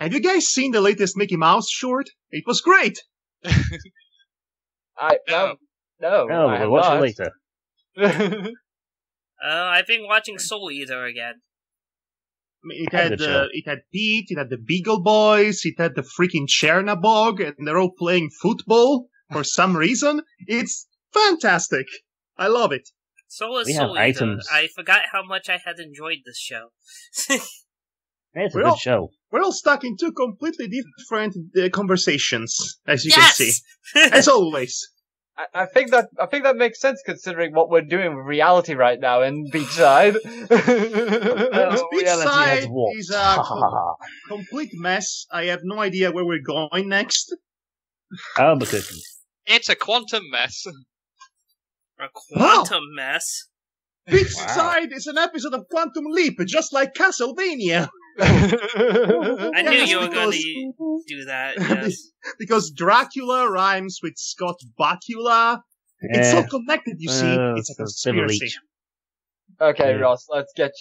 have you guys seen the latest Mickey Mouse short? It was great. No, we'll watch it later. I've been watching Soul Eater again. I mean, it had Pete, it had the Beagle Boys, it had the freaking Chernabog, and they're all playing football for some reason. It's fantastic. I love it. So is Soul Eater. I forgot how much I had enjoyed this show. It's a good show. We're all stuck in two completely different conversations, as you can see. As always. I think that makes sense considering what we're doing with reality right now in Beachside. Beachside is a complete mess. I have no idea where we're going next. Albuquerque. It's a quantum mess. A quantum mess? Beachside is an episode of Quantum Leap, just like Castlevania. I knew you were going to do that, yes. Because Dracula rhymes with Scott Bakula. It's so connected, you see. It's a conspiracy. Okay, Ross, let's get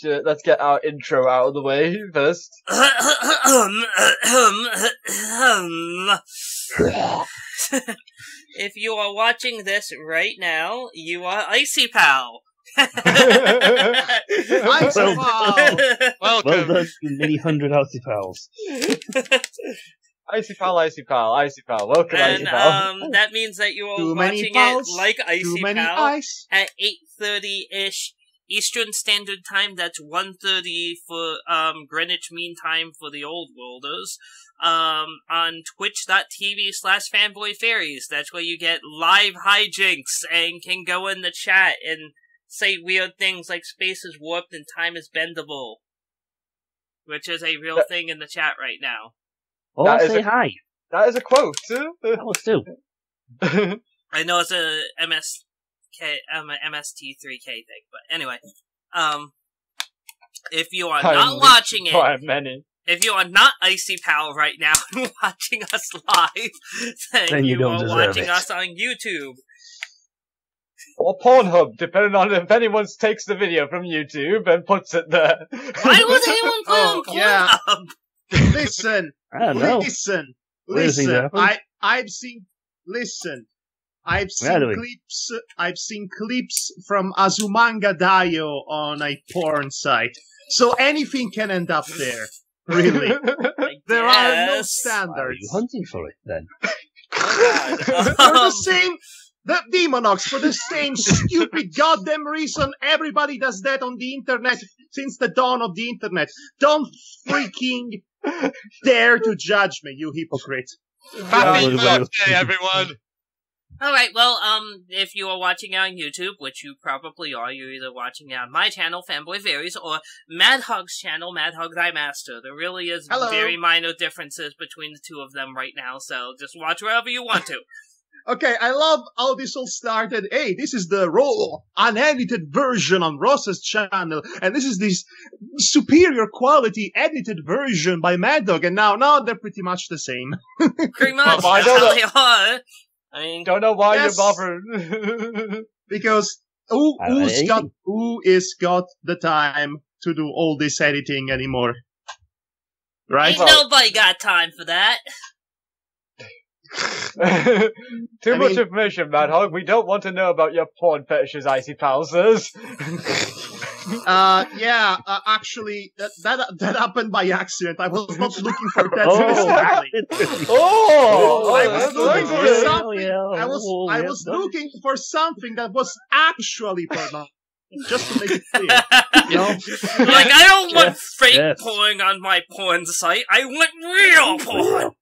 our intro out of the way first. If you are watching this right now, you are Icy Pal. Icy Pal! Welcome. Well done, many hundred Icy Pals. Icy Pal. Welcome, Icy Pal. That means that you are watching it like Icy Pal at 8:30-ish Eastern Standard Time. That's 1:30 for Greenwich Mean Time for the Old Worlders. On twitch.tv/fanboyfairies. That's where you get live hijinks and can go in the chat and say weird things like space is warped and time is bendable. Which is a real thing in the chat right now. Oh, say hi. That is a quote. That was too. I know it's a MST3K thing, but anyway. If you are not watching it, if you are not Icy Pal right now and watching us live, then you are watching us on YouTube. Or Pornhub, depending on if anyone takes the video from YouTube and puts it there. Why would anyone put it on Pornhub? Listen, I don't know. Listen. I've seen clips from Azumanga Daioh on a porn site. So anything can end up there. Really. There are no standards. Are you hunting for it, then? For the same... The Demonox, for the same stupid goddamn reason everybody does that on the internet since the dawn of the internet. Don't freaking dare to judge me, you hypocrite. Happy birthday, everyone! Alright, well, if you are watching on YouTube, which you probably are, you're either watching on my channel, Fanboy Varies, or Madhog's channel, Madhog Thy Master. There really is very minor differences between the two of them right now, so just watch wherever you want to. Okay, I love how this all started. Hey, this is the raw, unedited version on Ross's channel, and this is this superior quality edited version by Madhog, and now they're pretty much the same. Pretty much, that's how they are. I mean, don't know why you're bothering. Because who is got the time to do all this editing anymore? Right? Ain't nobody got time for that. Too much information, Madhog. We don't want to know about your porn fetishes, Icy Pal says. Actually, that happened by accident. I was not looking for that specifically. I was looking for something that was actually porn. Just to make it clear. Like, I don't want fake porn on my porn site. I want real porn.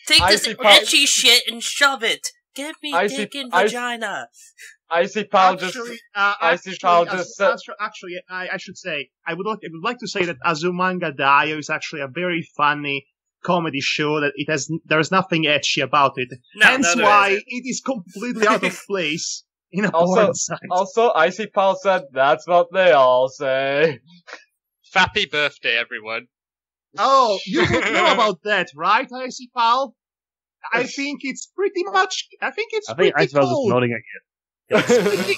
Take this etchy shit and shove it. Get me dick in vagina. Icy Pal just. I should say, I would like to say that Azumanga Daioh is actually a very funny comedy show that there's nothing etchy about it. Hence why it is completely out of place in a porn site. Also, Icy Pal said that's what they all say. Happy birthday, everyone. Oh, you would know about that, right, Icy Pal? I think it's pretty much. I think pretty cold. Nodding at you.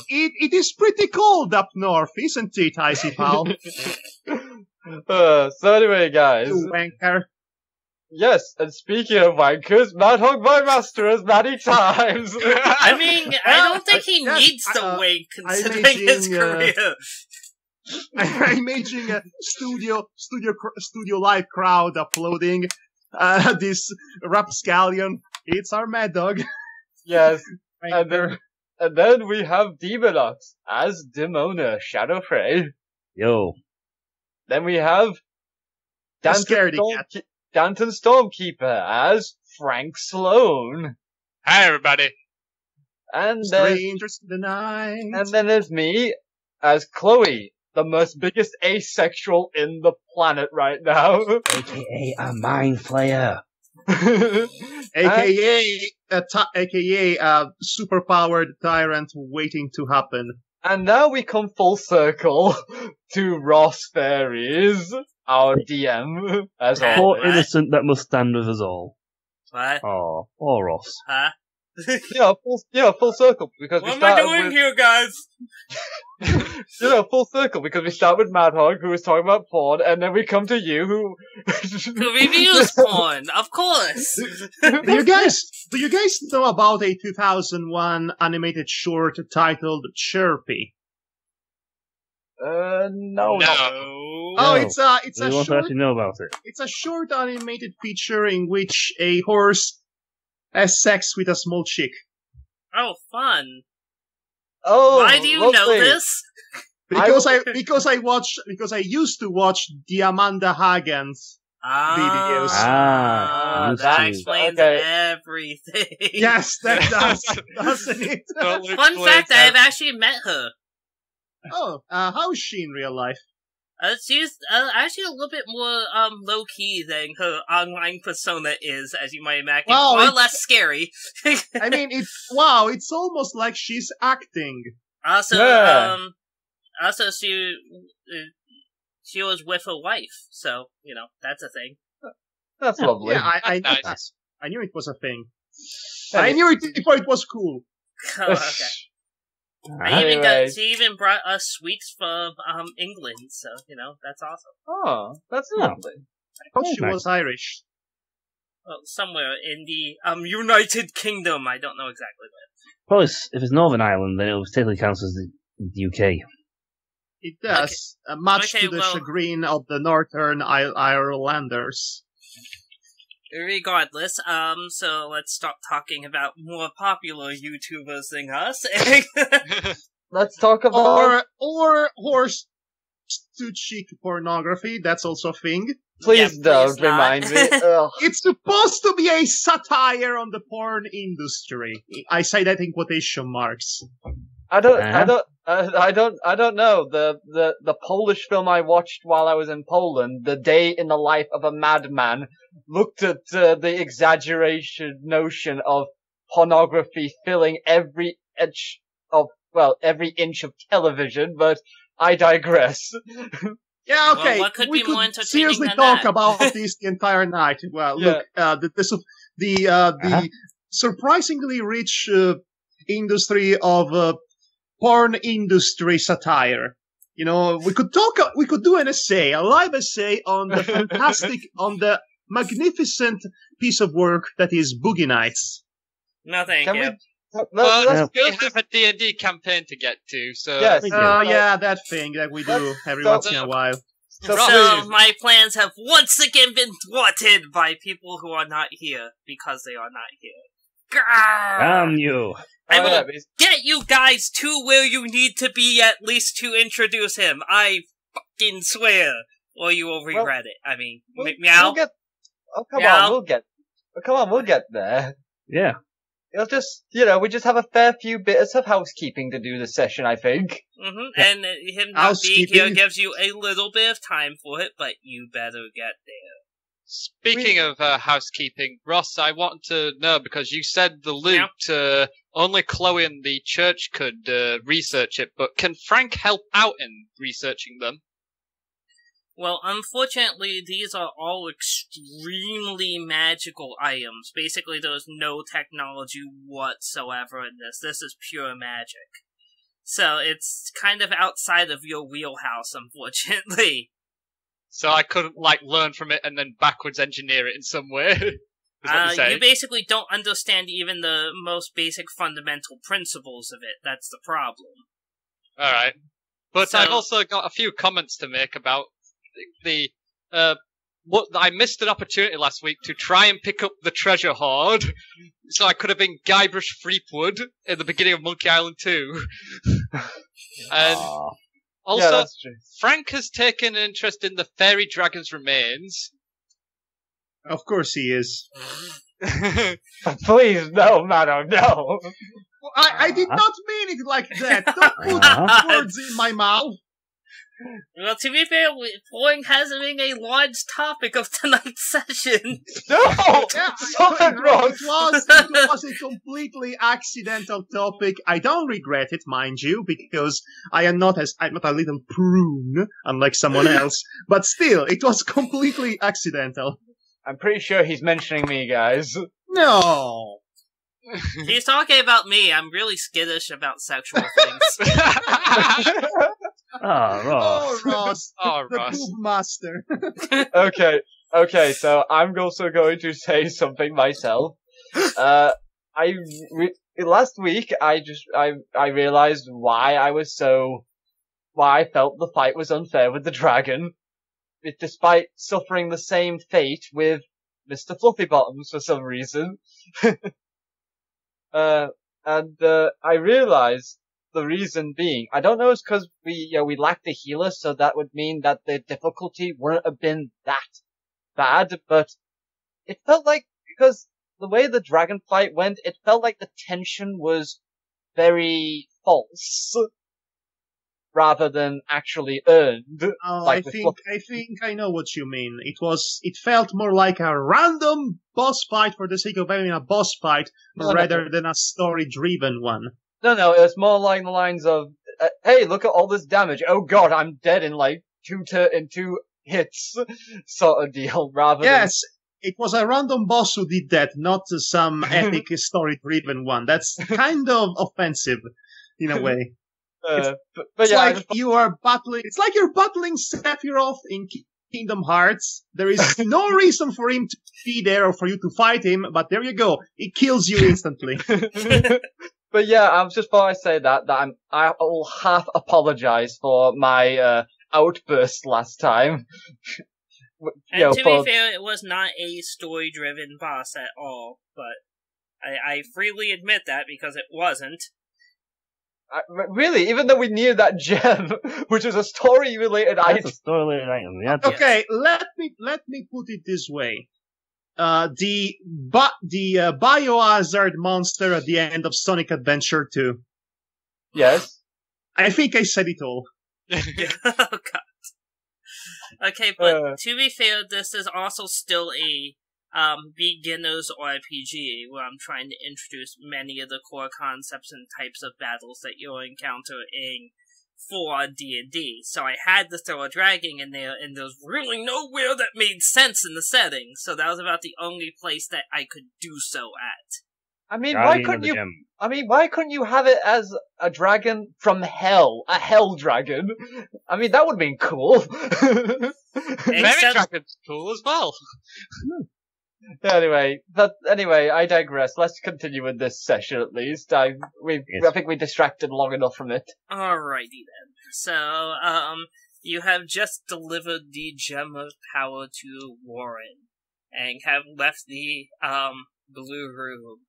It is pretty cold up north, isn't it, Icy Pal? So anyway, guys. You wanker. Yes, and speaking of wankers, Madhog my master as many times. I mean, I don't think he yes, needs to wink considering imaging, his career. I'm imaging a studio live crowd uploading this rapscallion. It's our Mad Dog. Yes, and then we have Demona as Demona, Shadow Frey. Yo. Then we have Danton Stormkeeper as Frank Sloan. Hi, everybody. And Strangers in the night. And then there's me as Chloe, the most biggest asexual in the planet right now. AKA a mind flayer. AKA a superpowered tyrant waiting to happen. And now we come full circle to Ross Fairies, our DM, as Poor always. innocent that must stand with us all. What? Oh, poor Ross. Huh? Full circle, because we What am I started doing with, here, guys? full circle, because we start with Madhog, who was talking about porn, and then we come to you, who... Who reviews porn, of course. Do you guys know about a 2001 animated short titled Chirpy? No. Oh, it's a We want to short. actually know about it. It's a short animated feature in which a horse has sex with a small chick. Oh, fun. Oh, Why do you know lovely. this? Because I used to watch the Amanda Hagens videos. That used to. explains Okay. everything. Yes, that does, doesn't it? Totally Fun explains fact, I've actually met her. Oh, how is she in real life? She's actually a little bit more low-key than her online persona is, as you might imagine. Wow, Far it's- less scary. I mean, it's almost like she's acting. Also, Yeah. also she was with her wife, so, that's a thing. That's lovely. Yeah, I knew Nice. that. I knew it was a thing. And I knew it before it was cool. Oh, okay. Anyway. She even brought us sweets from England, so that's awesome. Oh, that's Yeah. lovely. I thought she Nice. was Irish. Well, somewhere in the United Kingdom, I don't know exactly where. Probably, if it's Northern Ireland, then it will technically count as the UK. It does, much Okay, to the well- chagrin of the Northern Irelanders. Regardless, so let's stop talking about more popular YouTubers than us. Let's talk about... Or horse to cheek pornography, that's also a thing. Please Yeah, don't please not. remind me. Ugh. It's supposed to be a satire on the porn industry. I say that in quotation marks. I don't know. The Polish film I watched while I was in Poland, The Day in the Life of a Madman, looked at the exaggeration notion of pornography filling every inch of television, but I digress. Yeah, okay. Well, what could we be more could entertaining seriously than talk that? about this the entire night. Well, Yeah. look, the surprisingly rich industry of porn industry satire. We could do an essay, a live essay on the fantastic, on the magnificent piece of work that is Boogie Nights. No, thank Can you. we? Well, Let's we have a D&D campaign to get to, so... Yes. Thank you. Oh, yeah, that thing that we do every So- once in a while. So So, please. my plans have once again been thwarted by people who are not here, because they are not here. Grrr! Damn you. I Oh, will yeah, but- get you guys to where you need to be at least to introduce him. I fucking swear. Or you will regret it. I mean, meow? We'll get. Oh come Meow. on, we'll get. Oh, come on, we'll get there. Yeah. It'll just, we just have a fair few bits of housekeeping to do this session, I think. And him not being here Housekeeping. gives you a little bit of time for it, but you better get there. Speaking of housekeeping, Ross, I want to know, because you said the loot, only Chloe and the church could research it, but can Frank help out in researching them? Well, unfortunately, these are all extremely magical items. Basically, there's no technology whatsoever in this. This is pure magic. So, it's kind of outside of your wheelhouse, unfortunately. so I couldn't learn from it and then backwards engineer it in some way. You basically don't understand even the most basic fundamental principles of it. That's the problem. All right, but I've also got a few comments to make about the I missed an opportunity last week to try and pick up the treasure hoard, so I could have been Guybrush Threepwood in the beginning of Monkey Island 2. And also, Frank has taken an interest in the fairy dragon's remains. Of course he is. Please, no, Madhog, no. I did not mean it like that. Don't put words in my mouth. Well, to be fair, porn has been a large topic of tonight's session. No! Something wrong! It was a completely accidental topic. I don't regret it, mind you, because I'm not a little prune, unlike someone else. But still, it was completely accidental. I'm pretty sure he's mentioning me, guys. No! He's talking about me. I'm really skittish about sexual things. Oh, Ross. The Ross. Boob master. Okay, so I'm also going to say something myself. Last week, I realized why I felt the fight was unfair with the dragon, despite suffering the same fate with Mr. Fluffy Bottoms for some reason. I realized the reason being, I don't know, it's because we lacked a healer, so that would mean that the difficulty wouldn't have been that bad, but it felt like, because the way the dragon fight went, it felt like the tension was very false, rather than actually earned. I think I know what you mean. It felt more like a random boss fight for the sake of having a boss fight, rather than a story-driven one. No, it was more along the lines of, hey, look at all this damage. Oh god, I'm dead in two hits, sort of deal, rather than... It was a random boss who did that, not some epic story-driven one. That's kind of offensive, in a way. It's like you're battling Sephiroth in Kingdom Hearts. There is no reason for him to be there or for you to fight him, but there you go. It kills you instantly. But yeah, I was just thought I'd say that I will half apologize for my outburst last time. And to be fair, it was not a story-driven boss at all, but I freely admit that because it wasn't. Really? Even though we needed that gem, which is a story-related item. That's a story-related item, yeah. Okay, let me put it this way. The biohazard monster at the end of Sonic Adventure 2. Yes. I think I said it all. Oh god. Okay, but to be fair, this is also still a beginner's RPG where I'm trying to introduce many of the core concepts and types of battles that you'll encounter in for D&D. So I had to throw a dragon in there, and there's really nowhere that made sense in the setting. So that was about the only place that I could do so at. I mean, why couldn't you have it as a dragon from hell? A hell dragon? I mean, that would've been cool. Fairy dragon's cool as well. Anyway, I digress. Let's continue with this session at least. I think we distracted long enough from it. Alrighty then. So, you have just delivered the Gem of Power to Warren, and have left the, blue room.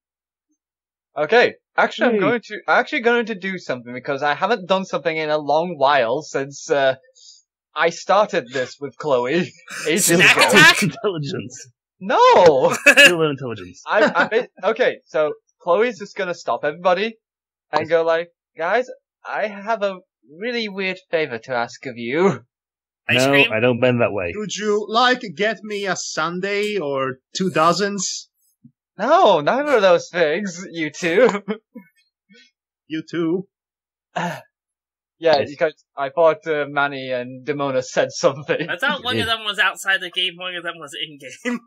Okay, actually I'm going to do something, because I haven't done something in a long while since, I started this with Chloe. Intelligence. No! Still intelligence. Okay, so Chloe's just gonna stop everybody and go like, guys, I have a really weird favor to ask of you. No, I don't bend that way. Would you get me a sundae or 2 dozens? No, neither of those things, you two. You too? Yeah, because I thought Manny and Demona said something. I thought one of them was outside the game, one of them was in-game.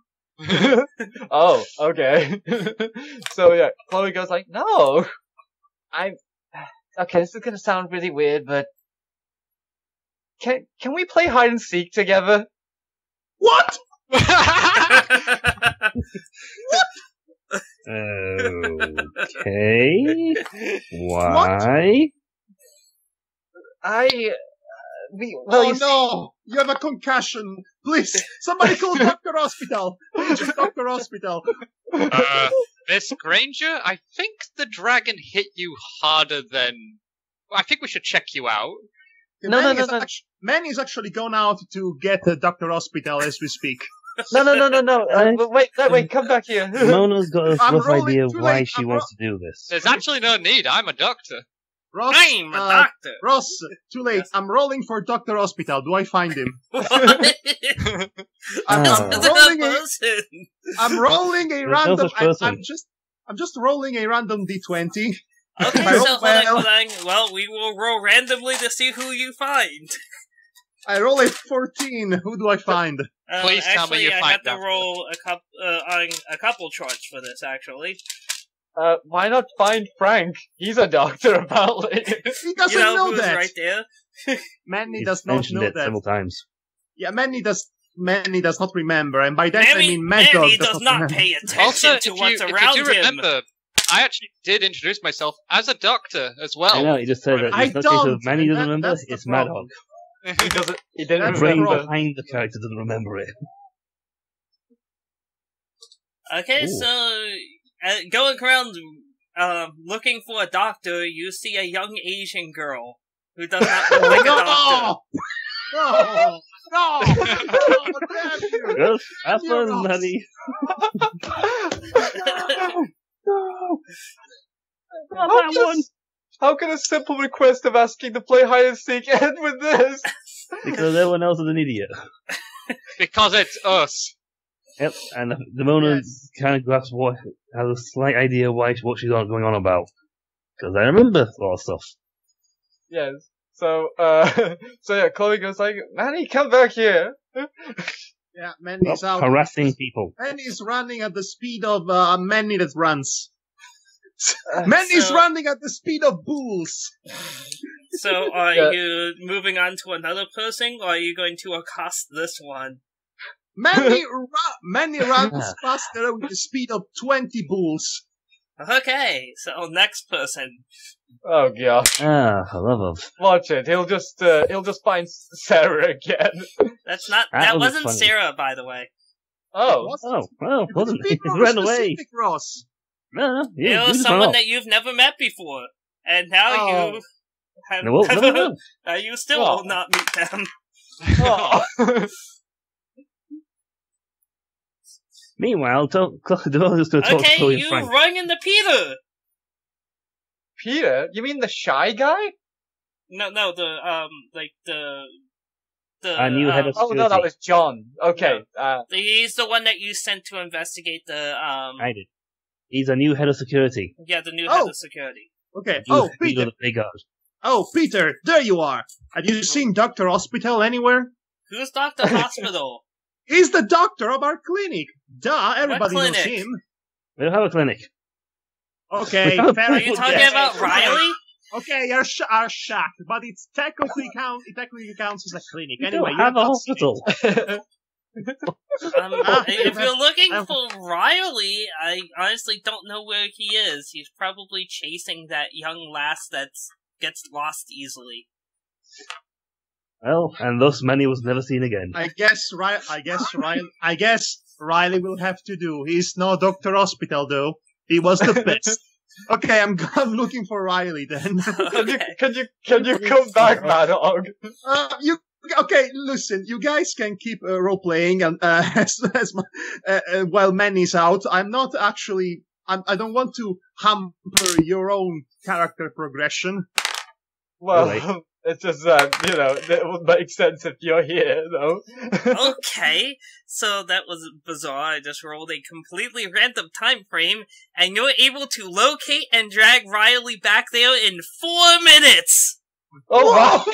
Oh, okay. So yeah, Chloe goes like, no, okay, this is gonna sound really weird, but can we play hide and seek together? What? Okay. Why? Oh no! You have a concussion. Please, somebody call Dr. Hospital. Agent Dr. Hospital. Miss Granger, I think the dragon hit you harder than... I think we should check you out. No. Manny's actually gone out to get Dr. Hospital as we speak. No. Wait, come back here. Mona's got a rough idea too why late. she wants to do this. There's actually no need. I'm a doctor. Ross, I'm a doctor. Ross, too late. I'm rolling for Dr. Hospital. Do I find him? I'm rolling a random. I'm just rolling a random d20. Okay, so hold on. Well, we will roll randomly to see who you find. I roll a 14. Who do I find? Please tell me you I find have to Doctor. roll on a couple charts for this, actually. Why not find Frank? He's a doctor, apparently. He doesn't know who's that. right there? Manny does not mentioned know it that. several times. Yeah, Manny does not remember, and by that I mean Manny Madhog does not remember. pay attention Also, to if what's you around do him. remember, I actually did introduce myself as a doctor as well. I know, he just said that I it's not a case of don't, Manny doesn't remember, that's the it's problem. Madhog. He didn't That's The brain the problem. behind the character doesn't remember it. Okay, Ooh. so going around looking for a doctor, you see a young Asian girl who does not look like a doctor. No! No! No! Damn you! Yes, have You're fun, Ross. honey. How can a simple request of asking to play hide and seek end with this? Because everyone else is an idiot. Because it's us. Yep, and Demona Yes. kind of grasps what, has a slight idea what she's going on about. Because I remember a lot of stuff. Yes. So yeah, Chloe goes like, Manny, come back here. Yeah, Manny's Stop out. harassing people. Manny's running at the speed of a Manny that runs. Manny's so- running at the speed of bulls. So are Yeah. you moving on to another person, or are you going to accost this one? Manny runs faster with the speed of 20 bulls. Okay, so next person. Oh gosh. Ah, I love of. Watch it. He'll just find Sarah again. That's not. That That would be wasn't funny. Sarah, by the way. Oh. Oh, well, wasn't Speak it? He more ran away. specific, Ross. No, It yeah, was just someone ran off. that you've never met before, and now Oh. you have. No, no. You still Oh. will not meet them. Oh. Meanwhile, Demona's just going to talk to Okay, Chloe and you Frank. run into Peter. Peter? You mean the shy guy? No, the Our new head of Oh no, security. that was John. Okay. he's the one that you sent to investigate the I did. He's a new head of security. the new head Oh. of security. Okay. You Oh, Peter Peter. the big guard. Oh, Peter. There you are. Have you seen Dr. Hospital anywhere? Who's Dr. Hospital? He's the doctor of our clinic. Duh, everybody knows clinic? him. We don't have a clinic. Okay, Are fair Are you enough. talking Yes. about Riley? Okay, you're shocked, but it technically counts as a clinic. We Anyway, don't have a you're not sick. hospital. If you're looking for Riley, I honestly don't know where he is. He's probably chasing that young lass that gets lost easily. Well, and thus Manny was never seen again. I guess Riley will have to do. He's no Dr. Hospital though. He was the best. Okay, I'm looking for Riley then. Can you come back, Madhog? Okay, listen, you guys can keep role playing and while Manny's out. I'm not actually. I don't want to hamper your own character progression. Well, Really? it's just that, it would make sense if you're here, though. Okay, so that was bizarre. I just rolled a completely random time frame, and you're able to locate and drag Riley back there in 4 minutes! Oh, wow!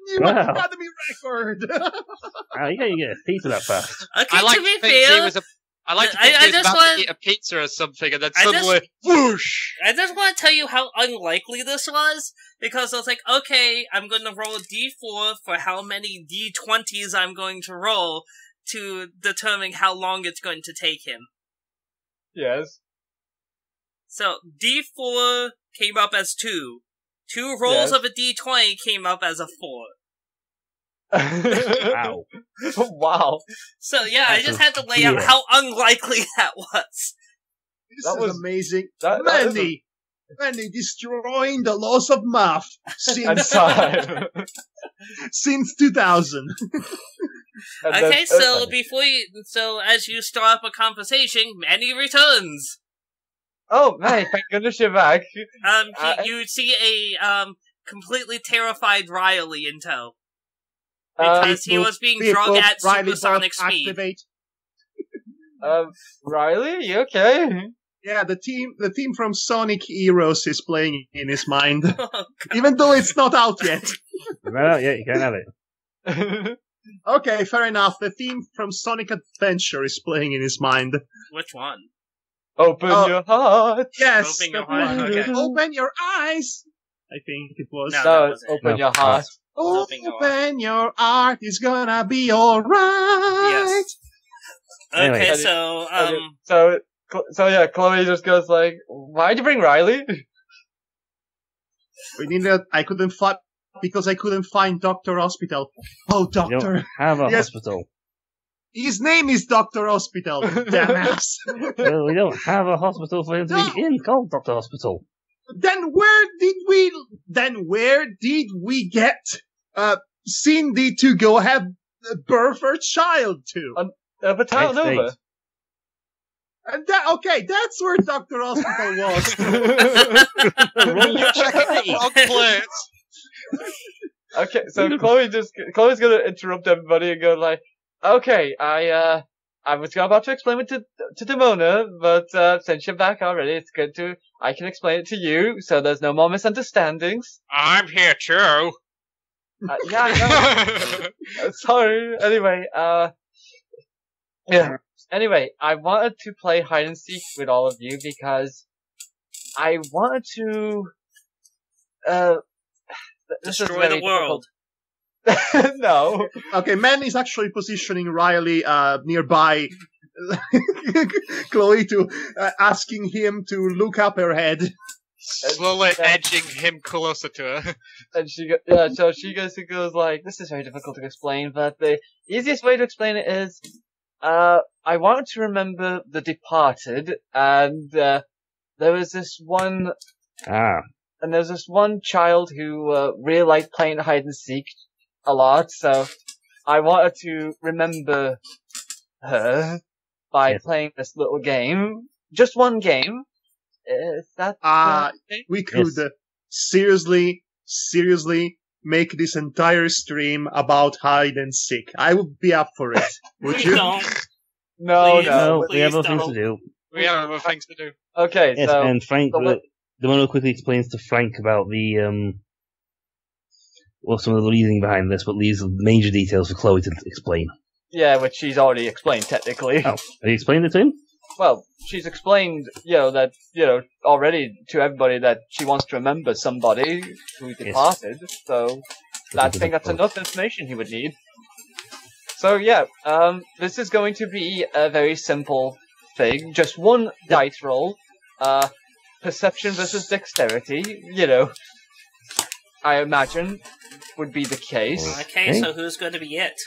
New Wow. Academy record. You can't get a pizza that fast. Okay, I like to be to think fair, he was I like to I think he was just about want- to eat a pizza or something, and then I just- suddenly, whoosh! I just want to tell you how unlikely this was, because I was like, okay, I'm going to roll a d4 for how many d20s I'm going to roll to determine how long it's going to take him. Yes. So, D4 came up as 2. 2 rolls of a D20 came up as a 4. Wow. Wow. So, yeah, I just had to lay out how unlikely that was. This is amazing. Manny destroying the laws of math since 2000. Okay, so as you start up a conversation, Manny returns. Oh, Manny, thank goodness you're back. You see a completely terrified Riley in tow. Because he was being drugged at supersonic speed. Activate. Riley, you okay? Yeah, the team from Sonic Heroes is playing in his mind. Even though it's not out yet. Well, yeah, you can't have it. Okay, fair enough. The theme from Sonic Adventure is playing in his mind. Which one? Open your heart. Yes. Open your heart. Okay. Open your eyes. I think it was. No, it's open your heart. Open your heart. It's gonna be alright. Yes. Okay, Anyway. So yeah, Chloe just goes like, "Why'd you bring Riley?" We needed. I couldn't find because I couldn't find Dr. Hospital. Oh, You Doctor. don't have a hospital. His name is Dr. Hospital. Dumbass. Well, we don't have a hospital for him to be in called Dr. Hospital. Then where did we get Cindy to go have birth her child to? But town Next over. date. And that's where Dr. Hospital was. Okay, so Chloe's gonna interrupt everybody and go like, "Okay, I was about to explain it to Demona, but since you're back already, it's good I can explain it to you, so there's no more misunderstandings." I'm here too. Yeah, I know. Sorry. Anyway, yeah. Anyway, I wanted to play hide and seek with all of you because I wanted to. Destroy the world. No. Okay, Manny's actually positioning Riley nearby Chloe to asking him to look up her head. Slowly edging him closer to her. And so she goes like, "This is very difficult to explain, but the easiest way to explain it is, I wanted to remember The Departed, and there was this one child who really liked playing hide and seek a lot, so I wanted to remember her by playing this little game. Just one game. Is that we could seriously make this entire stream about hide and seek. I would be up for it. Would you? No, we have other things to do. We have other things to do. Okay, yes, so... and Frank, Demona quickly explains to Frank about the, some of the reasoning behind this, but leaves major details for Chloe to explain. Yeah, which she's already explained, technically. Oh, have you explained it to him? Well, she's explained, that, already to everybody that she wants to remember somebody who departed, so I think that's enough information he would need. So yeah, this is going to be a very simple thing, just one dice roll, perception versus dexterity, I imagine would be the case. Okay, so who's going to be it?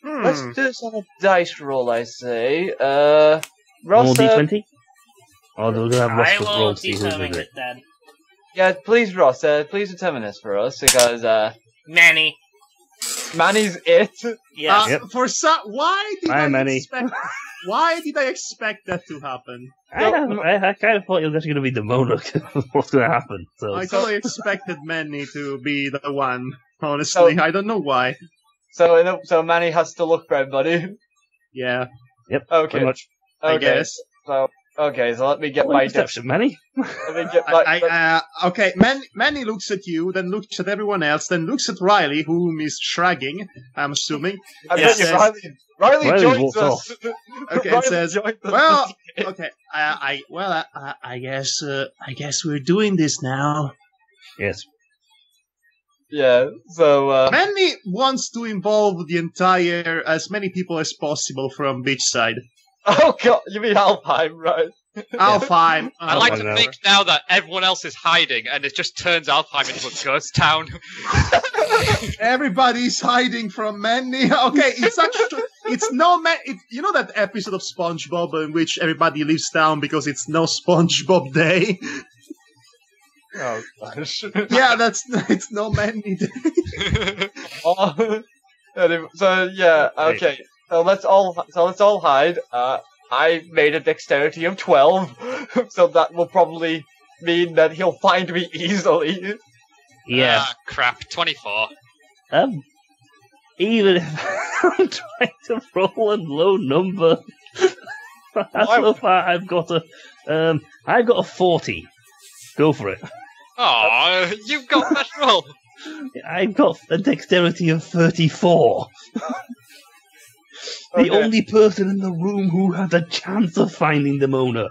Let's do this on a dice roll, I say. Ross, More D20? Or do we have Ross I to will roll to see who's determine with it then. Yeah, please, Ross, please determine this for us, because, Manny. Manny's it. Yes. Why did I expect that to happen? I kind of thought it was actually going to be Demona. What's going to happen? So I totally expected Manny to be the one. Honestly, I don't know why. So Manny has to look for everybody. Yeah. Yep. Okay. Pretty much. I guess. So let me get my perception, Manny. Let me get my. Okay, Manny looks at you, then looks at everyone else, then looks at Riley, whom is shagging, I'm assuming. Riley joins us. Okay, it says, well, okay, I guess we're doing this now. Yes. Yeah, so, Manny wants to involve as many people as possible from Beachside. Oh god, you mean Alpine, right? Alfheim. I like to think now that everyone else is hiding, and it just turns Alfheim into a ghost town. Everybody's hiding from Manny. Okay, it's no man. You know that episode of SpongeBob in which everybody leaves town because it's no SpongeBob day? Oh gosh. Yeah, it's no Manny day. So yeah, okay. So let's all hide. I made a dexterity of 12, so that will probably mean that he'll find me easily. Yeah. Crap. 24. Even if I'm trying to roll a low number, so far I've got a 40. Go for it. Oh, you've got that roll. I've got a dexterity of 34. The Okay. only person in the room who has a chance of finding Demona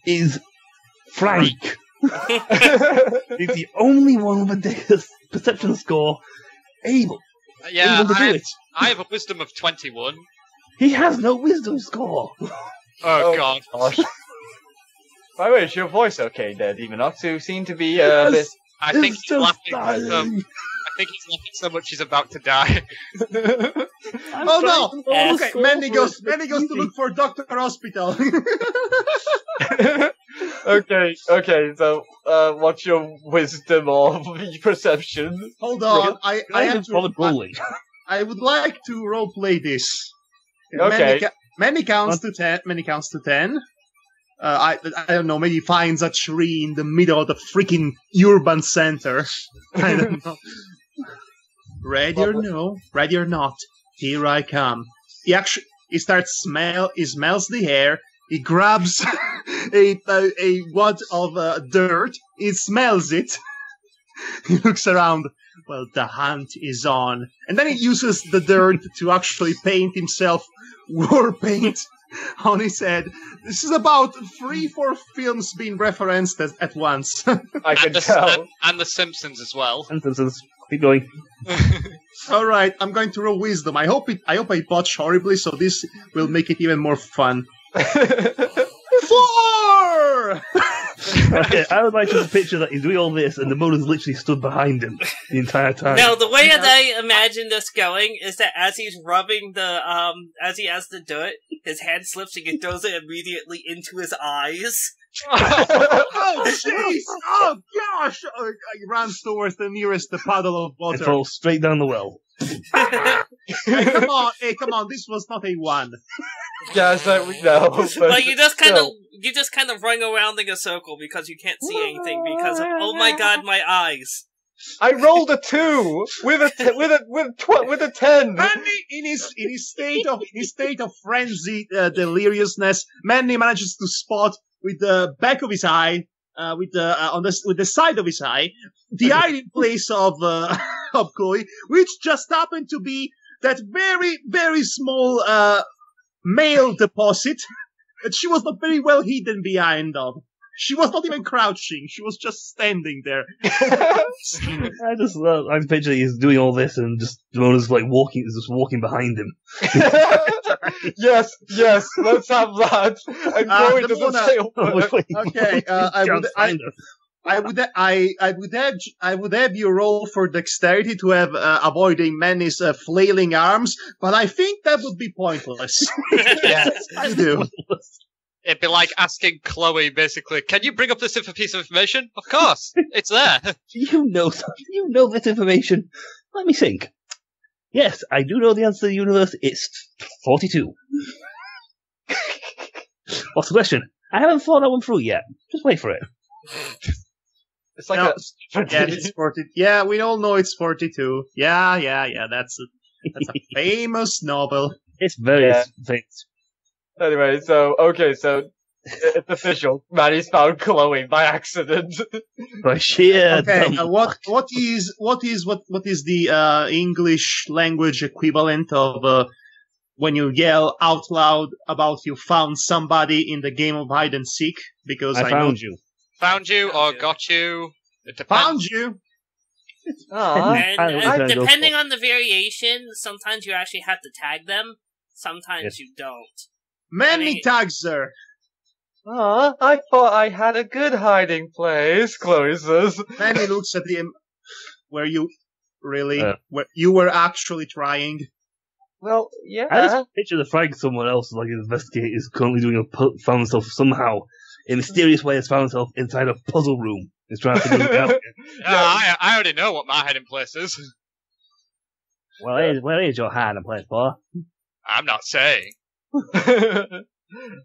is Frank. He's the only one with a perception score able to do it. I have a wisdom of 21. He has no wisdom score. Oh god. Gosh. By the way, is your voice okay there, Demonox? You seem to be a bit... I think he's just laughing dying. so much he's about to die. Oh no! Okay, Manny goes to look for Dr. Hospital. Okay, so, what's your wisdom or perception? Hold on, I have to. Probably. I would like to roleplay this. Okay. Manny counts to 10. Manny counts to 10. I don't know. Maybe finds a tree in the middle of the freaking urban center. I don't know. Ready or not, here I come. He smells the air. He grabs a wad of dirt. He smells it. He looks around. Well, the hunt is on. And then he uses the dirt to actually paint himself war paint on his head. This is about 3-4 films being referenced at once. I can tell. And The Simpsons as well. Simpsons. Keep going. All right, I'm going to roll wisdom. I hope I botch horribly, so this will make it even more fun. 4! Okay, I would like to picture that he's doing all this and the motor's literally stood behind him the entire time. Now, the way that I imagine this going is that as he's rubbing as he has to do it, his hand slips and he throws it immediately into his eyes. Oh, jeez! Oh, gosh! He runs towards the nearest puddle of water. It falls straight down the well. Hey, come on! This was not a 1. Yes, we know. But you just kind of run around in a circle because you can't see anything because of, oh my god, my eyes. I rolled a 2 with a 10. Manny, in his state of frenzied deliriousness, Manny manages to spot with the back of his eye, with the side of his eye, the hiding place of Chloe, which just happened to be that very, very small male deposit that she was not very well hidden behind of. She was not even crouching. She was just standing there. I'm picturing he's doing all this and just Demona's like walking behind him. Yes, let's have that. I'm going to the sail. Okay, I would have you roll for dexterity to have avoiding Manny's flailing arms, but I think that would be pointless. Yes, I do. It'd be like asking Chloe, basically, can you bring up this piece of information? Of course, it's there. You know this information. Let me think. Yes, I do know the answer to the universe. It's 42. What's the question? I haven't thought that one through yet. Just wait for it. It's like it's 40. Yeah, we all know it's 42. Yeah. That's a famous novel. It's very famous. Anyway, so it's official. Manny's found Chloe by accident. By sheer okay, what is the English language equivalent of when you yell out loud about you found somebody in the game of hide and seek? Because I found you. Found you or got you. It depends. Found you. And depending on the variation, sometimes you actually have to tag them. Sometimes you don't. Manny tags her. I thought I had a good hiding place, Chloe says. Manny looks at him. Were you really? You were actually trying? Well, yeah. I just picture the Frank someone else, like an investigator, is currently found himself somehow, in a mysterious way, has found himself inside a puzzle room. He's trying to figure it out. I already know what my hiding place is. Well, where is your hiding place, boy? I'm not saying.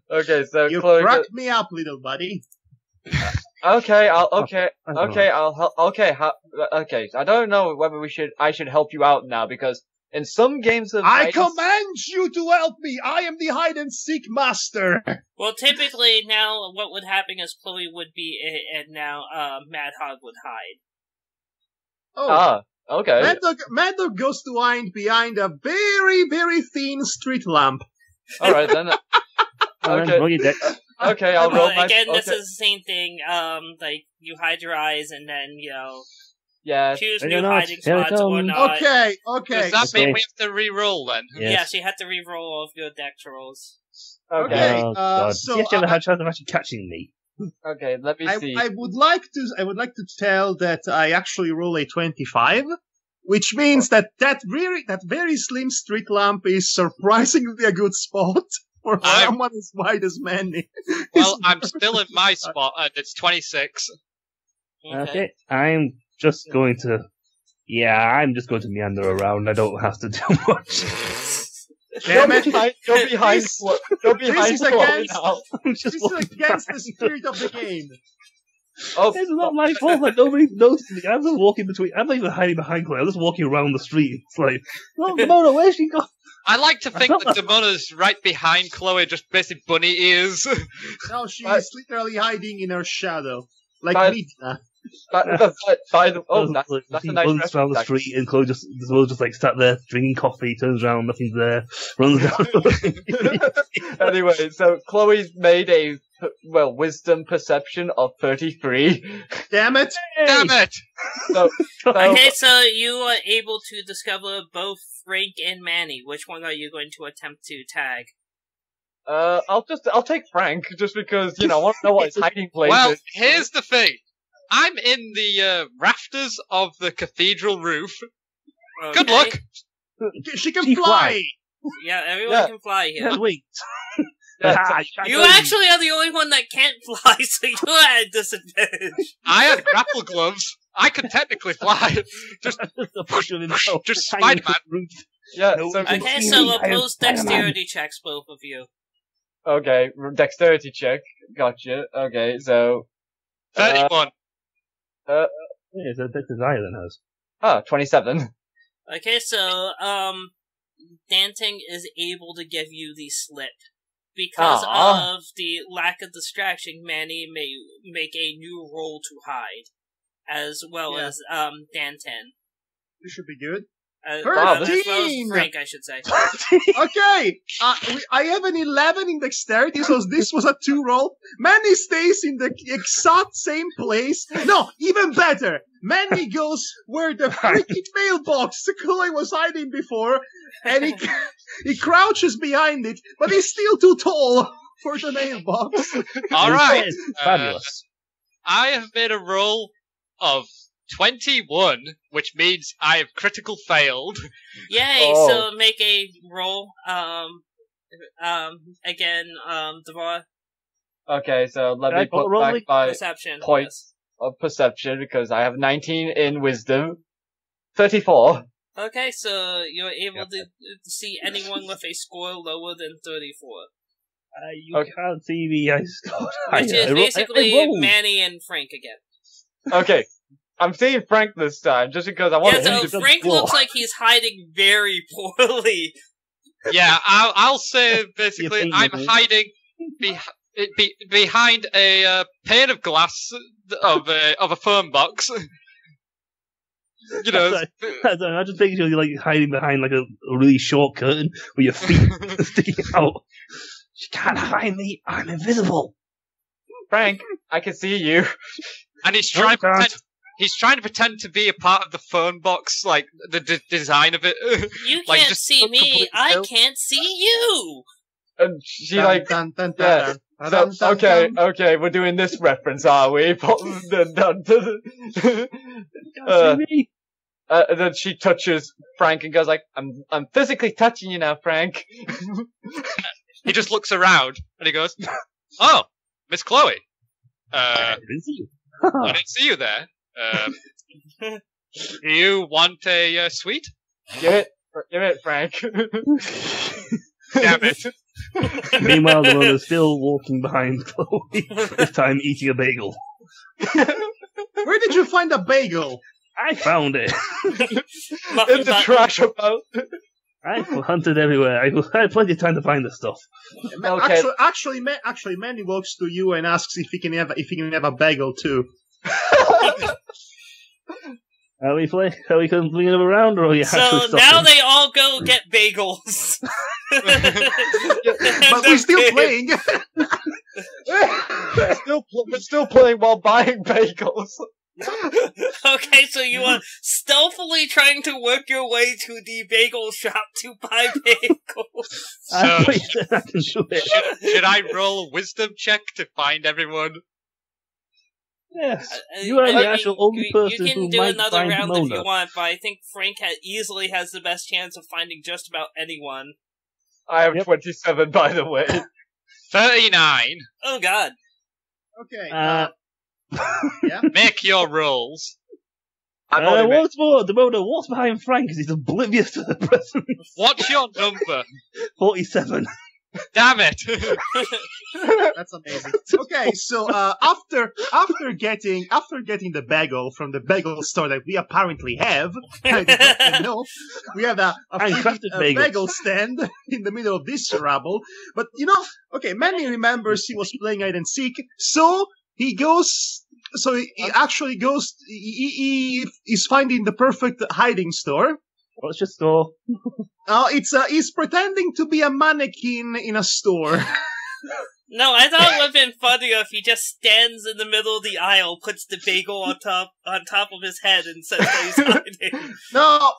Okay, so you Chloe cracked me up, little buddy. Okay. I'll help. Okay. I don't know whether I should help you out now because in some games of I command you to help me. I am the hide and seek master. Well, typically now what would happen is Chloe would be, and now Madhog would hide. Oh. Okay. Madhog goes to hide behind a very, very thin street lamp. All right then. Okay. Okay, I'll roll my... Again, this is the same thing. Like, you hide your eyes and then, choose new hiding spots or not. Okay. Does that mean we have to re-roll then? Yes, you have to re-roll all of your dex rolls. Okay. So you have a chance of actually catching me. Okay, let me see. I would like to tell that I actually roll a 25, which means that very slim street lamp is surprisingly a good spot. For someone as wide as Manny. Well, I'm still in my spot, and it's 26. Okay, I'm just going to meander around. I don't have to do much. Damn it! Go behind. This is against the spirit of the game. It's not my fault that nobody noticed me. I'm just walking between. I'm not even hiding behind Claire. I'm just walking around the street. It's like, Demona, where's she gone? I like to think that Demona's right behind Chloe, just basically bunny ears. No, she is literally hiding in her shadow, like Midna. That's a nice runs down the street, and Chloe just like sat there drinking coffee. Turns around, nothing's there. Runs down. Anyway, so Chloe's made a wisdom perception of 33. Damn it! Okay, so you are able to discover both Frank and Manny. Which one are you going to attempt to tag? I'll take Frank just because I want to know what his hiding place is. Well, here's the thing. I'm in the rafters of the cathedral roof. Okay. Good luck. She can fly. Yeah, everyone can fly here. Wait. You actually are the only one that can't fly, so you're at a disadvantage. I had grapple gloves. I could technically fly. Just Spider-Man. Yeah. Okay, so oppose dexterity checks, both of you. Okay, dexterity check. Gotcha. Okay, so 31. So dex is higher than hers. 27. Okay, so Danting is able to give you the slip. Because of the lack of distraction, Manny may make a new roll to hide, as well as Danten. This should be good. 13! Frank, I should say. Okay! I have an 11 in dexterity, so this was a 2 roll. Manny stays in the exact same place. No, even better! Manny goes where the freaking mailbox Chloe was hiding before, and he crouches behind it, but he's still too tall for the mailbox. Alright. Fabulous. I have made a roll of 21, which means I have critical failed. Yay, so make a roll. Again, Devar. Okay, so let me put back my perception points of perception, because I have 19 in wisdom. 34. Okay, so you're able to see anyone with a score lower than 34. You can't see me, I scored. Which is basically Manny and Frank again. Okay. I'm seeing Frank this time, just because I want him to Frank looks like he's hiding very poorly. Yeah, I'll say basically I'm hiding behind a pane of glass of a phone box. I just think you're like hiding behind like a really short curtain with your feet sticking out. She can't hide me. I'm invisible. Frank, I can see you. And he's trying to pretend. He's trying to pretend to be a part of the phone box, like the design of it. You like, can't just see me. I can't see you. And she Dun, dun, dun, dun, So, okay, we're doing this reference, are we? And then she touches Frank and goes like, I'm physically touching you now, Frank. He just looks around and he goes, "Oh, Miss Chloe. I didn't see you. I didn't see you there. Do you want a sweet? Give it, Frank." Damn it. Meanwhile, the mother's still walking behind Chloe, this time eating a bagel. Where did you find a bagel? I found it. In the trash about. I hunted everywhere. I had plenty of time to find the stuff. Okay. Actually, Manny walks to you and asks if he can have a bagel too. Are we completing them around, or are you So actually now stopping? they all go get bagels. But we're still playing. We're still playing while buying bagels. Okay, so you are stealthily trying to work your way to the bagel shop to buy bagels. So, I can do it. should I roll a wisdom check to find everyone? Yes, you are the actual only person you can who do might another find round Demona. if you want, but I think Frank easily has the best chance of finding just about anyone. I have 27, by the way. 39. Oh god. Okay. Yeah. Make your rolls. What's more, Demona walks behind Frank because he's oblivious to the present. What's your number? 47. Damn it. That's amazing. Okay, so after getting the bagel from the bagel store that we apparently have, I did not know, we have a bagel stand in the middle of this rubble. But Manny remembers he was playing hide and seek, so he goes. So he actually goes. He is finding the perfect hiding store. What's your store? He's pretending to be a mannequin in a store. No, I thought it would have been funnier if he just stands in the middle of the aisle, puts the bagel on top of his head, and says that he's hiding. No,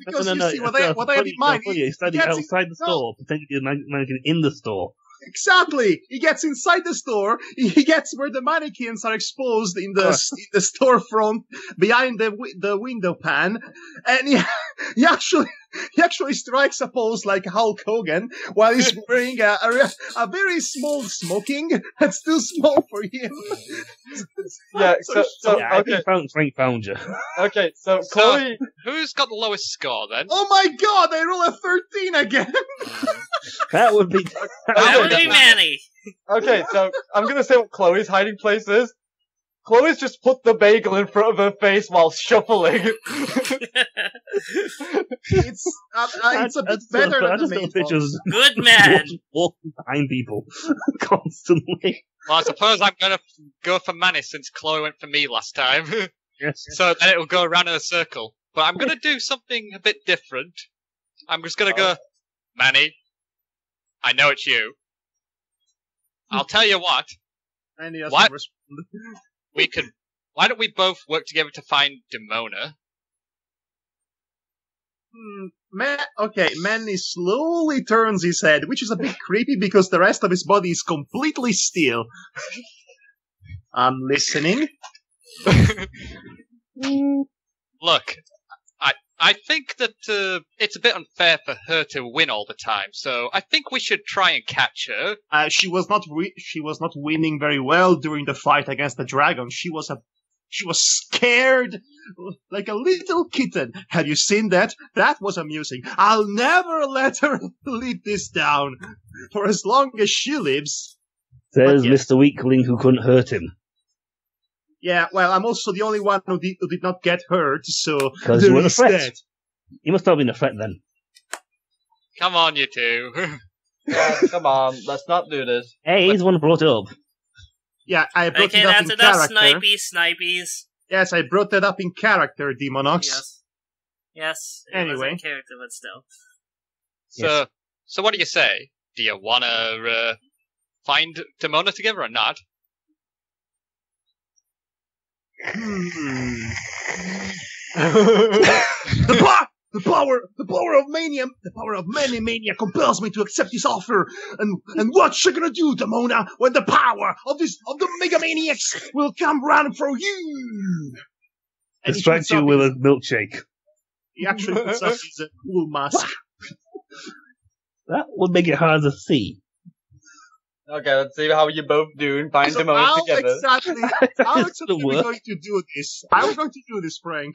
because no, you see what I have in mind. He's standing outside the store, pretending to be a mannequin in the store. Exactly. He gets inside the store. He gets where the mannequins are exposed in the storefront behind the window pan, and he actually strikes a pose like Hulk Hogan while he's wearing a very small smoking that's too small for him. Yeah. I think Frank found you. Okay. So Chloe, who's got the lowest score then? Oh my God! I roll a 13 again. That would be Manny. Okay, so I'm gonna say what Chloe's hiding place is. Chloe's just put the bagel in front of her face while shuffling. It's a bit better than the main boss. Good man. Walking behind people constantly. Well, I suppose I'm gonna go for Manny since Chloe went for me last time. Yes. So then it'll go around in a circle. But I'm gonna do something a bit different. I'm just gonna go, Manny, I know it's you. I'll tell you what. What? Why don't we both work together to find Demona? Manny slowly turns his head, which is a bit creepy because the rest of his body is completely still. I'm listening. Look, I think that it's a bit unfair for her to win all the time, so I think we should try and catch her. She was not winning very well during the fight against the dragon. She was scared like a little kitten. Have you seen that? That was amusing. I'll never let her live this down for as long as she lives. Says Mr. Weakling who couldn't hurt him. Yeah, well, I'm also the only one who did not get hurt, so... Because you were a threat. You must not have been a threat then. Come on, you two. Come on, let's not do this. Hey, he's the one who brought it up. Yeah, I brought it up in character. Snipies. Yes, I brought that up in character, Demonox. Yes. Anyway. In character, but still. So what do you say? Do you want to find Demona together or not? The power of mania compels me to accept this offer. And what you gonna do, Demona, when the power of the megamaniacs will come round for you? Distract you with a milkshake. He actually puts up his cool mask. That would make it hard to see. Okay, let's see how you both do and find Demona together. How exactly are we going to do this? How are we going to do this, Frank?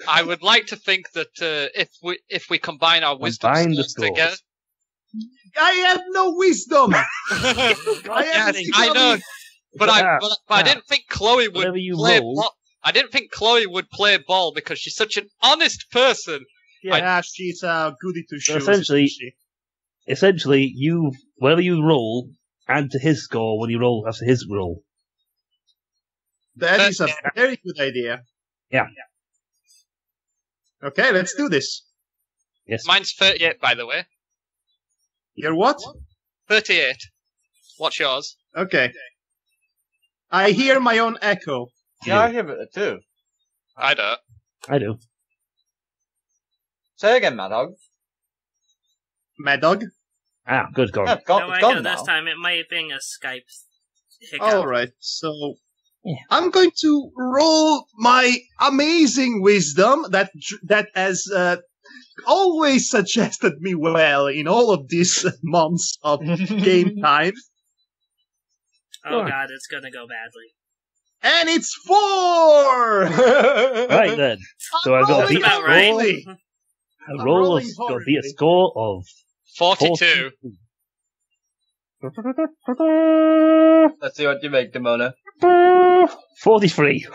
I would like to think that if we combine our wisdom scores together... I have no wisdom! I know, but I didn't think Chloe would play ball. I didn't think Chloe would play ball because she's such an honest person. Yeah, she's a goody two shoes. Essentially, whatever you roll, add to his score when you roll after his roll. That is a very good idea. Yeah. Okay, let's do this. Yes. Mine's 38, by the way. You're what? 38. What's yours? Okay. I hear my own echo. Yeah, I hear it too. I don't. I do. Say again, Madhog. Madhog? Ah, good God. No echo this time. It might have been a Skype hiccup. Alright, so... Yeah. I'm going to roll my amazing wisdom that has always suggested me well in all of these months of game time. Oh God, it's gonna go badly. And it's 4! Right then. So I've got to beat a score. Right. A roll has got to be a score of 42. Let's see what you make, Demona. 43.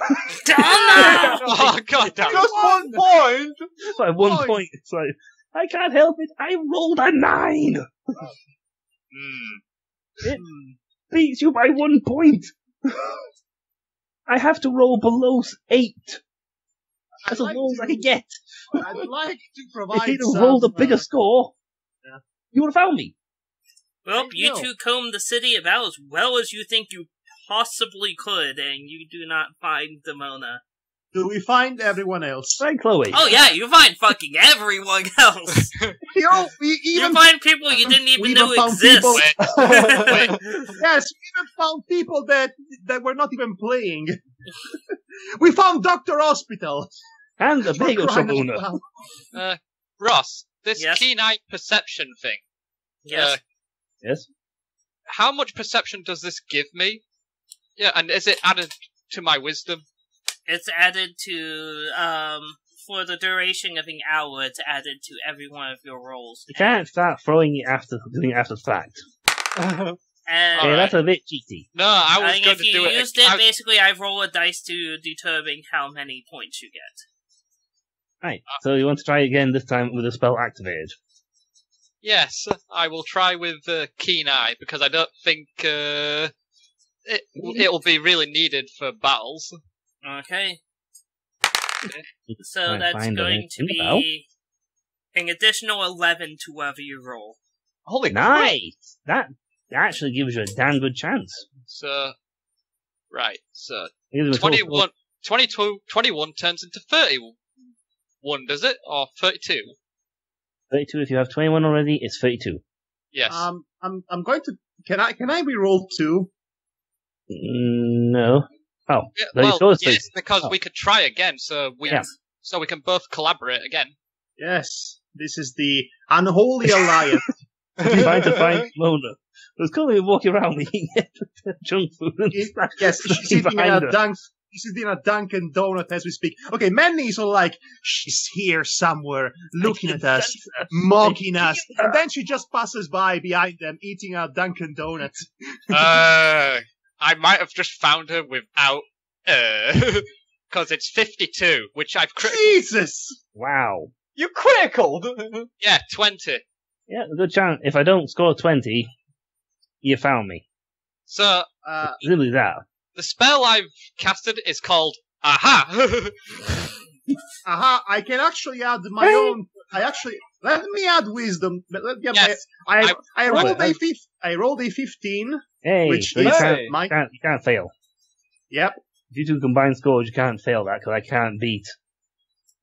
Oh, God damn it. Just 1 point! It's like 1 point. It's like, I can't help it. I rolled a 9. It beats you by 1 point. I have to roll below 8. That's as low as I can get. I'd like to provide if you'd have rolled a bigger score, you would have found me. Well, you two combed the city about as well as you think you possibly could, and you do not find Demona. Do we find everyone else? Find Chloe. Oh yeah, you find fucking everyone else. You find people you didn't even know exist. Wait. Yes, we even found people that were not even playing. We found Dr. Hospital. And the bagel shop owner. Ross, this keen-eye perception thing. Yes. Yes? How much perception does this give me? Yeah, and is it added to my wisdom? It's added to, for the duration of an hour, it's added to every one of your rolls. You can't start doing it after the fact. That's a bit cheaty. No, I was going to do it. If you used it, basically I roll a dice to determine how many points you get. Right, so you want to try again, this time with the spell activated? Yes, I will try with Keen Eye, because I don't think it'll be really needed for battles. Okay. So that's going to be an additional 11 to whatever you roll. Holy nice! That actually gives you a damn good chance. So, right, so 21 turns into 31, does it? Or 32? 32, if you have 21 already, it's 32. Yes. I'm going to... Can I re-roll 2? No. Oh. Yeah, well, yes, because we could try again, so we can both collaborate again. Yes. This is the unholy alliance. Trying to find Mona. Who's currently walking around eating junk food. Yes, she's sitting in a Dunkin' Donut as we speak. Okay, Manny is all like, she's here somewhere, looking at us, mocking us. And then she just passes by behind them, eating a Dunkin' Donut. I might have just found her without, because it's 52, which I've critical. Jesus! Wow. You critical? Yeah, 20. Yeah, a good chance. If I don't score 20, you found me. So, really that. The spell I've casted is called Aha! Aha, I can actually add my own. Let me add wisdom. I rolled a 15. Hey, which so is you can't fail. Yep. If you do combined scores, you can't fail that, because I can't beat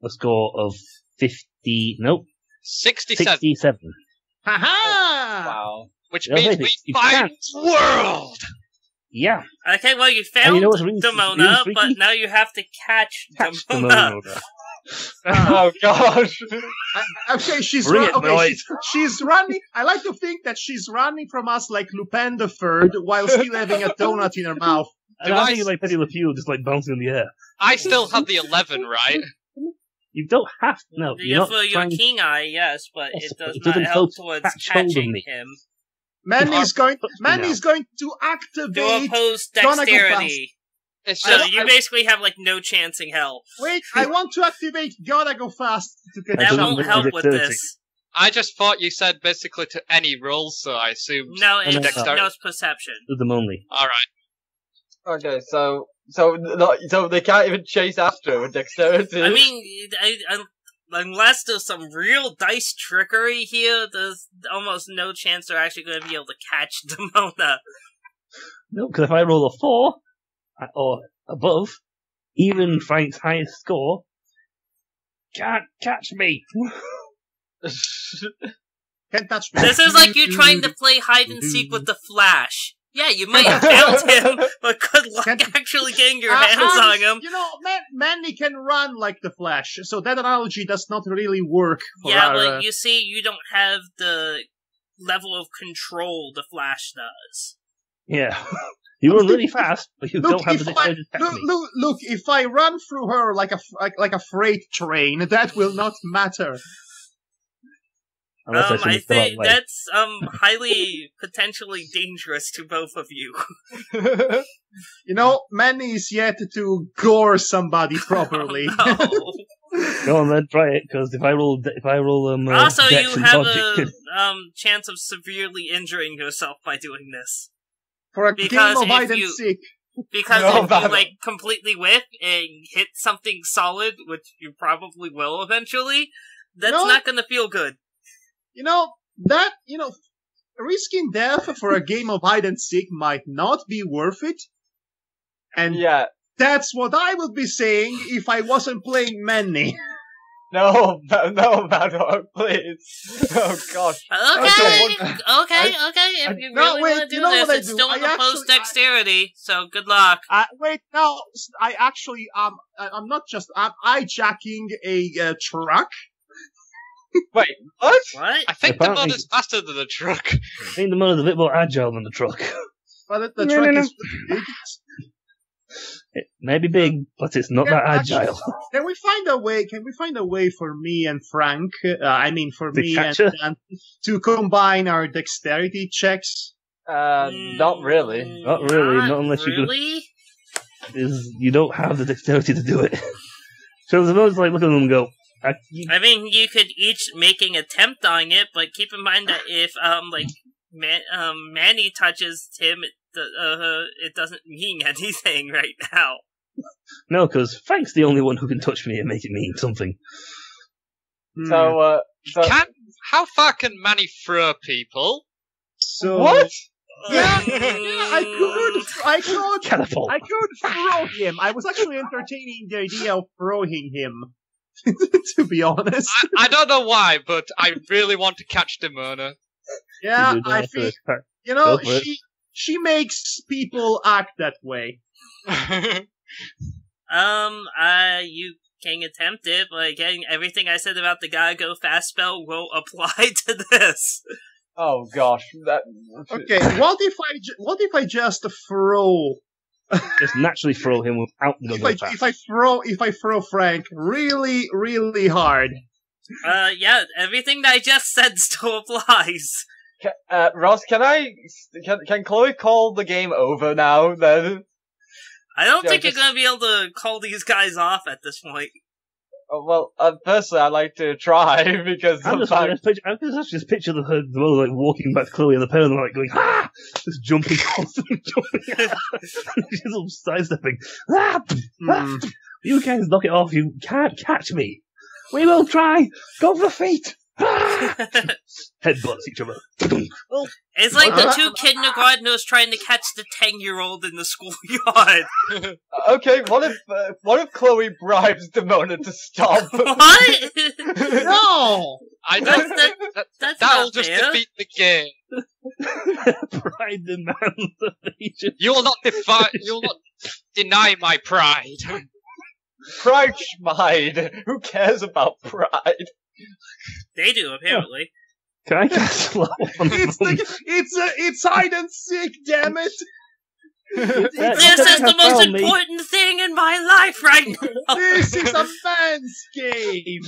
a score of 67. Ha-ha! Wow. Which means we find world! Yeah. Okay, well, you found really Demona, but now you have to catch Demona. Oh gosh. Okay, she's running. I like to think that she's running from us like Lupin the Third while still having a donut in her mouth. I think like Petty Le Pew just like bouncing in the air. I still have the 11, right? You don't have to. No, you're for your king eye, yes, but it does not doesn't help towards catching him. Manny's going to activate. To oppose dexterity. So you basically have like no chance in hell. Wait, I want to activate Gotta Go Fast. That won't help with this. I just thought you said basically to any roll, so I assumed. No, it's perception. Do them only. All right. Okay, so they can't even chase after him with dexterity. I mean, unless there's some real dice trickery here, there's almost no chance they're actually going to be able to catch Demona. No, because if I roll a 4 or above, even Frank's highest score can't catch me. Can't touch me. This is like you trying to play hide and seek with the Flash. Yeah, you might have failed him, but good luck actually getting your hands on him. You know, Manny can run like the Flash, so that analogy does not really work. But you see, you don't have the level of control the Flash does. Yeah. You run really fast, but you don't have the dexterity to catch me. Look, if I run through her like a freight train, that will not matter. I think that's highly potentially dangerous to both of you. You know, Manny is yet to gore somebody properly. No. Go on then, try it. Because if I roll also, Dex you have logic, a chance of severely injuring yourself by doing this. For a game of hide and seek. Because if you like completely whiff and hit something solid, which you probably will eventually, that's not going to feel good. Risking death for a game of hide and seek might not be worth it. And that's what I would be saying if I wasn't playing Manny. No, Madhog, please. Oh gosh. Okay. If you really want to do this, it's still in opposed dexterity, so good luck. Wait, no, I actually, I'm not just, I'm hijacking a truck. Wait, what? What? I think the mod is faster than the truck. I think the mod is a bit more agile than the truck. But the truck is big. It may be big, but it's not that agile. Can we find a way for me and Frank, to combine our dexterity checks? Not really. Not really, not unless really? You don't have the dexterity to do it. So the mode's like, look at them and go, I mean, you could each make an attempt on it, but keep in mind that if, Manny touches him, it doesn't mean anything right now. No, because Frank's the only one who can touch me and make it mean something. So how far can Manny throw people? So what? I could Catapult. I could throw him. I was actually entertaining the idea of throwing him. To be honest, I don't know why, but I really want to catch Demona. Yeah, I think she makes people act that way. You can attempt it, but again, everything I said about the gotta go fast spell will apply to this. Oh gosh, Okay, what if I just throw? Just naturally throw him without the go fast. If I throw Frank really, really hard. Everything that I just said still applies. Ross, can Chloe call the game over now, then? I don't think you're gonna be able to call these guys off at this point. Well, personally, I'd like to try, because I just picture the mother like walking back to Chloe and the pair of them like going, ah! Just jumping constantly, She's all sidestepping. Ah! You guys knock it off, you can't catch me. We will try! Go for the feet! Headbutts each other. It's like the two kindergartners trying to catch the 10-year-old in the schoolyard. Okay, what if Chloe bribes Demona to stop? What? No! I don't think that'll just defeat the game. Pride demands of nature. You will not deny my pride. Pride schmide. Who cares about pride? They do, apparently. Can I cast slow on It's hide and seek, damn it! This is the most important thing in my life right now! This is a man's game!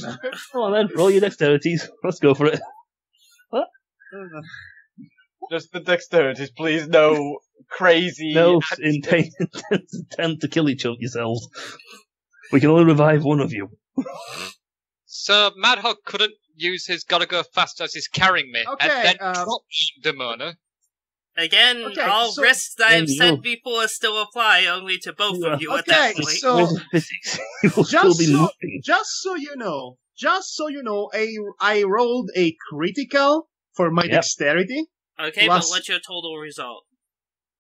Come on then, roll your dexterities. Let's go for it. What? Just the dexterities, please. No crazy... No intent to kill each other yourselves. We can only revive one of you. So Madhog couldn't use his gotta go fast as he's carrying me, Okay, and then drop Demona. Again, Okay, all so- risks that I've said before still apply only to both of you at that point. so Physics. You will still be moving. just so you know, I rolled a critical for my dexterity, Okay, plus- but what's your total result?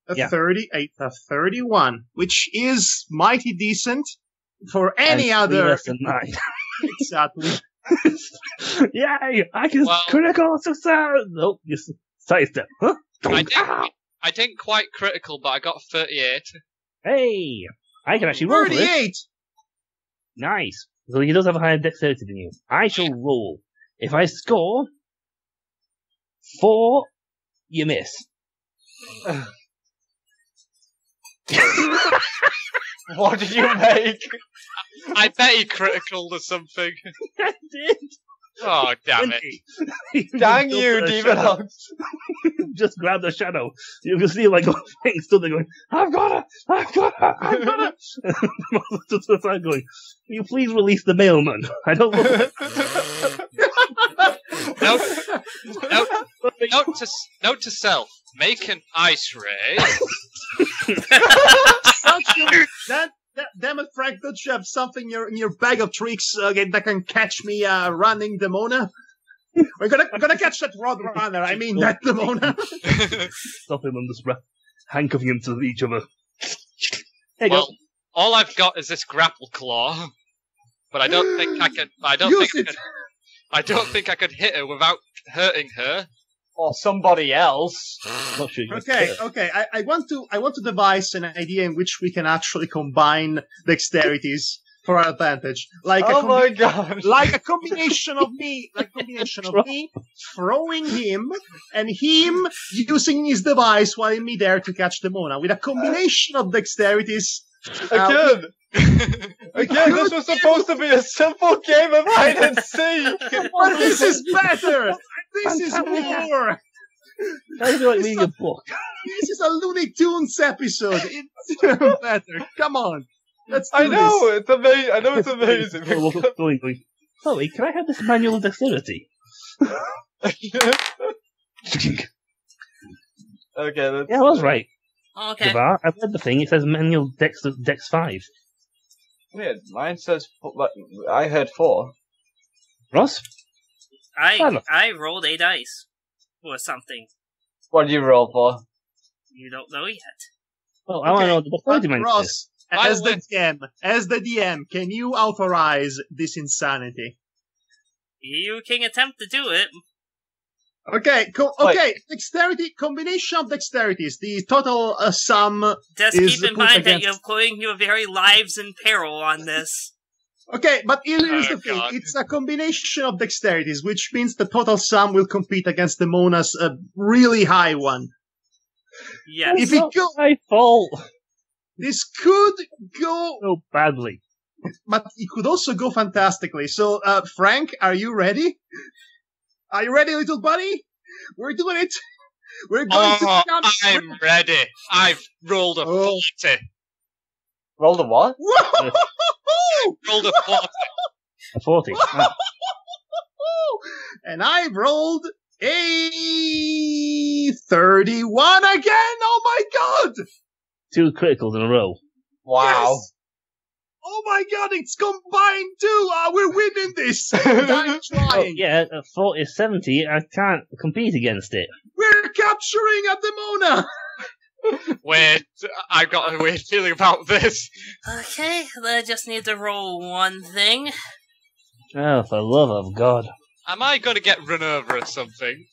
a Yeah. 31, which is mighty decent for any And three other. less than 9. Exactly. Yay! I can Well- critical success! Nope, just sidestep. Huh? I didn't quite critical, but I got 38. Hey! I can actually roll for this. 38. Nice. So he does have a higher dexterity than you. I shall roll. If I score 4, you miss. What did you make? I bet he critical or something. I did. Oh, damn it. Dang you, Demon Hugs. Just grab the shadow. You can see him like going, stood there going, I've got it. Just the side going, will you please release the mailman? I don't know. Note to self. Make an ice ray. Damn it, Frank, don't you have something in your bag of tricks that can catch me running Demona? We're gonna catch that road runner, I mean that Demona. Stop him on the breath, handcuffing him to each other. There you Well, go. all I've got is this grapple claw, but I don't think I could. I don't think I could hit her without hurting her. Or somebody else. Not sure you Okay. I want to devise an idea in which we can actually combine dexterities for our advantage. Like my god. like a combination of me throwing him and him using his device while in midair to catch Demona with a combination of dexterities. Again, this was supposed to be a simple game of hide and seek. But this is better. This is more. That'd be like reading a book. This is a Looney Tunes episode. It's better. Come on. Let's do I know, this. it's amazing. I know it's amazing. Going, Chloe, can I have this manual dexterity? Okay, let's... Yeah, I was right. Okay. Javar, I've read the thing. It says manual dex 5. Weird. Mine says... I heard 4. Ross? I rolled a dice. Or something. What did you roll for? You don't know yet. Well, I want to know the dexterity man. Ross, as the DM, can you authorize this insanity? You can attempt to do it. Okay, dexterity, combination of dexterities. The total sum Just is keep in put mind that against- you're putting your very lives in peril on this. Okay, but here's Oh, the thing. God. It's a combination of dexterities, which means the total sum will compete against Demona's really high one. Yes. If it go, my fault. this could go, So badly. but it could also go fantastically. So, Frank, are you ready? Are you ready, little buddy? We're doing it. We're going to count. I'm ready. I've rolled a 40. Rolled a what? Whoa! Rolled a 40. A 40. Ah. And I rolled a 31 again. Oh my god! 2 criticals in a row. Wow. Yes! Oh my god, it's combined too! We're winning this! I'm trying. Yeah, at 40-70, I can't compete against it. We're capturing a Demona! Wait, I've got a weird feeling about this. Okay, I just need to roll one thing. Oh, for the love of God. Am I going to get run over or something?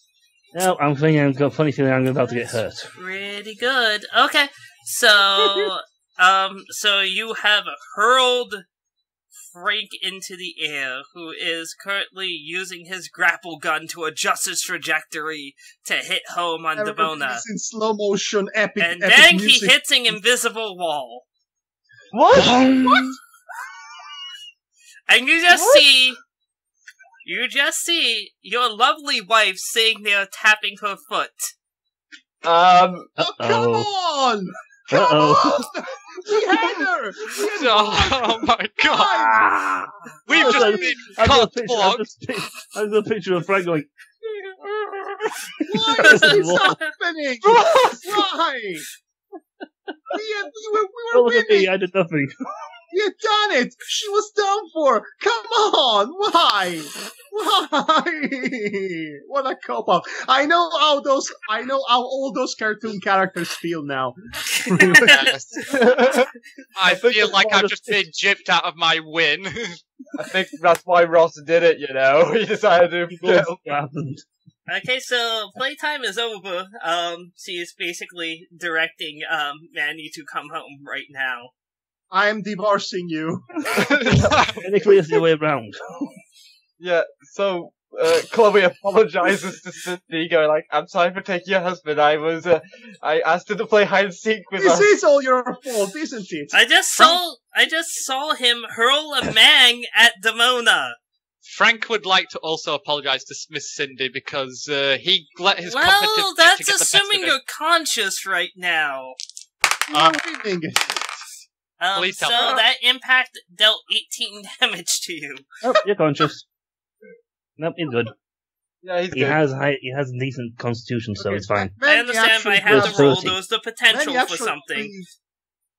No, I'm thinking I've got a funny feeling I'm about to get hurt. Pretty good. Okay, so, so you have hurled Frank into the air, who is currently using his grapple gun to adjust his trajectory to hit home on Demona. In slow motion, epic. And epic then music. he hits an invisible wall. What? What? And you just see your lovely wife sitting there tapping her foot. Oh, come on! Come on! We had her! Oh my god! We've just been cut blocked. I've got a picture of Frank going, Why is this happening? Why? We were winning. I did nothing. You done it! She was done for! Come on! Why? What a cop-out. I know how all those cartoon characters feel now. I feel like I've just been gypped out of my win. I think that's why Ross did it, you know? He decided to What happened? Okay, so playtime is over. She is basically directing Manny to come home right now. I am divorcing you. Technically, it's the way around. Yeah, so, Chloe apologizes to Cindy, going like, I'm sorry for taking your husband. I asked her to play hide and seek with us. This is all your fault, isn't it? I just saw him hurl a mang at Demona. Frank would like to also apologize to Miss Cindy because he let his Well, competitive that's nature get the best assuming of you're him. conscious right now. You're winning. Please So tell me. that impact dealt 18 damage to you. Oh, you're conscious. Nope, he's good. Yeah, he's He good. has a decent constitution, so Okay, it's fine. I understand, but I had to actually- roll. There was the potential for something.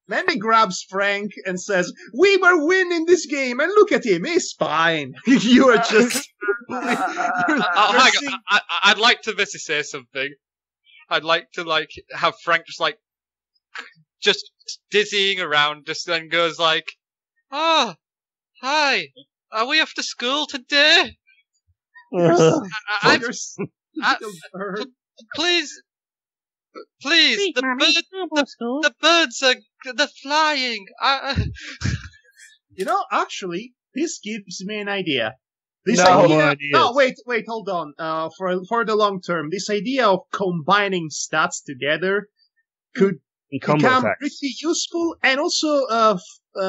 Manny grabs Frank and says, "We were winning this game, and look at him, he's fine." You are just... Hang on. I'd like to basically say something. I'd like to have Frank just dizzying around, just then goes like, "Oh, hi, are we off to school today? Please, the birds they're flying. You know, actually, this gives me an idea. This No idea. ideas. No, wait, hold on. For the long term, this idea of combining stats together could become pretty useful, and also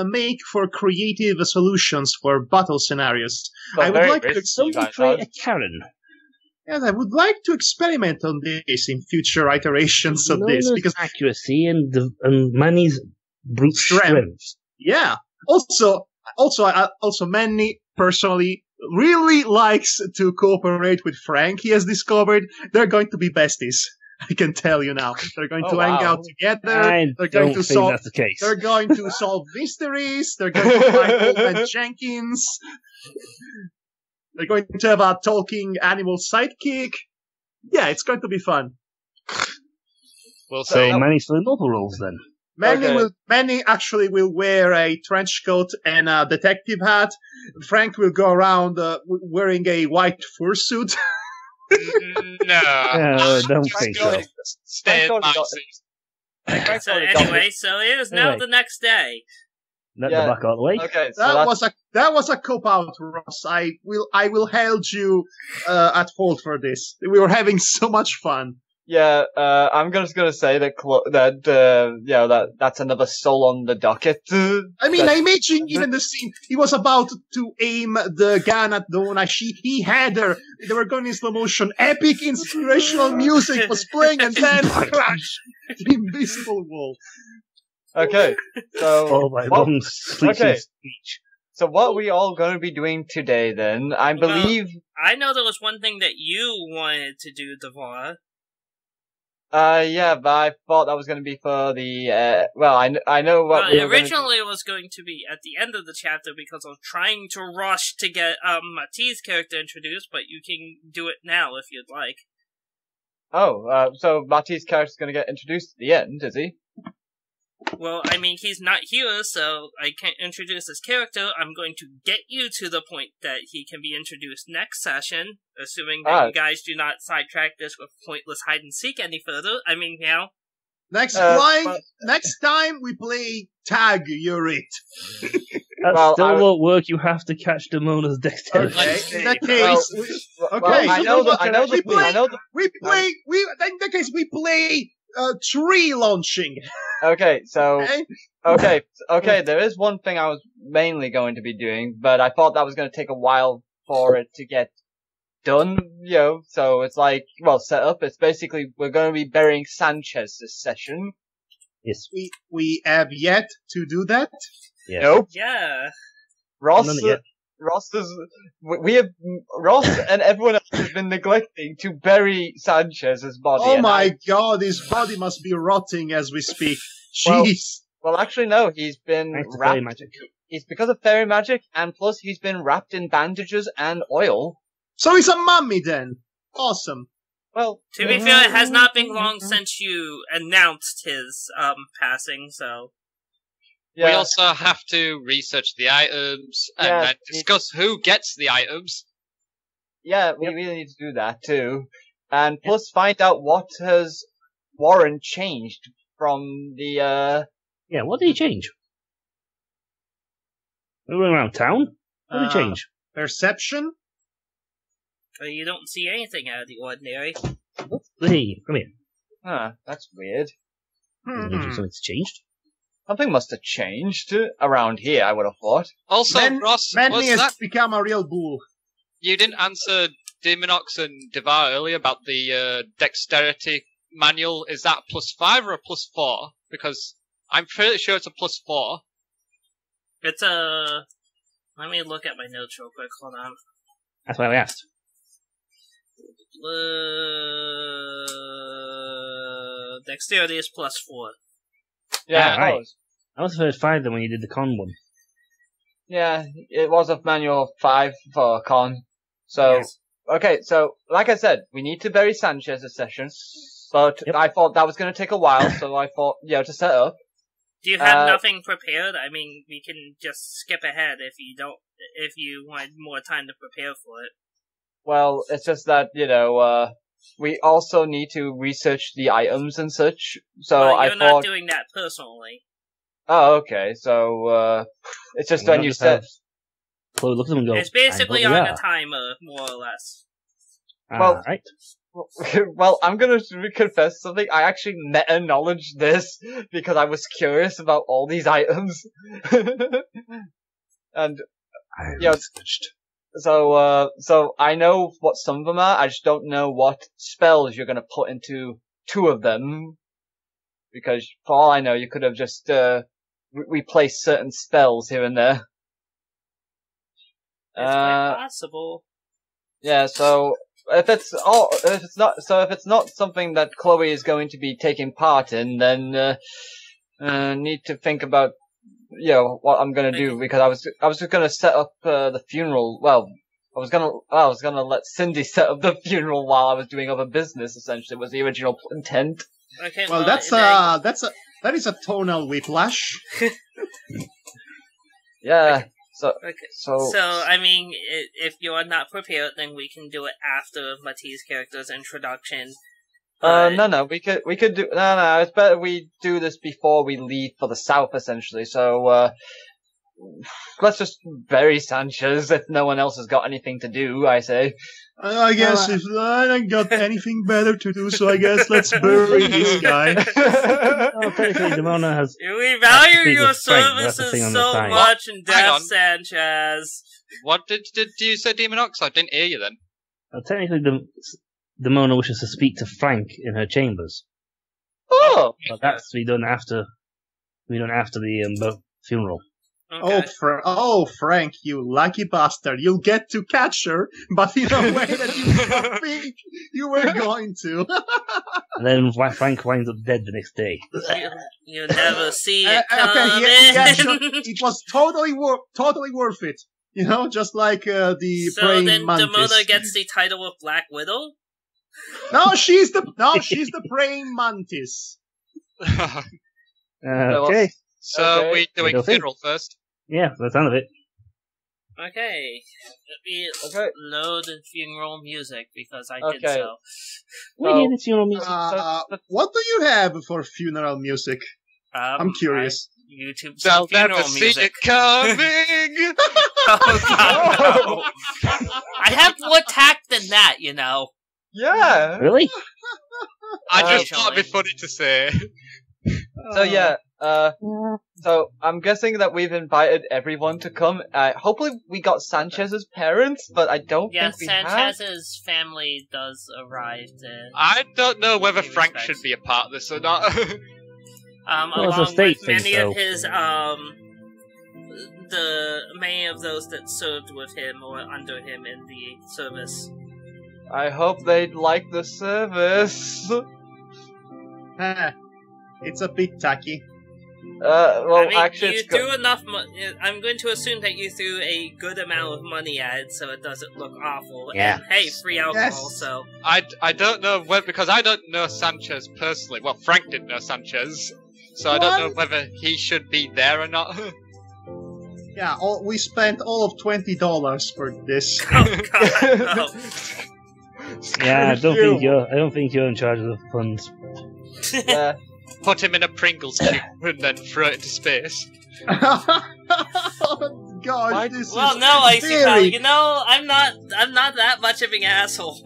make for creative solutions for battle scenarios. But I would very like to risky, Somebody create a Karen. Yes, I would like to experiment on this in future iterations of this, because accuracy and Manny's brute strength. yeah. Also, Manny personally really likes to cooperate with Frank. He has discovered they're going to be besties. I can tell you now. They're going to hang out together. I They're don't going to think solve. that's the case. They're going to solve mysteries. They're going to find Old Man Jenkins. They're going to have a talking animal sidekick. Yeah, it's going to be fun. We'll So see. Manny's doing multiple roles then. Manny actually will wear a trench coat and a detective hat. Frank will go around wearing a white fursuit. No. Don't think so. Stay in my seat. So anyway, so it is now the next day. Let the back out of the way. Okay, so That was a cop out, Ross. I will hold you at fault for this. We were having so much fun. yeah, I'm just gonna say that that's another soul on the docket. I mean, I imagine even the scene, he was about to aim the gun at Demona. He had her. They were going in slow motion. Epic inspirational music was playing, and then crash! The invisible wall. Okay, so Oh, my long speech. So what are we all going to be doing today then? I believe. I know there was one thing that you wanted to do, Devar. Yeah, but I thought that was going to be for the, I know what originally it was going to be at the end of the chapter because I was trying to rush to get, Mati's character introduced, but you can do it now if you'd like. Oh, so Mati's character's going to get introduced at the end, is he? Well, I mean, he's not here, so I can't introduce his character. I'm going to get you to the point that he can be introduced next session, assuming that you guys do not sidetrack this with pointless hide-and-seek any further. I mean, Next time we play tag, you're it. That still won't work. You have to catch Demona's dexterity. Okay, in that case, we play tree launching. Okay, so okay. There is one thing I was mainly going to be doing, but I thought that was going to take a while for it to get done. So it's like, set up. It's basically we're going to be burying Sanchez this session. Yes, we have yet to do that. Yes. Nope. Yeah. Ross and everyone else has been neglecting to bury Sanchez's body. Oh my God, his body must be rotting as we speak. Jeez. Well, actually, no. He's been wrapped. Fairy magic. It's because of fairy magic, and plus he's been wrapped in bandages and oil. So he's a mummy then. Awesome. Well, to be fair, it has not been long since you announced his passing, so. Yeah. We also have to research the items and then discuss who gets the items. Yeah, we really need to do that too. And plus find out what has Warren changed from the, Yeah, what did he change? Moving around town? What did he change? Perception? You don't see anything out of the ordinary. Hey, come here. Huh, that's weird. Something's changed? Something must have changed around here, I would have thought. Also, Ross, Manny has become a real bull. You didn't answer Demonox and Devar earlier about the dexterity manual. Is that a +5 or a +4? Because I'm pretty sure it's a +4. It's a... Let me look at my notes real quick. Hold on. That's why I asked. Dexterity is +4. Yeah, right. I was first 5 then when you did the con one. Yeah, it was a manual of 5 for con. So, yes. Okay, so, like I said, we need to bury Sanchez this session. But I thought that was going to take a while, so I thought, to set up. Do you have nothing prepared? I mean, we can just skip ahead if you want more time to prepare for it. Well, it's just that, we also need to research the items and such. So I thought... You're not doing that personally. Oh, okay. So, it's just when you said... Chloe looks at him and goes, it's basically on a timer, more or less. Well, right. Well, I'm gonna confess something. I actually meta-knowledged this because I was curious about all these items. And, so I know what some of them are, I just don't know what spells you're gonna put into 2 of them. Because, for all I know, you could have just, replaced certain spells here and there. It's quite possible. Yeah, so, if it's not something that Chloe is going to be taking part in, then, need to think about, what I'm gonna do, because I was just gonna set up, the funeral, I was gonna let Cindy set up the funeral while I was doing other business, essentially, was the original intent. Okay, well, that is a tonal whiplash. Yeah. Okay. So, I mean, if you are not prepared, then we can do it after Mati's character's introduction. No, we could do, no, it's better we do this before we leave for the south, essentially, so, let's just bury Sanchez if no one else has got anything to do, I say. I guess if I don't got anything better to do, so I guess let's bury this guy. Technically, Demona has... We value your services so much in death, Sanchez. What did you say, Demonox? I didn't hear you then. Technically, Demona wishes to speak to Frank in her chambers. Oh! But that's to be done after the funeral. Okay. Frank, you lucky bastard. You'll get to catch her, but in a way that you didn't think you were going to. And then Frank winds up dead the next day. You never see it coming. Sure. It was totally worth it. You know, just like the praying mantis. So then Demona gets the title of Black Widow? No, she's the praying mantis. Okay. So we doing funeral first? Yeah, that's the sound of it. Okay. Let me load the funeral music because I did so. We need the funeral music. What do you have for funeral music? I'm curious. YouTube They'll funeral never see music. it coming! Oh, God, no. I have more tact than that, you know. Yeah. Really? I just thought it'd be funny to say. So yeah, so I'm guessing that we've invited everyone to come. Hopefully we got Sanchez's parents, but I don't think we have. Sanchez's family does arrive. I don't know whether Frank should be a part of this or not. Along with many of his, many of those that served with him or under him in the service. I hope they'd like the service. It's a bit tacky. Actually, you threw enough. I'm going to assume that you threw a good amount of money at it, so it doesn't look awful. Yeah. And, hey, free alcohol. Yes. So I don't know because I don't know Sanchez personally. Well, Frank didn't know Sanchez, so I don't know whether he should be there or not. Yeah, we spent all of $20 for this. oh God, no. Yeah, I don't think you're in charge of the funds. Yeah. Put him in a Pringles tube and then throw it into space. Oh, gosh, this Well, is no, I see very... how. You know, I'm not that much of an asshole.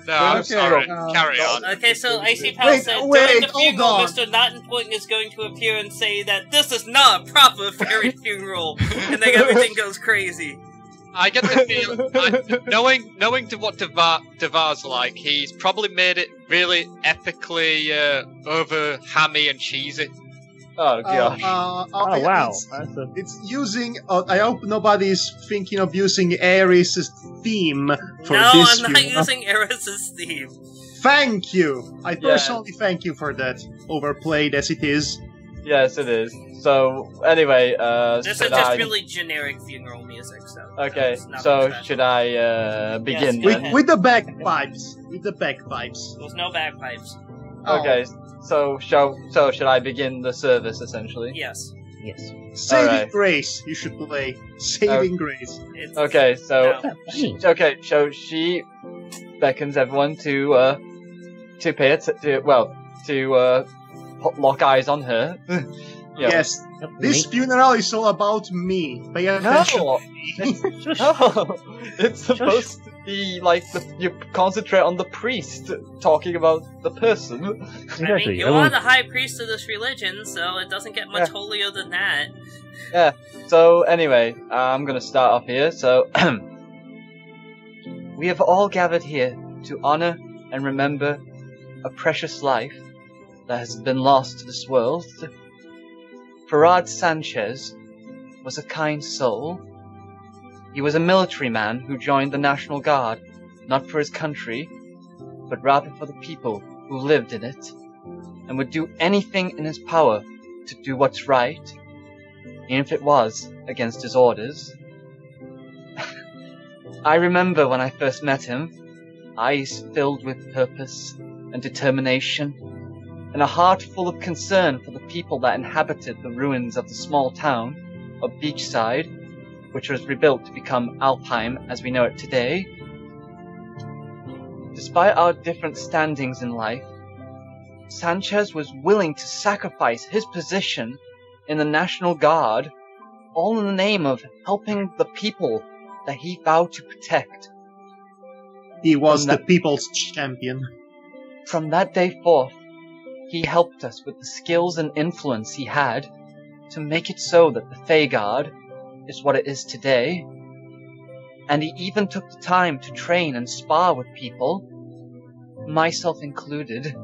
No, I'm sorry. Carry on. Okay, so Icy Pal said, during the funeral, hold on. Mr. Not Important is going to appear and say that this is not a proper fairy funeral, and then everything goes crazy. I get the feel, knowing to what Devar's like, he's probably made it really epically over hammy and cheesy. Oh gosh. Wow. It's using. I hope nobody's thinking of using Ares' theme for No, this. I'm not using Eris's theme. Thank you. I personally thank you for that. Overplayed as it is. Yes, it is. So anyway, This is just really generic funeral music. So okay. So should I begin then? With the bagpipes. With the bagpipes. There's no bagpipes. Okay. So should I begin the service essentially? Yes. Yes. Saving Grace. You should play Saving Grace. Okay. So No. So she beckons everyone to pay it to lock eyes on her. Yeah. Yes. This funeral is all about me. Pay attention No. to me. No, it's supposed to be like you concentrate on the priest talking about the person. I mean, Exactly. you are the high priest of this religion, so it doesn't get much holier than that. Yeah. So anyway, I'm gonna start off here. So we have all gathered here to honor and remember a precious life that has been lost to this world. Farad Sanchez was a kind soul. He was a military man who joined the National Guard, not for his country, but rather for the people who lived in it, and would do anything in his power to do what's right, even if it was against his orders. I remember when I first met him, eyes filled with purpose and determination, and a heart full of concern for the people that inhabited the ruins of the small town of Beachside, which was rebuilt to become Alpheim as we know it today. Despite our different standings in life, Sanchez was willing to sacrifice his position in the National Guard, all in the name of helping the people that he vowed to protect. He was the people's champion. From that day forth, he helped us with the skills and influence he had to make it so that the Feyguard is what it is today. And he even took the time to train and spar with people, myself included.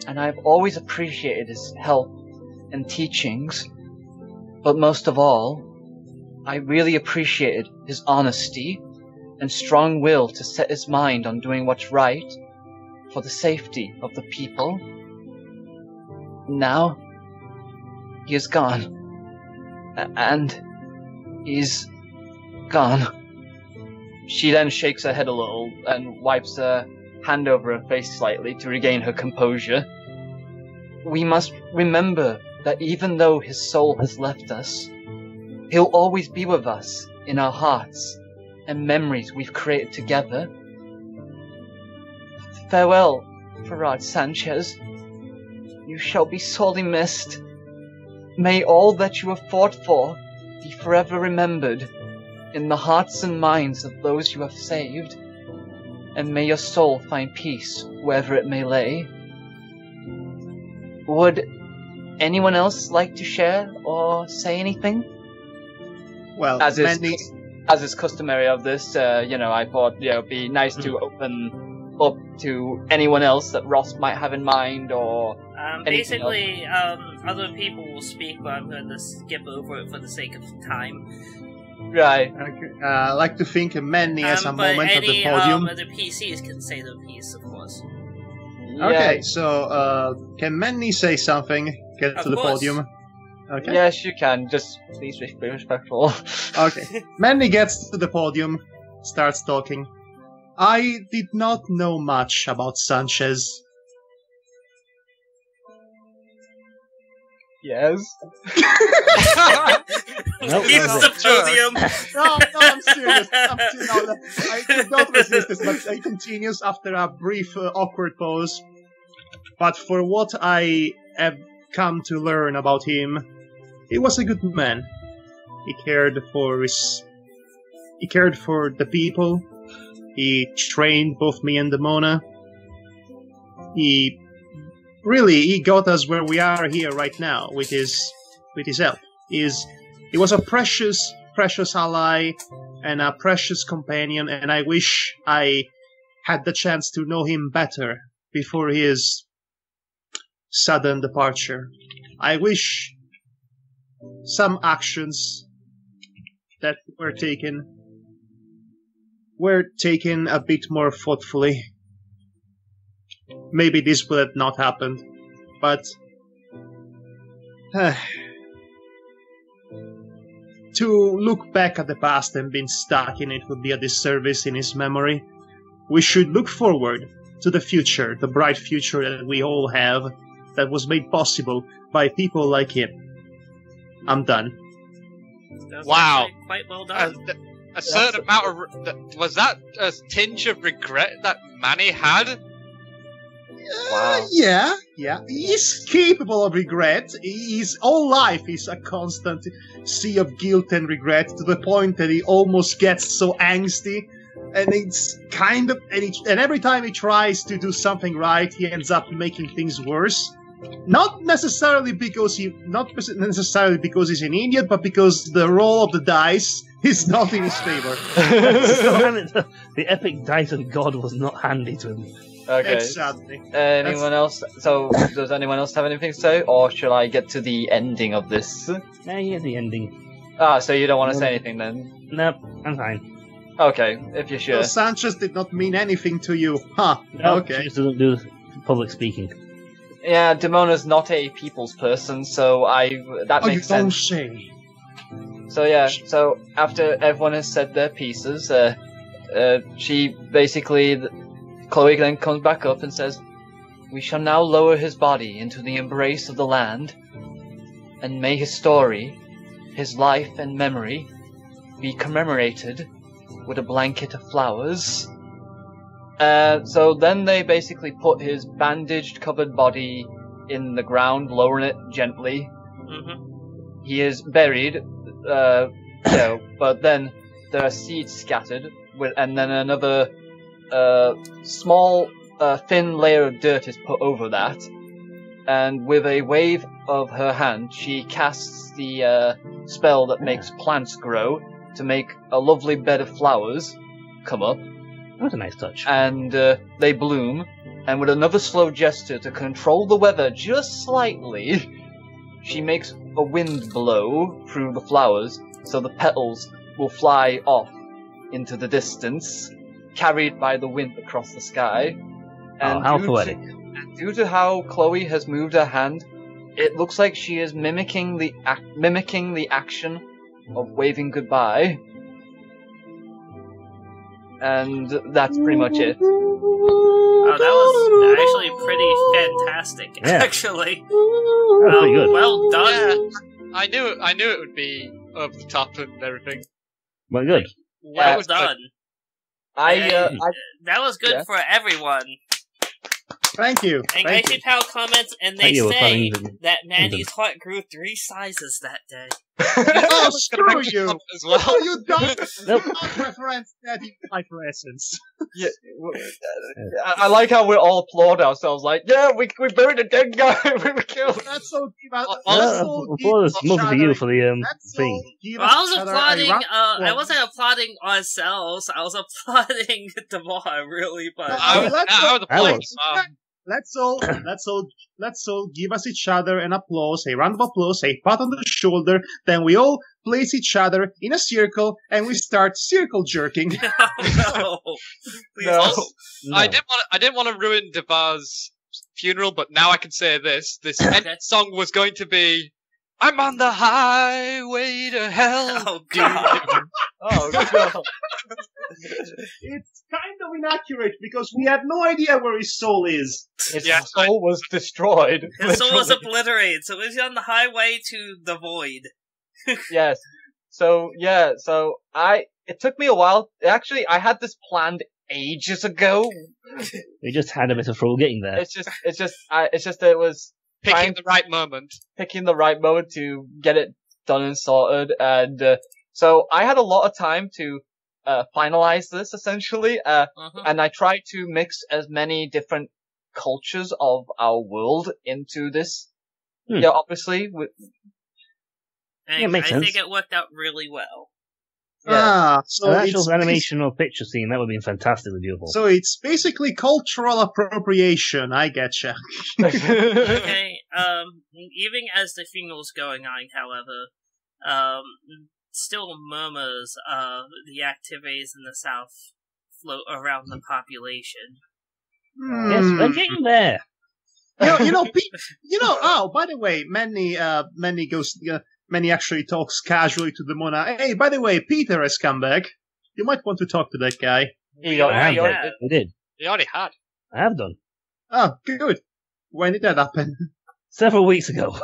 And I've always appreciated his help and teachings. But most of all, I really appreciated his honesty and strong will to set his mind on doing what's right for the safety of the people. Now, he is gone. And he's gone. She then shakes her head a little and wipes her hand over her face slightly to regain her composure. We must remember that even though his soul has left us, he'll always be with us in our hearts and memories we've created together. Farewell, Farad Sanchez. You shall be sorely missed. May all that you have fought for be forever remembered in the hearts and minds of those you have saved, and may your soul find peace wherever it may lay. Would anyone else like to share or say anything? Well, as is customary of this, I thought, it'd be nice to open up to anyone else that Ross might have in mind, or basically, other people will speak, but I'm going to skip over it for the sake of time. Right. Okay. I like to think Manny has a moment at the podium. The PCs can say their piece, of course. Okay, so can Manny say something? Get to the podium. Okay. Yes, you can. Just please be respectful. Okay. Manny gets to the podium, starts talking. I did not know much about Sanchez. Yes. He's the podium. No, I'm serious. I don't resist this, but he continues after a brief, awkward pause. But for what I have come to learn about him, he was a good man. He cared for the people. He trained both me and Demona. He got us where we are here right now with his help. He was a precious ally and a precious companion, and I wish I had the chance to know him better before his sudden departure. I wish some actions that were taken a bit more thoughtfully. Maybe this would have not happened, but to look back at the past and being stuck in it would be a disservice in his memory. We should look forward to the future, the bright future that we all have, that was made possible by people like him. I'm done. Wow. Quite well done. A certain amount of... Was that a tinge of regret that Manny had? Wow. Yeah. He's capable of regret. His whole life is a constant sea of guilt and regret, to the point that he almost gets so angsty. And it's kind of... And every time he tries to do something right, he ends up making things worse. Not necessarily because he's an idiot, but because the roll of the dice is not in his favor. The epic dice of God was not handy to him. Okay. Exactly. Anyone else? So, does anyone else have anything to say, or shall I get to the ending of this? Here's the ending. So you don't want to say anything then? Nope, I'm fine. Okay, if you're sure. So Sanchez did not mean anything to you, huh? Nope, Okay. She just doesn't do public speaking. Yeah, Demona's not a people's person, so that makes sense. You don't say. So yeah, so after everyone has said their pieces, she basically, Chloe then comes back up and says, "We shall now lower his body into the embrace of the land, and may his story, his life and memory, be commemorated with a blanket of flowers." So then they basically put his bandaged, covered body in the ground, lowering it gently. Mm-hmm. He is buried, but then there are seeds scattered, and then another small, thin layer of dirt is put over that. And with a wave of her hand, she casts the spell that makes plants grow to make a lovely bed of flowers come up. That was a nice touch. And they bloom, and with another slow gesture to control the weather just slightly, she makes a wind blow through the flowers, so the petals will fly off into the distance, carried by the wind across the sky. And how poetic. Due to how Chloe has moved her hand, it looks like she is mimicking the action of waving goodbye. And that's pretty much it. Oh, that was actually pretty fantastic, actually. Pretty good. Well done. Yeah, I knew it would be over the top and everything. Well, good. Well done. That was good for everyone. Thank you. And Gacy Pal comments, and they say that Mandy's heart grew 3 sizes that day. Oh, screw you! As well. Oh, you don't reference that in my presence. Yeah, I like how we all applaud ourselves, like, yeah, we buried a dead guy, we were killed. That's so Most of you for the thing. Well, I was applauding, I wasn't applauding ourselves, I was applauding Demona, really, but... I was applauding Let's all give us each other an applause, a round of applause, a pat on the shoulder, then we all place each other in a circle and we start circle jerking. No. I didn't want to ruin Devar's funeral, but now I can say this. This end song was going to be I'm on the highway to hell. Oh god. Oh god. It's kind of inaccurate because we had no idea where his soul is. His soul was destroyed. His soul was obliterated, so he's on the highway to the void. Yes. So it took me a while. Actually, I had this planned ages ago. We just had a bit of trouble getting there. It's just that it was picking the right moment to get it done and sorted, and so I had a lot of time to finalize this essentially, and I tried to mix as many different cultures of our world into this. Yeah, obviously. And makes sense. think it worked out really well. Yeah. So an actual animation or picture scene, that would be fantastically beautiful. So it's basically cultural appropriation, I getcha. Okay, even as the funeral's going on, however, still murmurs of the activities in the south float around the population. Yes, we're getting there. Oh, by the way, Manny actually talks casually to Demona. Hey, by the way, Peter has come back. You might want to talk to that guy. We did. He already had. I have done. Oh, good. When did that happen? Several weeks ago.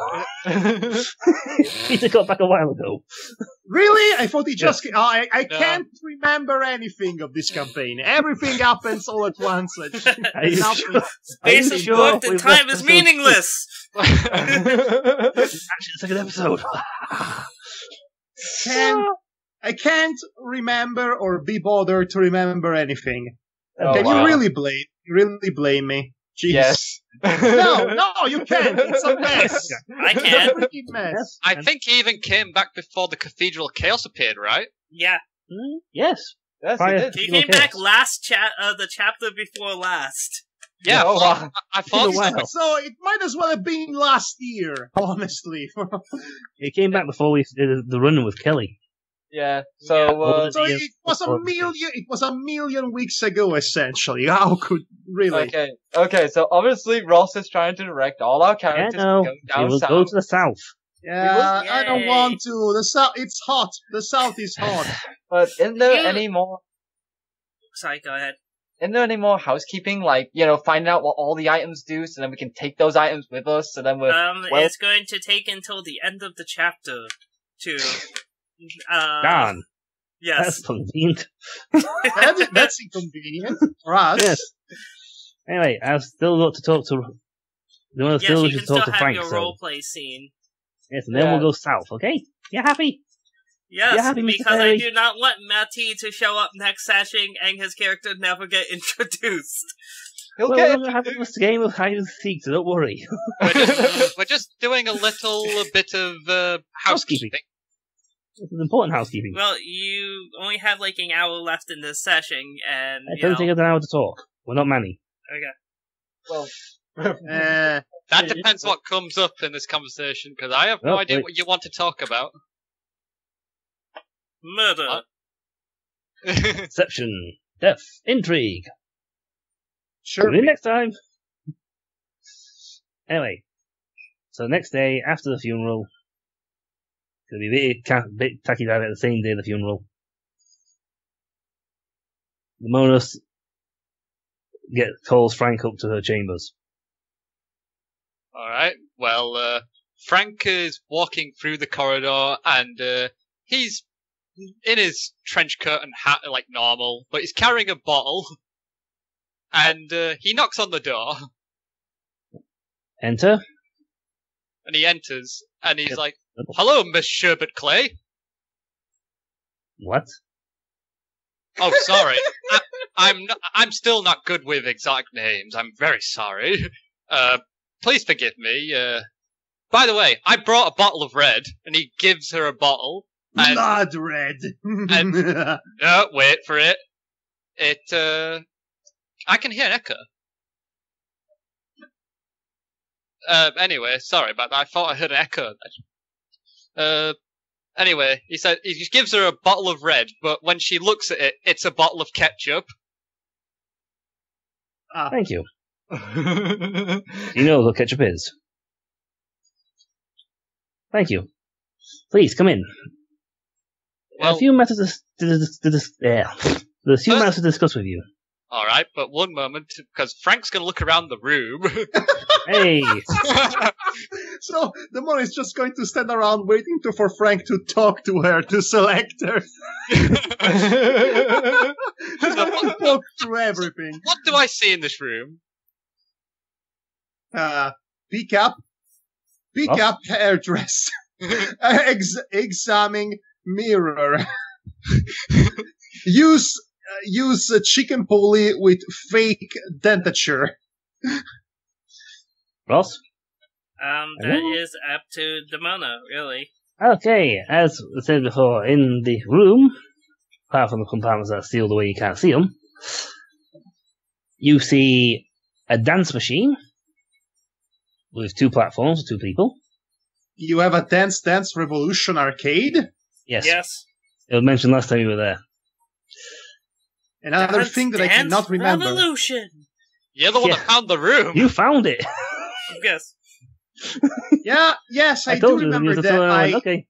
Peter got back a while ago. Really? I thought he just... I can't remember anything of this campaign. Everything happens all at once. Space is booked and time is meaningless! Actually, second episode. I can't remember or be bothered to remember anything. Can wow. you really blame me? Jeez. Yes. No, you can't. It's a mess. I can. It's a freaking mess. I think he even came back before the Cathedral Chaos appeared, right? Yeah. Yes. Yes, he did. He came back the chapter before last. Yeah, wow. I thought so. So it might as well have been last year, honestly. He came back before we did the run with Kelly. Yeah. So it was a million weeks ago, essentially. How could really? Okay. So obviously Ross is trying to direct all our characters to go down south. Go to the south. Yeah, I don't want to. The south, it's hot. The south is hot. But isn't there any more? Sorry, go ahead. Isn't there any more housekeeping? Like, finding out what all the items do, so then we can take those items with us. So then it's going to take until the end of the chapter to. Darn. Yes. That's convenient. That's inconvenient for us. Yes. Anyway, I've still got to talk to. You can still have Frank, your roleplay scene. Yes, and then we'll go south. Okay? You happy? Yes, happy, because I do not want Matty to show up next session and his character never get introduced. We're having this game of hide and seek, so don't worry. We're just doing a little bit of housekeeping. This is important housekeeping. Well, you only have like an hour left in this session, and it doesn't take us an hour to talk. We're not Manny. Okay. Well, That depends what comes up in this conversation, because I have no idea what you want to talk about. Murder. Deception. Death. Intrigue. Sure. Tune in next time. Anyway, so next day after the funeral, it'll be a bit tacky down at the same day of the funeral. Demona calls Frank up to her chambers. Alright, well, Frank is walking through the corridor, and he's in his trench coat and hat like normal, but he's carrying a bottle, and he knocks on the door. Enter. And he enters, and he's like, "Hello, Miss Sherbet Clay." What? Oh, sorry. I'm still not good with exotic names. I'm very sorry. Please forgive me. By the way, I brought a bottle of red, and he gives her a bottle. And, Blood red. and no, wait for it. I can hear an echo. Anyway, sorry about that. I thought I heard an echo. Anyway, he said he just gives her a bottle of red, but when she looks at it, it's a bottle of ketchup. Thank you. You know what ketchup is. Thank you. Please come in. Well, a few matters there's a few matters to discuss with you. All right, but one moment, because Frank's going to look around the room. Hey. So Demona is just going to stand around waiting for Frank to talk to her, to select her. Talk through everything. What do I see in this room? Pick-up, hairdress, examining mirror. Use a chicken pulley with fake dentature. Ross? That is up to Demona, really. Okay, as I said before, in the room, apart from the compartments that are sealed away you can't see them, you see a dance machine with 2 platforms for 2 people. You have a Dance Dance Revolution arcade? Yes. It was mentioned last time you were there. Another Dance thing that I cannot remember. Revolution. You're the one that found the room. You found it. Yes. Yes, I do told you remember to that. I do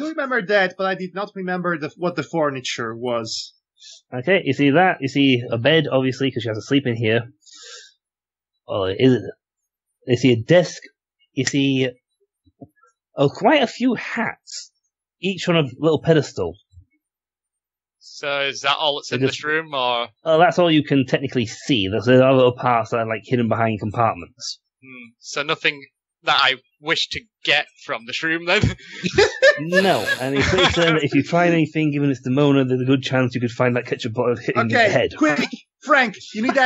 remember that, but I did not remember what the furniture was. Okay, you see that. You see a bed, obviously, because she has to sleep in here. Well, you see a desk. You see quite a few hats, each on a little pedestal. So is that all that's in this room, or? That's all you can technically see. There's other little parts that are like hidden behind compartments. So nothing that I wish to get from this room, then? No, and he's pretty certain that if you tried anything, given it's Demona, there's a good chance you could find that ketchup bottle hitting your head. Quick, Frank, you need to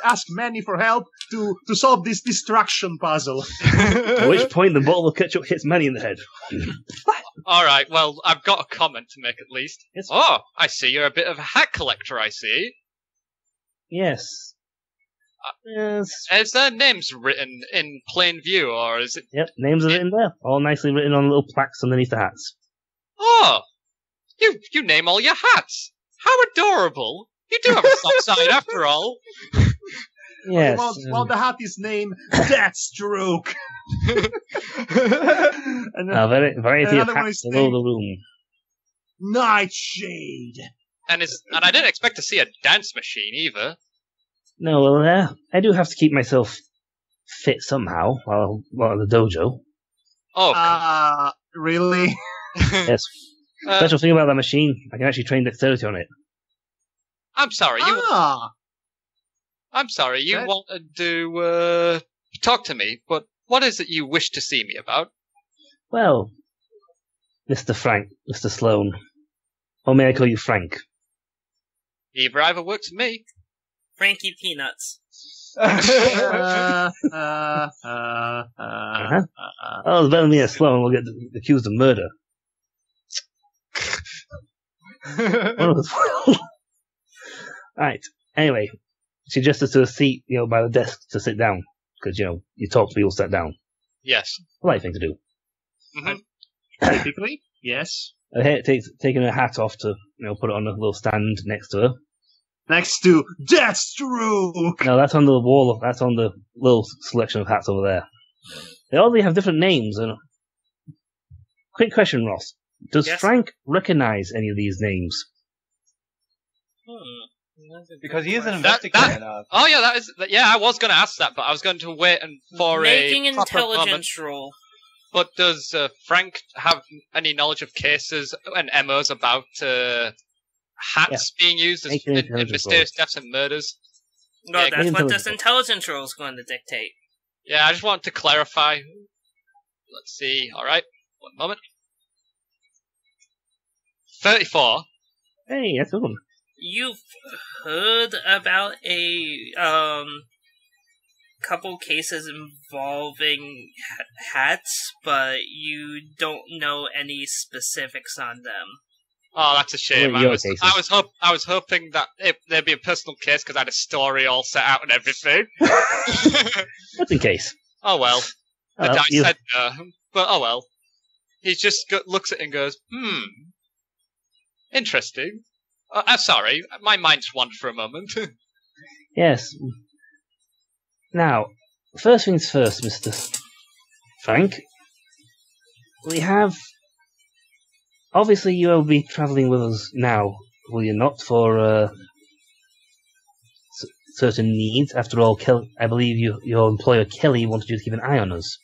ask Manny for help to solve this distraction puzzle. At which point the bottle of ketchup hits Manny in the head. Alright, well, I've got a comment to make at least. Yes. Oh, I see you're a bit of a hat collector, I see. Yes. Yes. Is there names written in plain view, or is it... Yep, names are written there. All nicely written on little plaques underneath the hats. Oh! You name all your hats! How adorable! You do have a soft side after all! Yes. Well, the hat is named Deathstroke. A variety of hats all over the room. Nightshade. And I didn't expect to see a dance machine either. No, well, I do have to keep myself fit somehow while at the dojo. Oh, really? Yes. Special thing about that machine, I can actually train dexterity on it. I'm sorry. I'm sorry. You wanted to talk to me, but what is it you wish to see me about? Well, Mr. Frank, Mr. Sloan, or may I call you Frank? Either works for me. Frankie Peanuts. Oh, it's better than me and Sloan. We'll get accused of murder. Right. Anyway, suggested to a seat, by the desk to sit down. Because, you talk to people, sit down. Yes. Polite thing to do. Mm-hmm. Typically, yes. Taking her hat off to, put it on a little stand next to her. Next to Deathstroke! No, that's on the wall. That's on the little selection of hats over there. They all have different names. And quick question, Ross. Does Frank recognize any of these names? Because he is an investigator now. Oh yeah, I was going to ask that, but I was going to wait for making a intelligence roll. But does Frank have any knowledge of cases and MOs about hats being used in mysterious deaths and murders? No, that's what this intelligence roll is going to dictate. Yeah, I just wanted to clarify. Let's see. All right, one moment. 34. Hey, that's a good one. You've heard about a couple cases involving hats, but you don't know any specifics on them. Oh, that's a shame. I was hoping that there'd be a personal case because I had a story all set out and everything. Just in case. Oh well. The dice said no, but oh well. He just looks at it and goes, interesting. I'm sorry, my mind's wandered for a moment. Yes. Now, first things first, Mr. Frank. We have... Obviously, you will be travelling with us now, will you not, for certain needs. After all, I believe your employer, Kelly, wanted you to keep an eye on us.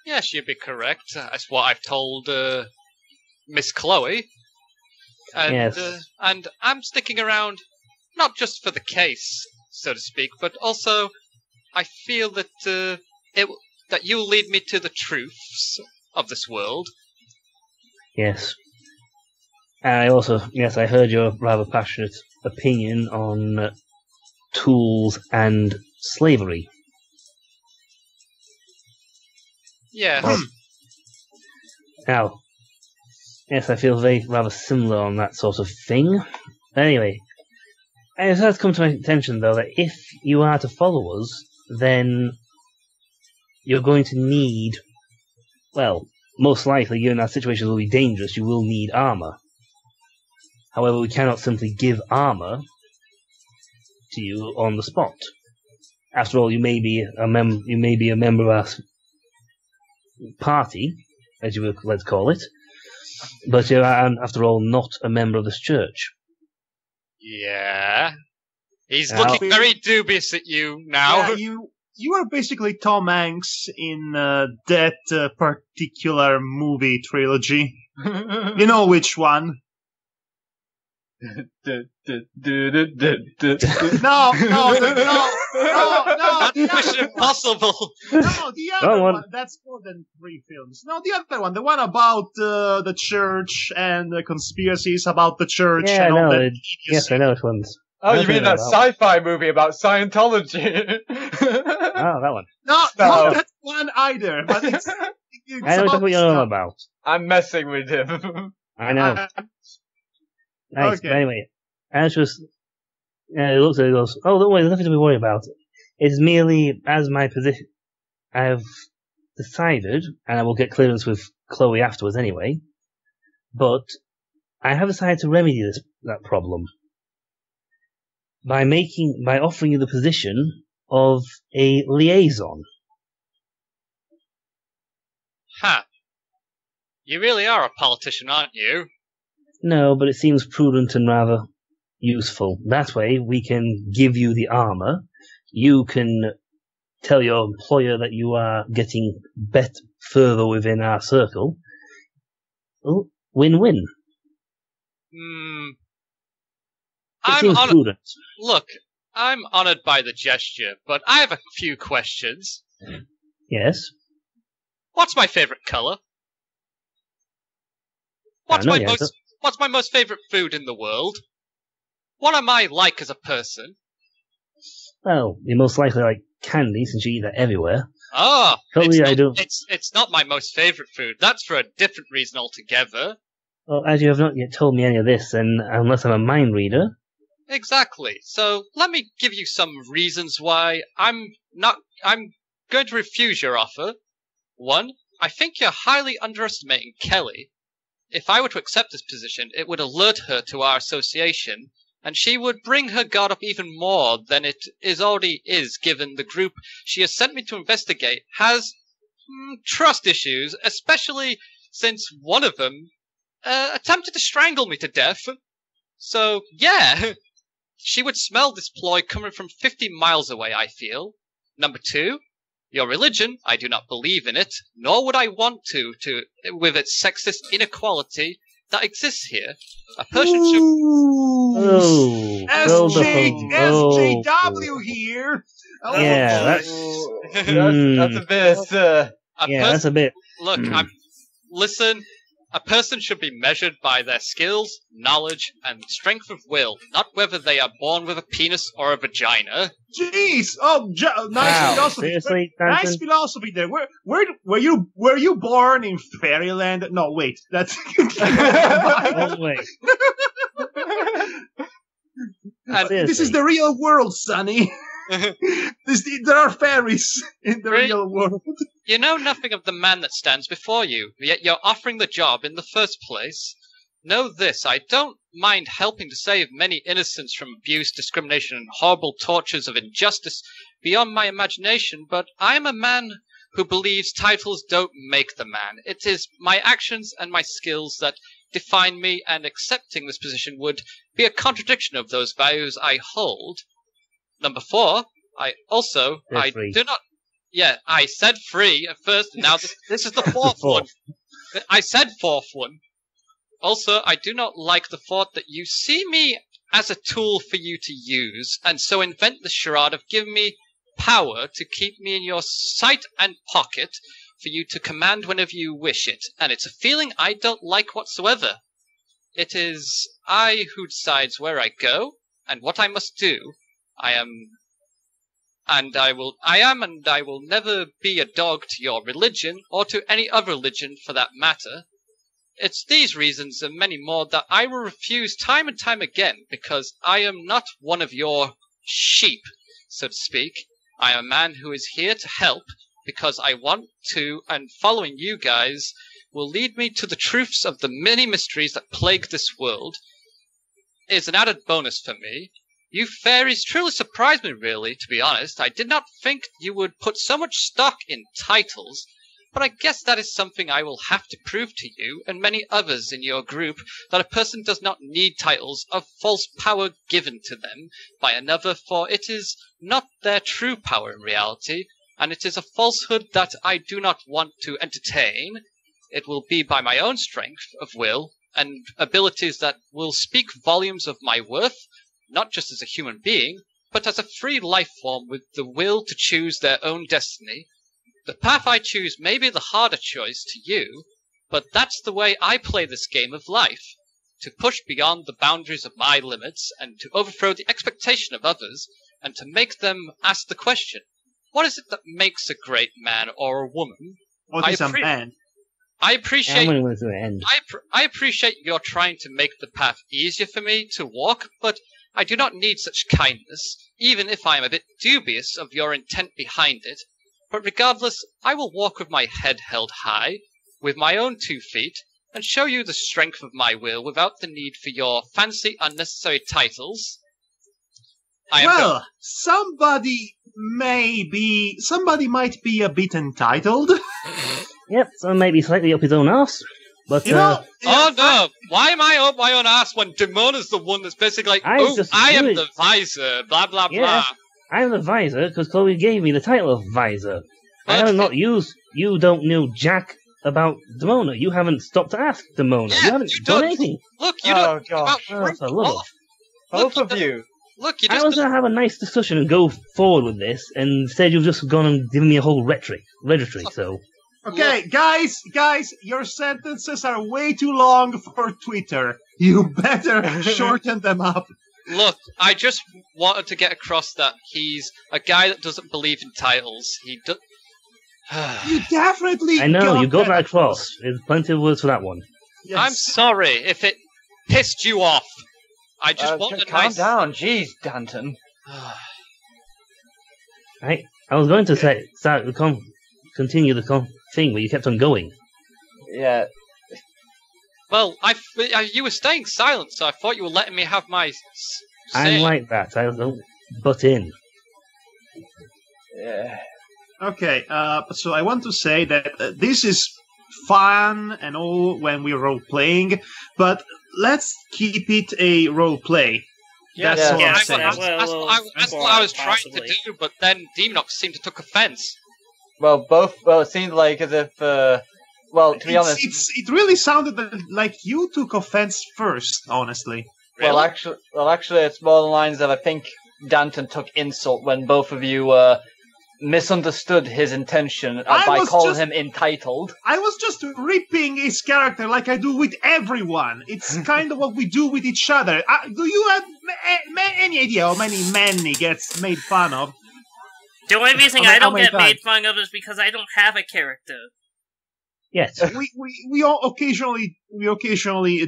Yes, you'd be correct. That's what I've told Miss Chloe. And, yes. And I'm sticking around, not just for the case, so to speak, but also I feel that that you'll lead me to the truths of this world. Yes. And I heard your rather passionate opinion on tools and slavery. Yes. Now, yes, I feel rather similar on that sort of thing. Anyway, it has come to my attention, though, that if you are to follow us, then you're going to need, well, most likely, given our situation will be dangerous, you will need armour. However, we cannot simply give armour to you on the spot. After all, you may be a member of our party, as you would, let's call it, but you are, after all, not a member of this church. Yeah. He's looking very dubious at you now. Yeah, you are basically Tom Hanks in that particular movie trilogy. You know which one? No. Mission Impossible. No, the other one. That's more than 3 films. No, the other one. The one about the church and the conspiracies about the church. Yeah, and all that. Yes, I know which ones. Oh, you mean that sci-fi movie about Scientology? Oh, that one. No, not that one either. But it's I know what you're on about. I'm messing with him. I know. Nice. Okay. But anyway, Ash was. He looks at it and goes, "Oh, don't worry, there's nothing to be worried about. It's merely as my position. I've decided, and I will get clearance with Chloe afterwards anyway. But I have decided to remedy that problem by offering you the position of a liaison." Huh. You really are a politician, aren't you? No, but it seems prudent and rather useful. That way, we can give you the armor. You can tell your employer that you are getting further within our circle. Oh, win-win. It seems prudent. Look, I'm honored by the gesture, but I have a few questions. Yes? What's my favorite color? What's my most favorite food in the world? What am I like as a person? Well, you're most likely like candy since you eat that everywhere. Ah, it's not my most favorite food. That's for a different reason altogether. Well, as you have not yet told me any of this, and unless I'm a mind reader, Exactly. So let me give you some reasons why I'm going to refuse your offer. 1, I think you're highly underestimating Kelly. If I were to accept this position, it would alert her to our association, and she would bring her guard up even more than it already is, given the group she has sent me to investigate has trust issues, especially since one of them attempted to strangle me to death. So, yeah, she would smell this ploy coming from 50 miles away, I feel. Number 2, your religion, I do not believe in it, nor would I want to with its sexist inequality that exists here. A person should... SJW here! Yeah, that's a bit... that's a bit... Look, listen... A person should be measured by their skills, knowledge, and strength of will, not whether they are born with a penis or a vagina. Jeez! Oh, nice philosophy. Seriously, nice philosophy there. Where were you born in Fairyland? No, wait. That's. Oh, wait. This is the real world, Sonny. There are fairies in the real world. You know nothing of the man that stands before you, yet you're offering the job in the first place. Know this, I don't mind helping to save many innocents from abuse, discrimination, and horrible tortures of injustice beyond my imagination, but I am a man who believes titles don't make the man. It is my actions and my skills that define me, and accepting this position would be a contradiction of those values I hold. Number 4, I do not... Yeah, I said 3 at first, and now this is the 4th one. I said 4th one. Also, I do not like the thought that you see me as a tool for you to use, and so invent the charade of giving me power to keep me in your sight and pocket for you to command whenever you wish it, and it's a feeling I don't like whatsoever. It is I who decides where I go, and what I must do. I am and I will never be a dog to your religion, or to any other religion for that matter. It's these reasons and many more that I will refuse time and time again, because I am not one of your sheep, so to speak. I am a man who is here to help, because I want to, and following you guys will lead me to the truths of the many mysteries that plague this world. It's an added bonus for me. You fairies truly surprised me, really, to be honest. I did not think you would put so much stock in titles, but I guess that is something I will have to prove to you and many others in your group, that a person does not need titles of false power given to them by another, for it is not their true power in reality, and it is a falsehood that I do not want to entertain. It will be by my own strength of will and abilities that will speak volumes of my worth, not just as a human being, but as a free life form with the will to choose their own destiny. The path I choose may be the harder choice to you, but that's the way I play this game of life, to push beyond the boundaries of my limits, and to overthrow the expectation of others, and to make them ask the question, what is it that makes a great man or a woman? What is a man? I appreciate you're trying to make the path easier for me to walk, but I do not need such kindness, even if I am a bit dubious of your intent behind it. But regardless, I will walk with my head held high, with my own 2 feet, and show you the strength of my will without the need for your fancy, unnecessary titles. Somebody might be a bit entitled. Yep, some may be slightly up his own arse. But, no! Why am I up my own ass when Demona's the one that's basically like, I am the visor, blah, blah, blah. I'm the visor because Chloe gave me the title of visor. I haven't not used. You don't know jack about Demona. You haven't stopped to ask Demona. Yeah, you haven't done anything. Look, you don't. Both of you. Look, you I was going to have a nice discussion and go forward with this, and instead you've just gone and given me a whole rhetoric. So. Okay, guys, your sentences are way too long for Twitter. You better shorten them up. Look, I just wanted to get across that he's a guy that doesn't believe in titles. He does. You definitely. I know you got that across. There's plenty of words for that one. Yes. I'm sorry if it pissed you off. I just want a calm nice... down, jeez, Danton. I was going to say continue the thing, but you kept on going. Yeah. Well, you were staying silent, so I thought you were letting me have my say. I'm like that. I don't butt in. Yeah. Okay, so I want to say that this is fun and all when we're role-playing, but let's keep it a role-play. Yes, That's what I'm saying. That's what I was trying to do, but then Demonox seemed to take offense. Well, it seemed like as if, to be honest... It really sounded like you took offense first, honestly. Really? Well, actually, it's more the lines of I think Danton took insult when both of you, misunderstood his intention by calling him entitled. I was just ripping his character like I do with everyone. It's kind of what we do with each other. Do you have any idea how many men he gets made fun of? The only reason I don't get made fun of is because I don't have a character. Yes. we all occasionally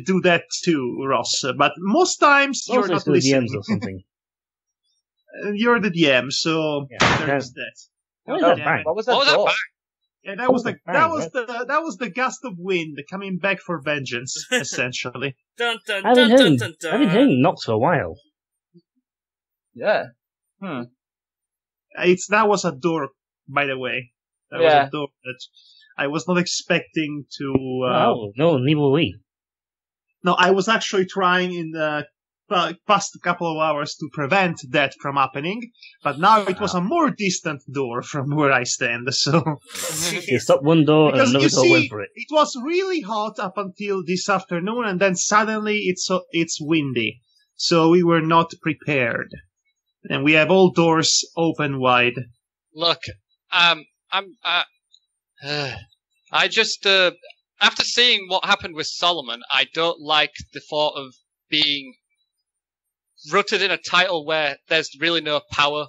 do that too, Ross. But most times you're not listening. DMs or something. You're the DM, so there's that. What was that bang? What was that bang? Yeah, that was the gust of wind coming back for vengeance, essentially. Dun, dun, I've been dun, dun, dun, I've been hearing knocks for a while. Yeah. That was a door, by the way. That was a door that I was not expecting to. No, neither were we. No, I was actually trying in the past couple of hours to prevent that from happening, but now it was a more distant door from where I stand, so... You stopped one door and another door went for it. It was really hot up until this afternoon, and then suddenly it's windy, so we were not prepared. And we have all doors open wide. Look, I just, after seeing what happened with Solomon, I don't like the thought of being rooted in a title where there's really no power.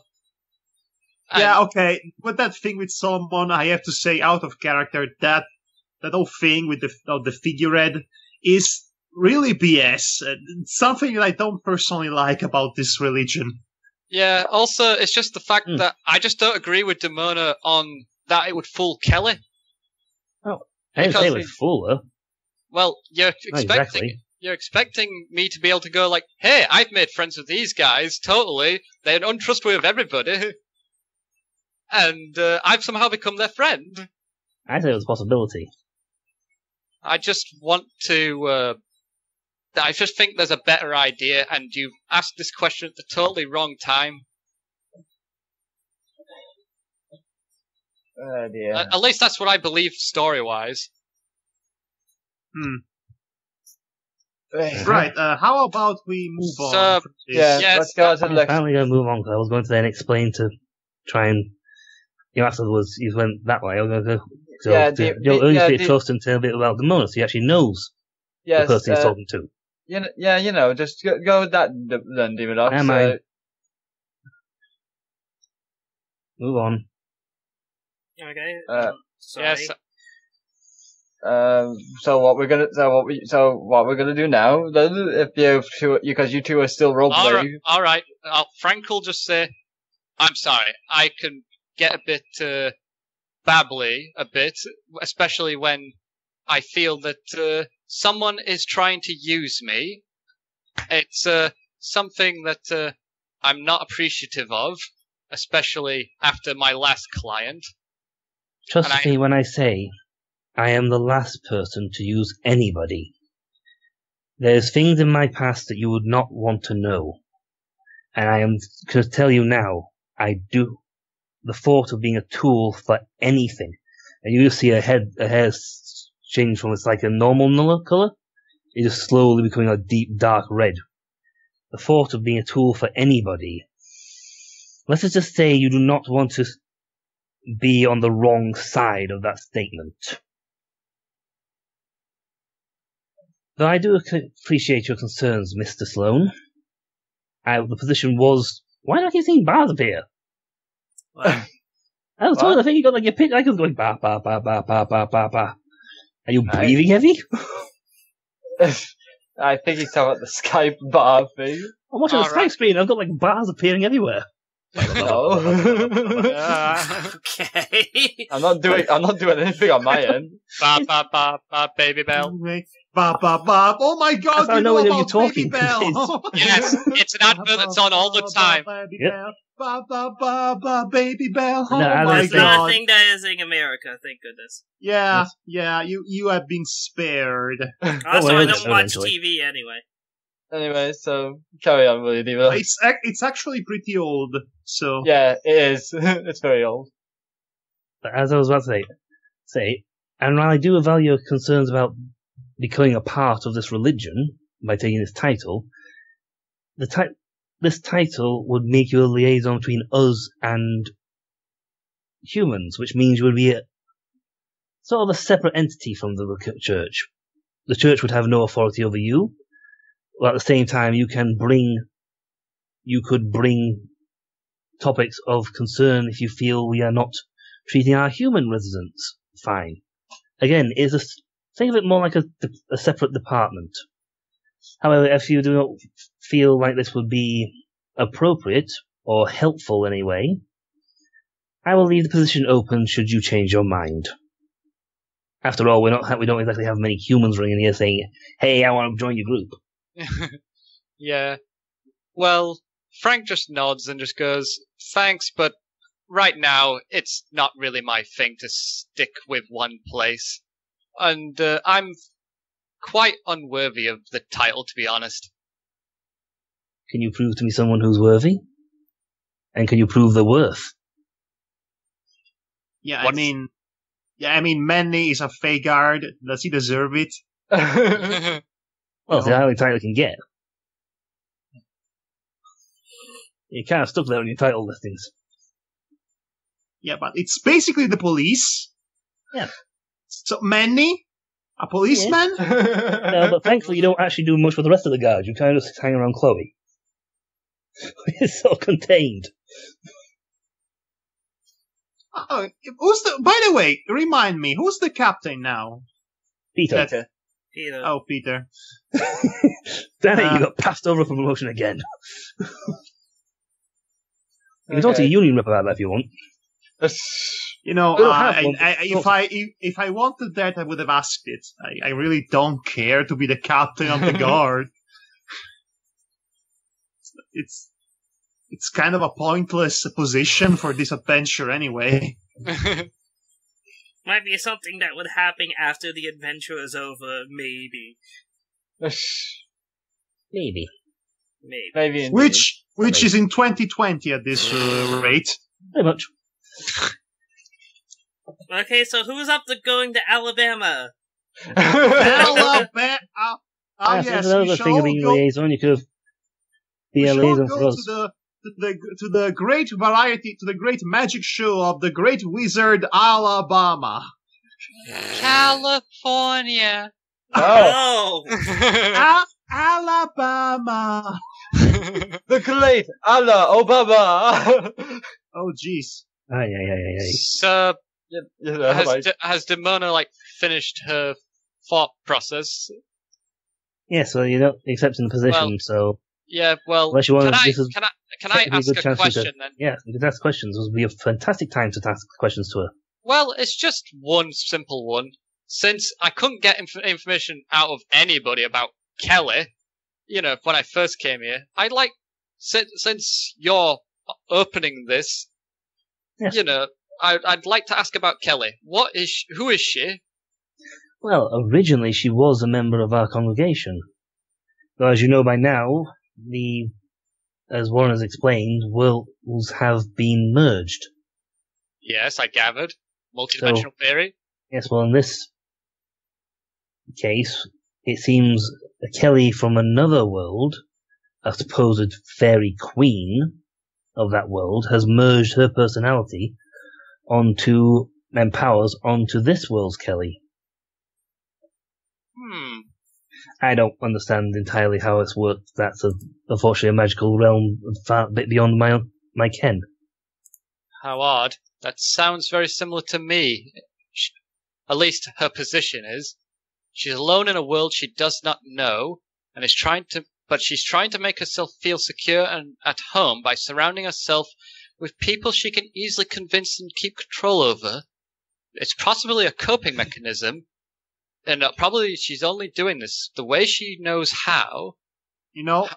Yeah, okay. But that thing with Solomon, I have to say, out of character, that whole thing with the figurehead is really BS. Something that I don't personally like about this religion. Yeah, also, it's just the fact that I just don't agree with Demona on that it would fool Kelly. Oh, I didn't say it would fool her. Well, you're expecting me to be able to go like, hey, I've made friends with these guys, totally. They're untrustworthy of everybody. And I've somehow become their friend. I said it was a possibility. I just want to... I just think there's a better idea, and you've asked this question at the totally wrong time. Oh dear. At least that's what I believe story-wise. Right, how about we move on? Let's go to the next. I'm finally going to move on, because I was going to then explain to try and... afterwards, you went that way. I was going to go... You'll only trust and tell a bit about Demona, so he actually knows the person he's talking to. Just go with that then, Demonox. Am I? Move on. Okay. Sorry. Yes. So what we're gonna do now? Because you two are still role playing. All right. Frank will just say, "I'm sorry. I can get a bit babbly, a bit, especially when I feel that someone is trying to use me. It's something that I'm not appreciative of, especially after my last client." Trust me when I say I am the last person to use anybody. There's things in my past that you would not want to know. And I am to tell you now, I do. The thought of being a tool for anything. And you see a hair change from it's like a normal colour, it is slowly becoming a deep dark red. The thought of being a tool for anybody. Let's just say you do not want to be on the wrong side of that statement. Though I do appreciate your concerns, Mr. Sloan. The position was... Why do I keep seeing bars appear? I was told I think you got like your pit icons going ba ba ba ba ba ba ba ba. Are you breathing heavy? I think he's talking about the Skype bar thing. I'm watching the Skype screen. I've got like bars appearing everywhere. No. Okay. I'm not doing anything on my end. Ba ba ba ba, Baby Bell. Ba ba ba. Oh my God! That's how I know about you're talking. Baby Bell. Yes, it's an advert that's on all the time. Yep. Ba ba ba ba, Baby Bell. Oh No, my It's not a God! thing that is in America, thank goodness. Yeah, yeah. You have been spared. Also, well, I it's don't watch eventually. TV anyway. Anyway, so carry on, Willie Diva. It's actually pretty old. So Yeah, it is. It's very old. But as I was about to say, and while I do value your concerns about becoming a part of this religion by taking this title, this title would make you a liaison between us and humans, which means you would be sort of a separate entity from the church. The church would have no authority over you, but at the same time you could bring topics of concern if you feel we are not treating our human residents fine. Again, think of it more like a separate department. However, if you do not feel like this would be appropriate or helpful anyway, I will leave the position open should you change your mind. After all, we don't exactly have many humans ringing here saying, "Hey, I want to join your group." Yeah. Well, Frank just nods and just goes, "Thanks, but right now it's not really my thing to stick with one place. And I'm quite unworthy of the title, to be honest." Can you prove to me someone who's worthy? And can you prove their worth? yeah, I mean, Manny is a Fagard. Does he deserve it? Well, it's the highly title you can get. You're kind of stuck there on your title listings. Yeah, but it's basically the police. Yeah. So Manny, a policeman. No, but thankfully you don't actually do much with the rest of the guards. You kind of just hang around Chloe. It's so contained. Oh, by the way, remind me, who's the captain now? Peter. Peter. Oh, Peter. Damn it, you got passed over for promotion again. You can talk to your union rep about that if you want. You know, We don't have one. if I wanted that, I would have asked it. I really don't care to be the captain of the guard. It's kind of a pointless position for this adventure anyway. Might be something that would happen after the adventure is over, maybe. Maybe. Maybe. Which is in 2020 at this rate. Pretty much. Okay, so who's up to going to Alabama? Alabama. Yes, Yes, another we thing of being a liaison. You could be a liaison for us. To the great variety, to the great magic show of the great wizard Alabama. California. Oh, Alabama. the great Allah Obama. Oh, jeez. Aye. So, Right. has Demona finished her thought process? Yeah, so you're not accepting the position, Well, so Yeah. Well, unless you want can to, I ask good a chance for you to- question then? yeah, you can ask questions. It would be a fantastic time to ask questions to her. Well, it's just one simple one. Since I couldn't get information out of anybody about Kelly, when I first came here, I'd like, since you're opening this, Yes. I'd like to ask about Kelly. Who is she? Well, originally she was a member of our congregation. Though, as you know by now, as Warren has explained, worlds have been merged. Yes, I gathered. Multidimensional theory. Yes, well, in this case, it seems a Kelly from another world, a supposed fairy queen of that world, has merged her personality and powers onto this world's Kelly. I don't understand entirely how it's worked. That's unfortunately a magical realm far a bit beyond my ken. How odd. That sounds very similar to me. At least her position is. She's alone in a world she does not know, and she's trying to make herself feel secure and at home by surrounding herself with people she can easily convince and keep control over. It's possibly a coping mechanism, and probably she's only doing this the way she knows how. You know,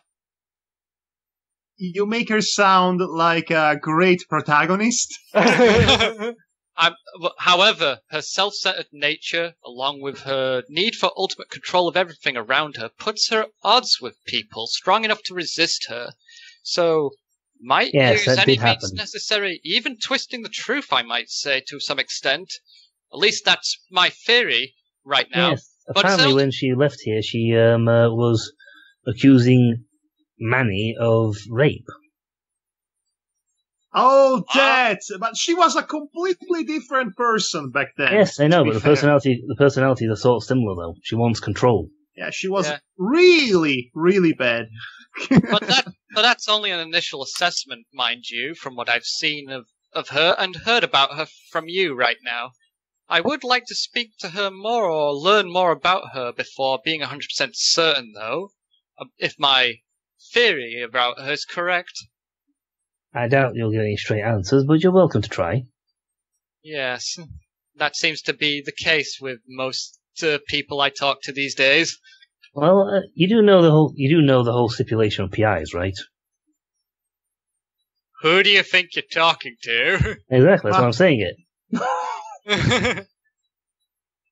you make her sound like a great protagonist. However, her self-centered nature, along with her need for ultimate control of everything around her, puts her at odds with people strong enough to resist her. So, might use any means necessary, even twisting the truth, I might say, to some extent. At least that's my theory right now. Yes, apparently when she left here, she was accusing Manny of rape. Oh, that! But she was a completely different person back then. Yes, I know, but the personalities are sort of similar, though. She wants control. Yeah, she was really, really bad. But that's only an initial assessment, mind you, from what I've seen of her and heard about her from you right now. I would like to speak to her more or learn more about her before being 100% certain, though, if my theory about her is correct. I doubt you'll get any straight answers, but you're welcome to try. Yes, that seems to be the case with most people I talk to these days. Well, you do know the whole stipulation of PIs, right? Who do you think you're talking to? Exactly, that's why I'm saying it.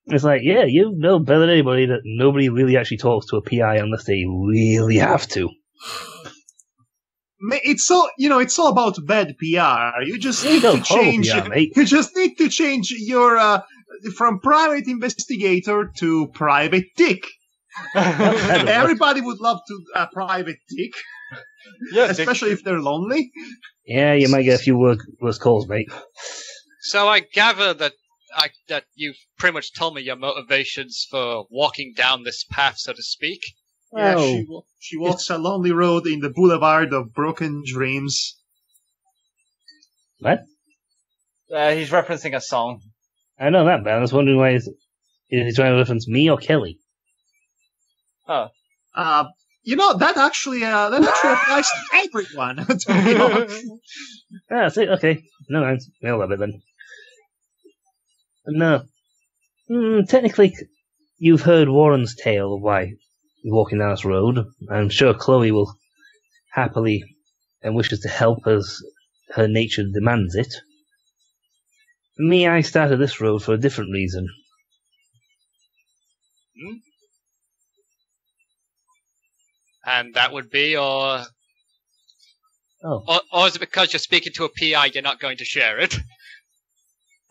It's like, yeah, you know better than anybody that nobody really actually talks to a PI unless they really have to. It's all about bad PR. You just need to change. PR, mate. You just need to change your from private investigator to private dick. Everybody would love to private dick, especially if they're lonely. Yeah, you might get a few worse calls, mate. So I gather that you've pretty much told me your motivations for walking down this path, so to speak. Yeah, she walks a lonely road in the boulevard of broken dreams. What? He's referencing a song. I know that, but I was wondering why is he trying to reference me or Kelly? Oh. That actually applies to everyone. To be honest. Ah, see, okay. No, I nailed that bit then. No. Technically, you've heard Warren's tale of why he's walking down this road. I'm sure Chloe will happily and wishes to help as her nature demands it. For me, I started this road for a different reason. And that would be, or is it because you're speaking to a PI, you're not going to share it?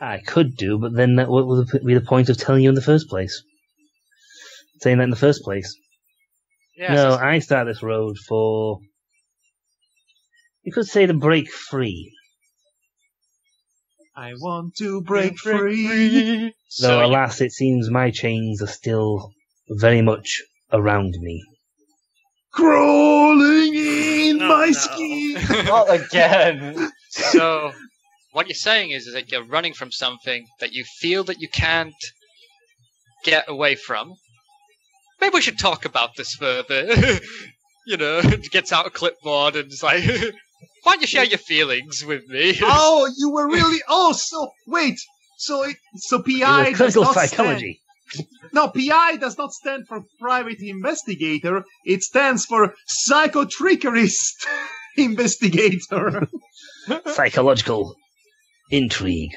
I could do, but then what would be the point of telling you in the first place? Saying that in the first place? Yes. No, I started this road for, you could say, to break free. I want to break free. Though, alas, it seems my chains are still very much around me. Crawling in my skin. Not again. So, what you're saying is that you're running from something that you feel that you can't get away from. Maybe we should talk about this further. Gets out a clipboard and is like, why don't you share your feelings with me? Oh, you were really... Oh, wait. So PI does not psychology. No, PI does not stand for private investigator. It stands for psychotrickerist investigator. Psychological intrigue.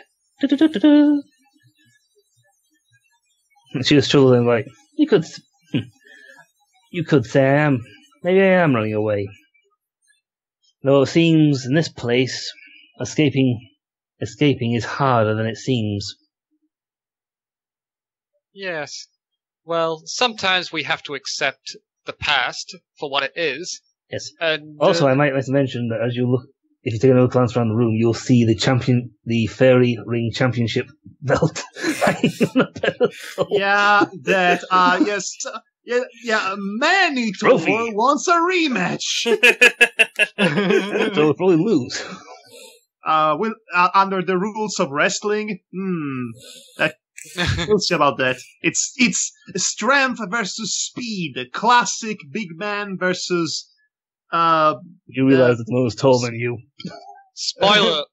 She was struggling like, you could say maybe I am running away. Though it seems in this place, escaping is harder than it seems. Yes. Well, sometimes we have to accept the past for what it is. Yes. And, also, I might like to mention that as you look, if you take another glance around the room, you'll see the fairy ring championship belt. Yeah, that. Yes. Yeah. Manny wants a rematch. So we'll probably lose. Under the rules of wrestling, that We'll see about that. It's strength versus speed. A classic big man versus. You realize that Demona's taller than you. Spoiler.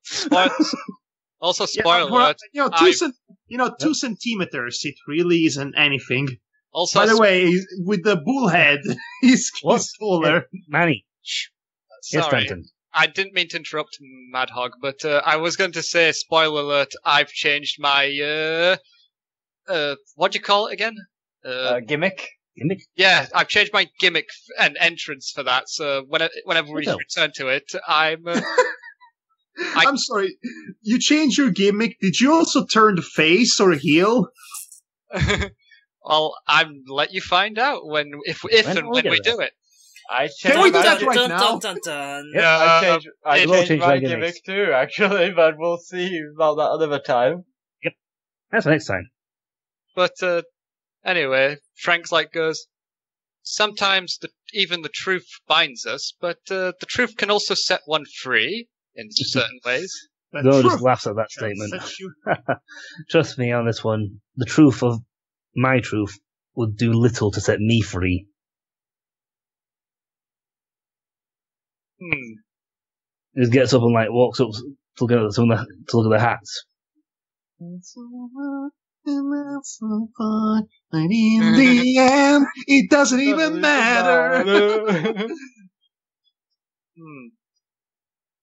Also, spoiler alert. 2 centimeters. It really isn't anything. Also, by the way, with the bullhead, he's taller. Manny. Sorry. Yes, I didn't mean to interrupt Madhog, but I was going to say, spoiler alert, I've changed my, what do you call it again? Gimmick? Gimmick? Yeah, I've changed my gimmick and entrance for that, so whenever we return to it, I'm sorry, you changed your gimmick, did you also turn the face or heel? Well, I'm let you find out when we do it. Can we do that right now? Yeah, I changed my gimmick gimmicks too, actually, but we'll see about that another time. Yep. That's the next time. But, anyway, Frank's goes, sometimes even the truth binds us, but, the truth can also set one free in certain ways. No, just laughs at that statement. Trust me on this one. The truth of my truth would do little to set me free. He just gets up and walks up to look at the hats. And in the end, it doesn't even matter.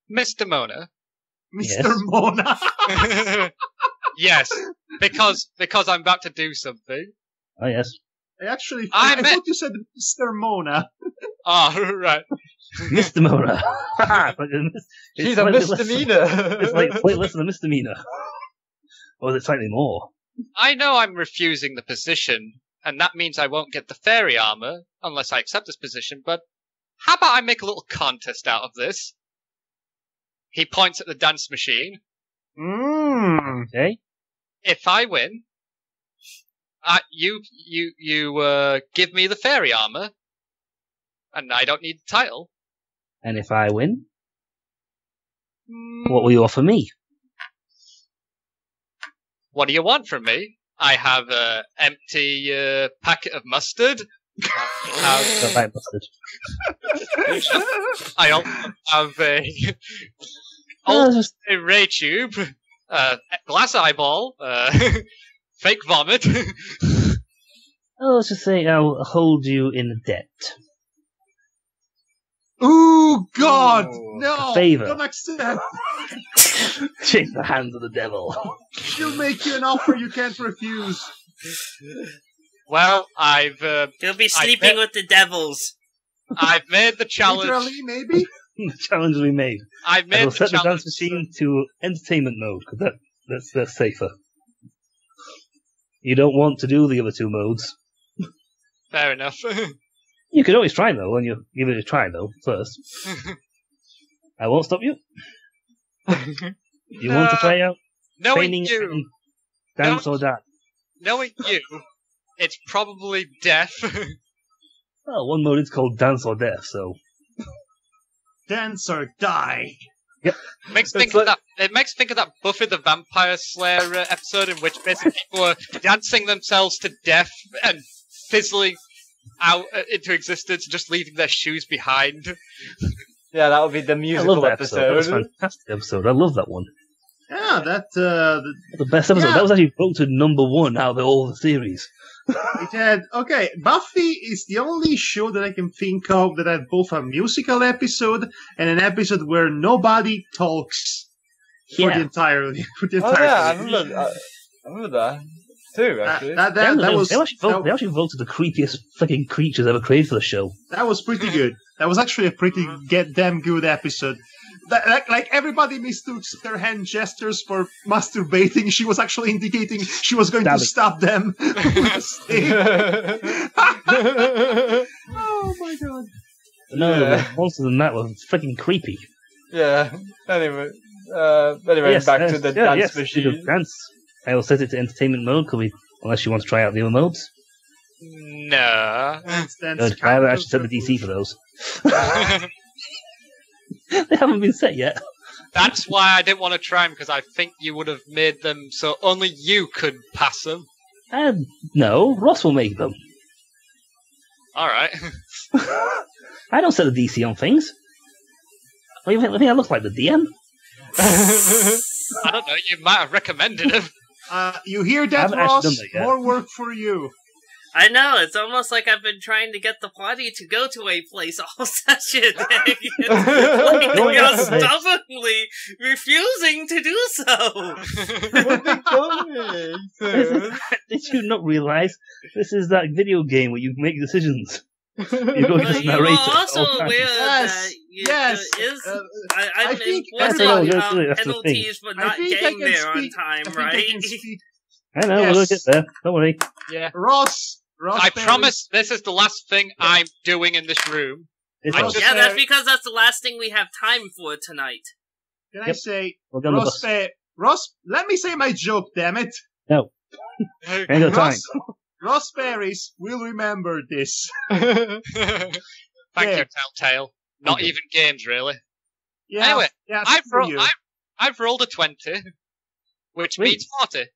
Miss Demona. Mr. Mona. Yes, because I'm about to do something. Oh yes. I thought you said Mr. Mona. Oh, right. Mr. Mona. She's a misdemeanor. It's slightly less than a misdemeanor. Or is it slightly more? I know I'm refusing the position, and that means I won't get the fairy armor unless I accept this position, but how about I make a little contest out of this? He points at the dance machine. Okay. If I win, you give me the fairy armor, and I don't need the title. And if I win, what will you offer me? What do you want from me? I have an empty packet of mustard. I also have a ray tube, glass eyeball, fake vomit. Let's just say I'll hold you in debt. Ooh, God! No! A favor. Don't accept! Shake the hands of the devil. She'll make you an offer you can't refuse. Well, You'll be sleeping with the devils. I've made the challenge. Literally, maybe? The challenge will be made. I've made the challenge. Set the dance machine to entertainment mode, because that's safer. You don't want to do the other 2 modes. Fair enough. You could always try, though, when you give it a try, though, first. I won't stop you. You want to try out training and dance or die? Knowing you, it's probably death. Well, one mode is called dance or death, so... Dance or die. Yep. It makes me think of that Buffy the Vampire Slayer episode in which basically people were dancing themselves to death and fizzling out into existence, just leaving their shoes behind. Yeah, that would be the musical episode. That was a fantastic episode. I love that one. Yeah, the best episode. Yeah. That was actually voted #1 out of all the series. It had Buffy is the only show that I can think of that had both a musical episode and an episode where nobody talks for the entire. I remember that too. Actually, they actually voted the creepiest fucking creatures ever created for the show. That was pretty good. That was actually a pretty damn good episode. Like everybody mistook their hand gestures for masturbating. She was actually indicating she was going to stab them with a stick. Oh my god! No, the monsters in that were freaking creepy. Yeah. Anyway, back to the dance machine. Dance. I will set it to entertainment mode, unless you want to try out the other modes. No. I haven't actually set the DC for those. They haven't been set yet. That's why I didn't want to try them, because I think you would have made them so only you could pass them. No, Ross will make them. Alright. I don't set a DC on things. What do you think I look like, the DM? I don't know, you might have recommended them. You hear that, Ross? More work for you. I know, it's almost like I've been trying to get the party to go to a place all session. You're stubbornly refusing to do so. Did you not realize this is that video game where you make decisions? You go against the narrator. You're also aware that I'm enforcing penalties for not getting there on time, right? I know, we'll get there. Don't worry. Yeah. Ross, I promise this is the last thing I'm doing in this room. That's because that's the last thing we have time for tonight. Can I say, Ross, let me say my joke, damn it. No. Ain't got time. Ross Ferris will remember this. Thank you, Telltale. Not even games, really. Yeah, anyway, yeah, I've rolled a 20, which means 40.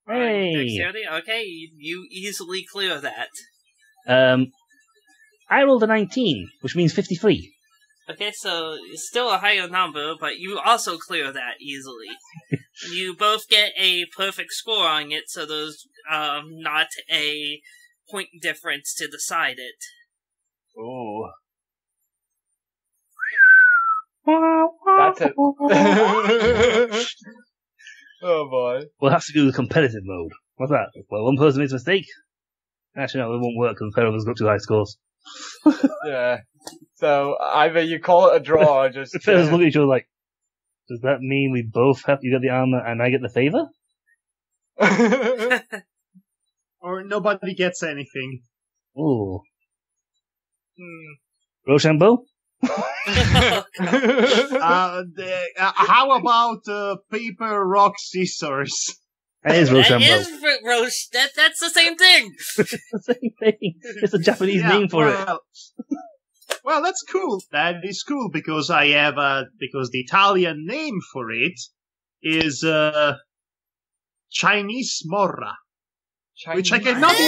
Hey. Okay, you easily clear that. I rolled a 19, which means 53. Okay, so it's still a higher number, but you also clear that easily. You both get a perfect score on it, so there's not a point difference to decide it. Ooh. That's it. Oh boy. We'll have to do the competitive mode. What's that? Well, one person makes a mistake? Actually, no, it won't work because the pair of us got too high scores. Yeah. So, either you call it a draw or just... The pair of us look at each other like, does that mean we both have to get the armor and I get the favor? Or nobody gets anything. Ooh. Rochambeau? How about paper, rock, scissors? That is Rochambeau. That's the same thing. It's the same thing. It's a Japanese name for it. Well, that's cool. That is cool because because the Italian name for it is Chinese morra, which I cannot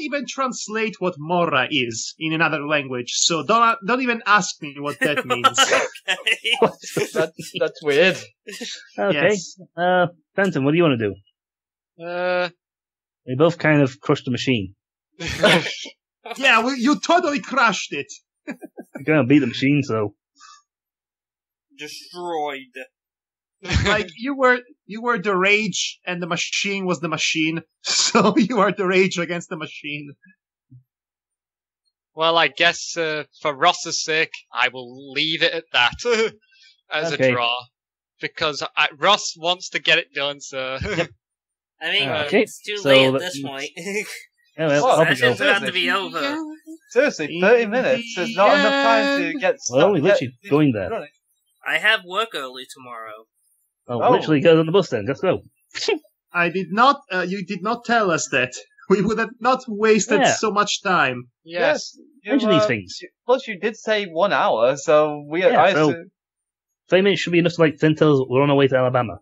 even translate what morra is in another language. So don't even ask me what that means. That's weird. Okay. Yes. Fenton, what do you want to do? We both kind of crushed the machine. Yeah, you totally crushed it. You're gonna beat the machine, so destroyed. Like you were the rage, and the machine was the machine. So you are the rage against the machine. Well, I guess for Ross's sake, I will leave it at that as a draw, because Ross wants to get it done. So I mean, it's too late at this point. Session's about to be over. Seriously, 30 minutes. There's not enough time to get stuff. Well, we're literally going there. I have work early tomorrow. Oh, literally go on the bus then. Let's go. I did not. You did not tell us that. We would have not wasted so much time. Yes. Mention these things. Plus, you did say 1 hour, so we. Yeah, so 30 minutes should be enough to tell us we're on our way to Alabama.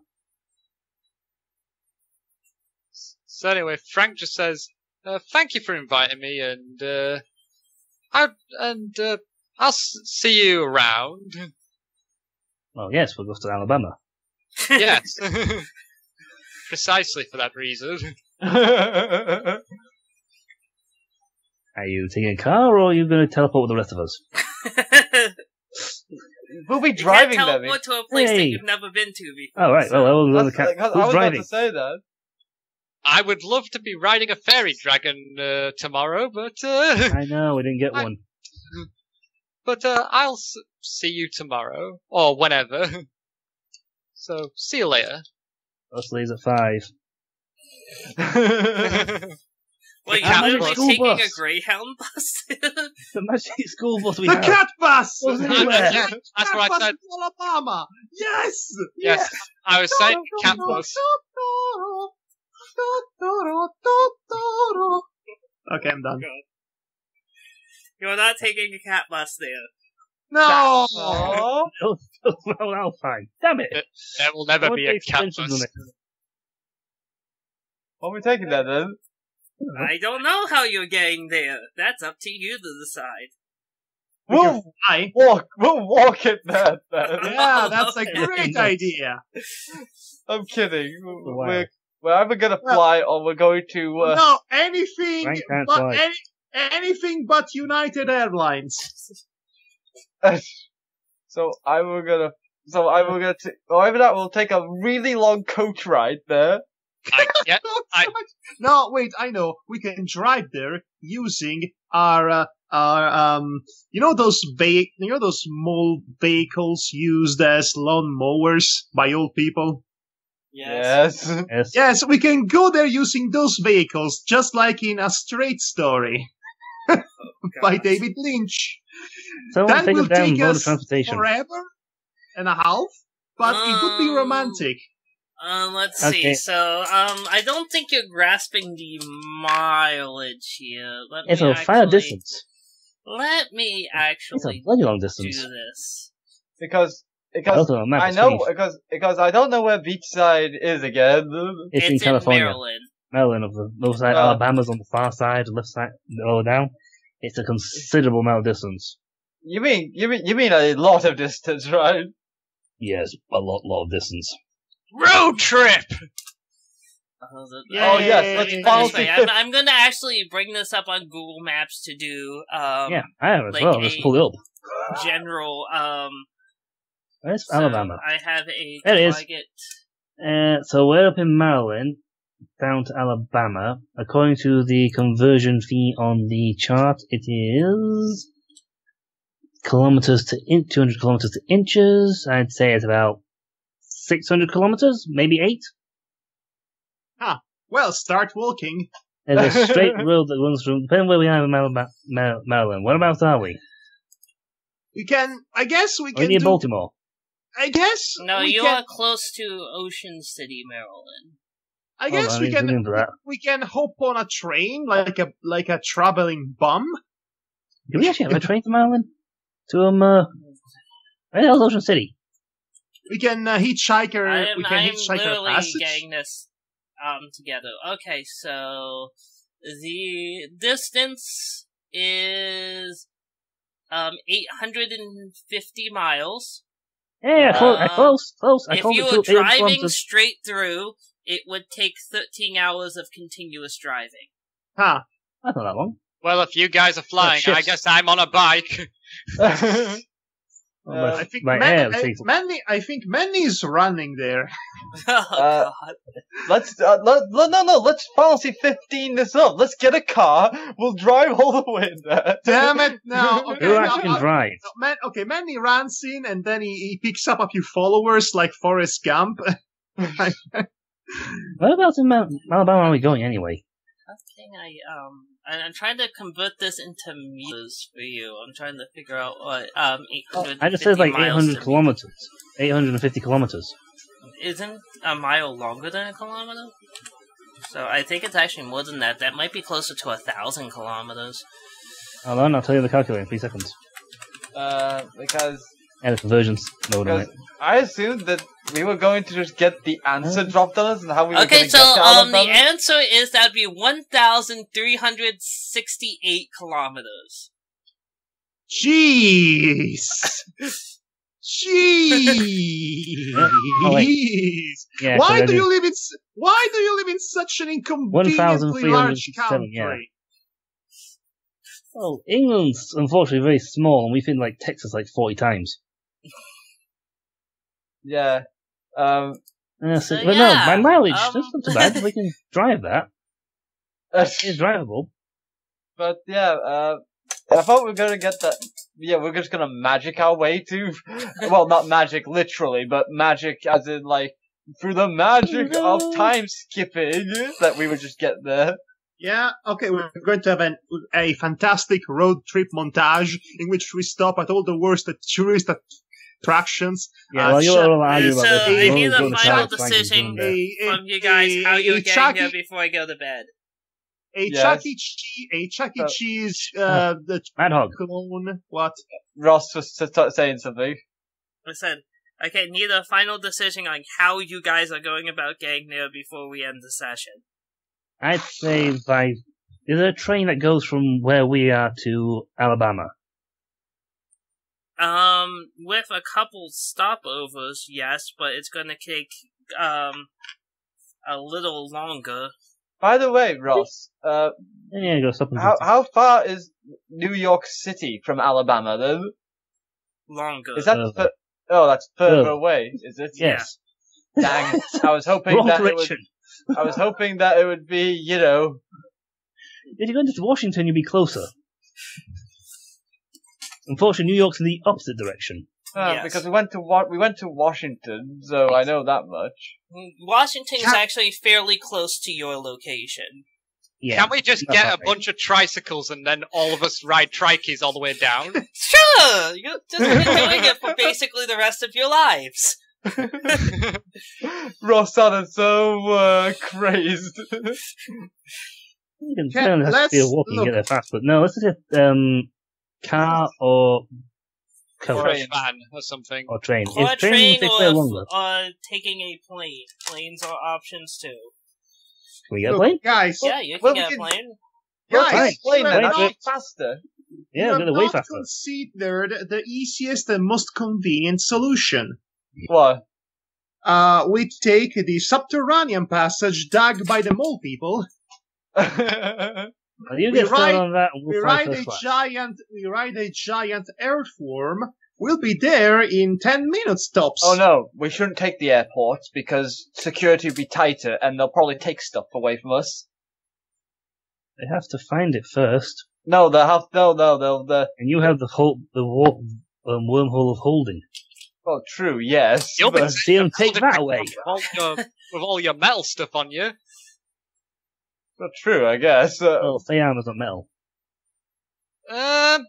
So anyway, Frank just says, "Thank you for inviting me, and I'll see you around." Well, yes, we'll go to Alabama. Yes, precisely for that reason. Are you taking a car, or are you going to teleport with the rest of us? We'll be driving them. Teleport to a place that you've never been to before. Oh, right. Well, I was on the cat. Who's driving? About to say that. I would love to be riding a fairy dragon tomorrow, but I know we didn't get one. But I'll see you tomorrow or whenever. So see you later. Bus leaves at 5. Well, you're literally taking a Greyhound bus? The magic school bus we the have. cat bus! That's what I said. Alabama! Yes! Yes, I was saying cat bus. Okay, I'm done. You're not taking a cat bus there. No! Well, fine. Damn it. There will never be a campus. What are we taking there, then? I don't know how you're getting there. That's up to you to decide. We'll walk it there, then. Yeah, that's a great idea. I'm kidding. We're either gonna fly or we're going to... No, anything but United Airlines. So either that we'll take a really long coach ride there. No, wait, I know. We can drive there using our those small vehicles used as lawn mowers by old people? Yes. Yes, we can go there using those vehicles, just like in A Straight Story by David Lynch. That will take us forever and a half, but it would be romantic. Let's see. So, I don't think you're grasping the mileage here. It's a far distance. Let me actually it's a bloody long distance. do this. Because I know because I don't know where Beachside is again. It's in California. Maryland. Of the north side. Alabama's on the far side, left side, lower down. It's a considerable amount of distance. You mean a lot of distance, right? Yes, a lot of distance. Road trip! I'm going to actually bring this up on Google Maps to do, yeah, I have as well. Let's pull it up. General, Where's Alabama? I have a target. So we're up in Maryland, down to Alabama. According to the conversion fee on the chart, it is kilometers to 200 kilometers to inches. I'd say it's about 600 kilometers, maybe 8. Well, start walking. There's a straight road that runs through, depending where we are in Maryland. Whereabouts are we? I guess we can near Baltimore. I guess. No, you're close to Ocean City, Maryland. I guess we can hop on a train like a traveling bum. Do we actually have a train to Maryland? To where the hell's Ocean City? We can hitchhiker. I'm literally passage. getting this together. Okay, so the distance is 850 miles. Yeah, close. If you were driving straight through, it would take 13 hours of continuous driving. Huh. That's not that long. Well, if you guys are flying, I guess I'm on a bike. I think Manny's running there. Oh, God. Let's fancy 15 this up. Let's get a car. We'll drive all the way there. Damn it! No, okay, who actually can drive? Manny runs in and then he picks up a few followers like Forrest Gump. Whereabouts in Alabama are we going anyway? I'm trying to convert this into meters for you. I'm trying to figure out what 850 I just said like 800 miles kilometers. 850 kilometers. Isn't a mile longer than a kilometer? So I think it's actually more than that. That might be closer to 1,000 kilometers. Hold on, I'll tell you the calculator in 3 seconds. Because... Yeah, the conversions mode on it. I assumed that we were going to just get the answer dropped on us and how we were going to get to the answer is that would be 1,368 kilometers. Jeez! Yeah, why do you live in such an inconveniently large country? Yeah. Well, England's unfortunately very small, and we've been like Texas like 40 times. Yeah. No, my mileage, that's not too bad. We can drive that. It's drivable. But yeah, I thought we were gonna get that. Yeah, we're just gonna magic our way to. Well, not magic literally, but magic as in like through the magic of time skipping that we would just get there. Yeah, okay, we're going to have a fantastic road trip montage in which we stop at all the worst tourist attractions. Yeah, well, you're all arguing about this. I need a final decision from you guys how you're getting there before I go to bed. Chuck E. Cheese, the Madhog. clone. What? Ross was saying something. I said, okay, need a final decision on how you guys are going about getting there before we end the session. I'd say is there a train that goes from where we are to Alabama? With a couple stopovers, yes, but it's gonna take, a little longer. By the way, Ross, Go stop and how far is New York City from Alabama, then? Longer. Is that that's further away, is it? Yes. Dang, I was hoping Wrong that direction. I was hoping that it would be, If you go into Washington, you'd be closer. Unfortunately, New York's in the opposite direction. Yes. Because we went to Washington, so I know that much. Washington is actually fairly close to your location. Yeah. Can't we just get a bunch of tricycles and then all of us ride trikies all the way down? Sure! You're just been doing it for basically the rest of your lives. Ross sounded so crazed. You can turn it has to be a walking get there fast, but no, let's just car or coach. Or a van or something. Or train. Or a If train will take way longer. or taking a plane. Planes are options too. Can we get a plane? Guys, Yeah, you can well, get we a can- plane. guys, Explain you that. have That'd not, be faster. Yeah, you we're have going way not faster. considered the easiest and most convenient solution. What? We take the subterranean passage dug by the mole people. Well, you We get started ride- on that, and We we'll fly ride first a class. giant earthworm. We'll be there in 10 minutes tops. Oh no, we shouldn't take the airport because security will be tighter and they'll probably take stuff away from us. They have to find it first, No, they'll and you have the wormhole of holding. Oh, true, yes. You'll be but- See them take that away. with all your metal stuff on you. Not true, I guess. Well, stay armor not metal.